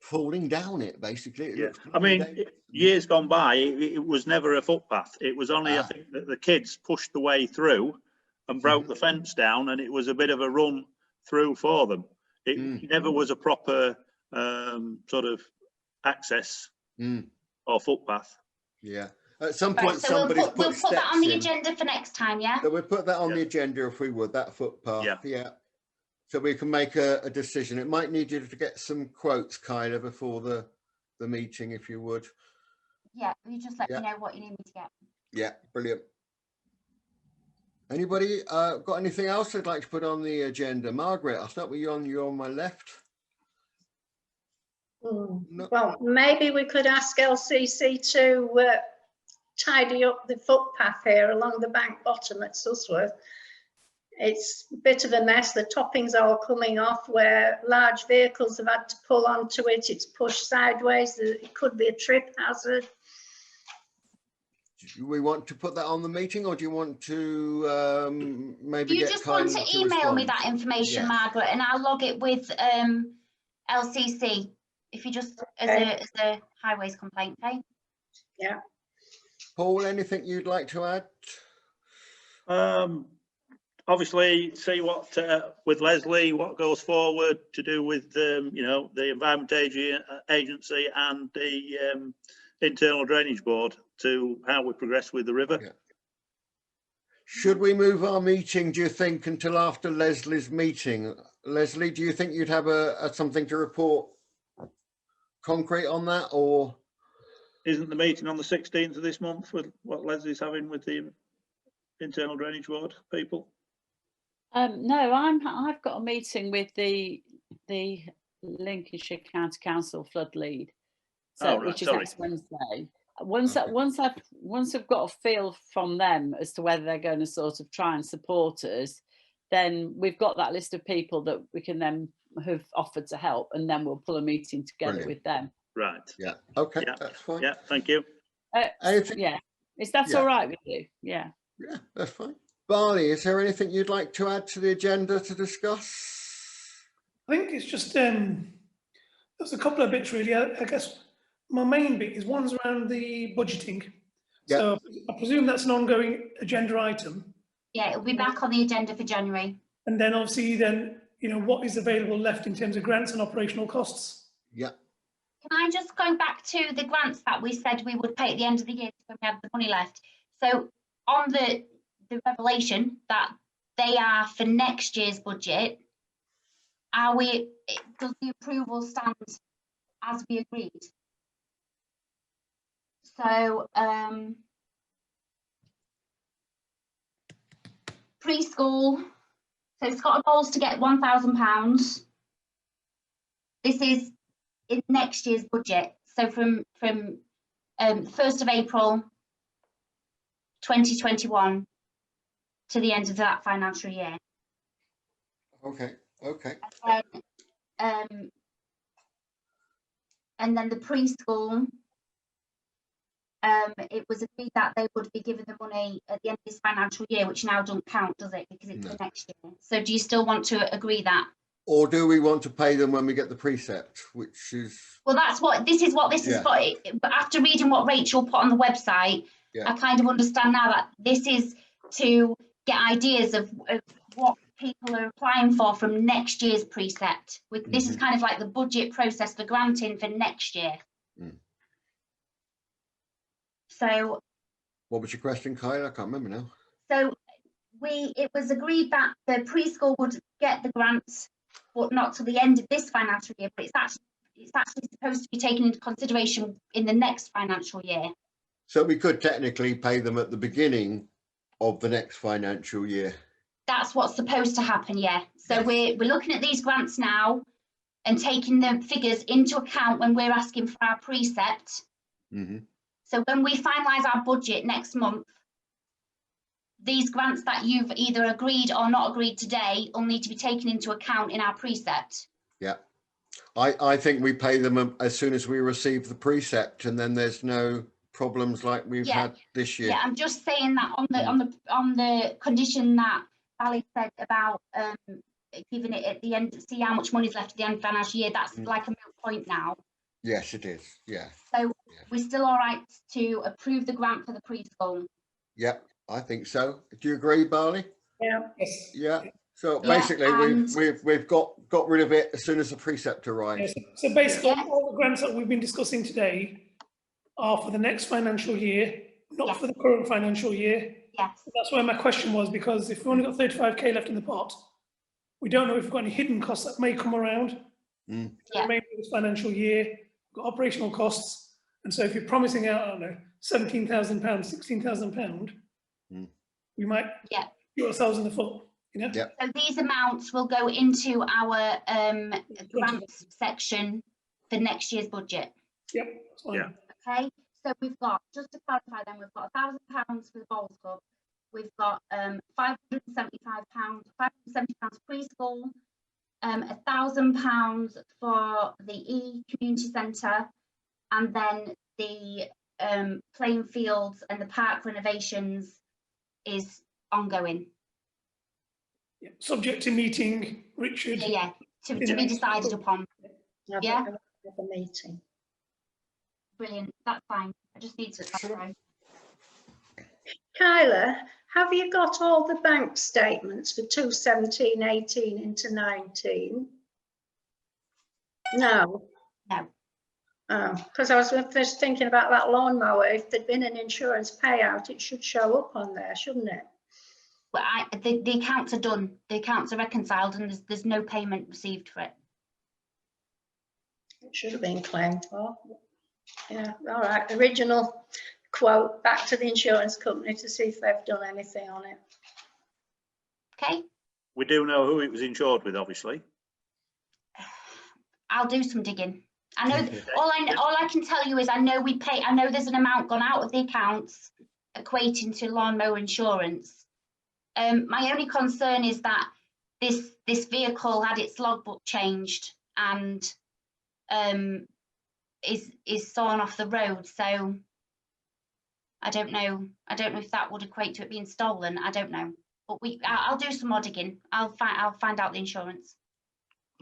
falling down it, basically. I mean, years gone by, it was never a footpath. It was only, I think, that the kids pushed the way through and broke the fence down, and it was a bit of a run through for them. It never was a proper sort of access or footpath. Yeah. At some point, somebody's put we'll put that on the agenda for next time, yeah? So we'll put that on the agenda if we would, that footpath. Yeah. So we can make a decision. It might need you to get some quotes, Kyla, before the meeting, if you would. Yeah, you just let me know what you need me to get. Yeah, brilliant. Anybody got anything else they'd like to put on the agenda? Margaret, I'll start with you. You're on my left. No. Well, maybe we could ask LCC to tidy up the footpath here along the bank bottom at Susworth. It's a bit of a mess. The topping's all coming off where large vehicles have had to pull onto it. It's pushed sideways. It could be a trip hazard. Do we want to put that on the meeting, or do you want to maybe You get just want Kylie to email me respond? that information, Yeah. Margaret, and I'll log it with LCC. If you just as a highways complaint, okay? Yeah. Paul, anything you'd like to add? Obviously, see what with Leslie, what goes forward to do with you know, the Environment Agency and the Internal Drainage Board, to how we progress with the river. Yeah. Should we move our meeting, do you think, until after Leslie's meeting? Leslie, do you think you'd have something to report concrete on that, or? Isn't the meeting on the 16th of this month with what Leslie's having with the Internal Drainage Board people? No, I've got a meeting with the Lincolnshire County Council flood lead, so which is next Wednesday. Once I've got a feel from them as to whether they're going to sort of try and support us, then we've got that list of people that we can then have offered to help, and then we'll pull a meeting together with them. Right. Yeah. Okay. Yeah. That's fine. Yeah. Thank you. Yeah. Is that all right with you? Yeah. Yeah, that's fine. Barney, is there anything you'd like to add to the agenda to discuss? I think it's just there's a couple of bits really. I guess my main bit is one's around the budgeting. Yep. So I presume that's an ongoing agenda item. Yeah, it'll be back on the agenda for January. And then obviously you know, what is available left in terms of grants and operational costs. Yeah. Can I just go back to the grants that we said we would pay at the end of the year when we had the money left? So on the revelation that they are for next year's budget, does the approval stand as we agreed? So preschool, so Scotland Bowls to get £1,000. This is in next year's budget. So from 1st of April 2021 to the end of that financial year. Okay. Okay. And then the preschool, it was agreed that they would be given the money at the end of this financial year, which now doesn't count, does it? Because it's the next year. So do you still want to agree that? Or do we want to pay them when we get the precept, which is? Well, this is for. But after reading what Rachel put on the website, I kind of understand now that this is to get ideas of what people are applying for from next year's precept. This is kind of like the budget process for granting for next year. So. What was your question, Kyle? I can't remember now. So it was agreed that the preschool would get the grants, but not till the end of this financial year. But it's actually supposed to be taken into consideration in the next financial year. So we could technically pay them at the beginning of the next financial year. That's what's supposed to happen, yeah. So we're looking at these grants now and taking the figures into account when we're asking for our precept. So when we finalise our budget next month, these grants that you've either agreed or not agreed today will need to be taken into account in our precept. Yeah. I think we pay them as soon as we receive the precept, and then there's no problems like we've had this year. Yeah, I'm just saying that on the condition that Ali said about giving it at the end, see how much money's left at the end of the financial year. That's like a moot point now. Yes, it is. Yeah. So we're still all right to approve the grant for the preschool. Yep, I think so. Do you agree, Barley? Yeah. Yes. Yeah. So basically, we've got rid of it as soon as the precept arrives. Yes. So basically, all the grants that we've been discussing today are for the next financial year, not for the current financial year. Yes. That's where my question was, because if we've only got 35k left in the pot, we don't know if we've got any hidden costs that may come around. Maybe this financial year, we've got operational costs, and so if you're promising out, I don't know, £17,000, £16,000, we might shoot ourselves in the foot. You know? So these amounts will go into our grants section for next year's budget. Yep. That's fine. Okay. So we've got, just to clarify, then we've got £1,000 for the Bowls Club, we've got £575, £570 preschool, £1,000 for the community centre, and then the playing fields and the park renovations is ongoing. Yeah, subject to meeting Richard. Yeah, to be decided upon. Yeah. Have a meeting. Brilliant, that's fine. I just need to clarify. Kyla, have you got all the bank statements for 2017-18 into 19? No. No. Oh, because I was just thinking about that lawnmower. If there'd been an insurance payout, it should show up on there, shouldn't it? Well, the accounts are done. The accounts are reconciled, and there's no payment received for it. It should have been claimed for. Yeah, all right. Original quote back to the insurance company to see if they've done anything on it. Okay. We do know who it was insured with, obviously. I'll do some digging. I know all I can tell you is I know we pay. I know there's an amount gone out of the accounts equating to lawnmower insurance. My only concern is that this vehicle had its logbook changed and is sawn off the road. So I don't know. I don't know if that would equate to it being stolen. I don't know. But I'll do some more digging. I'll find out the insurance.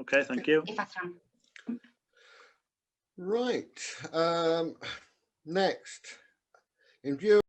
Okay, thank you. If I can. Right. Next, in view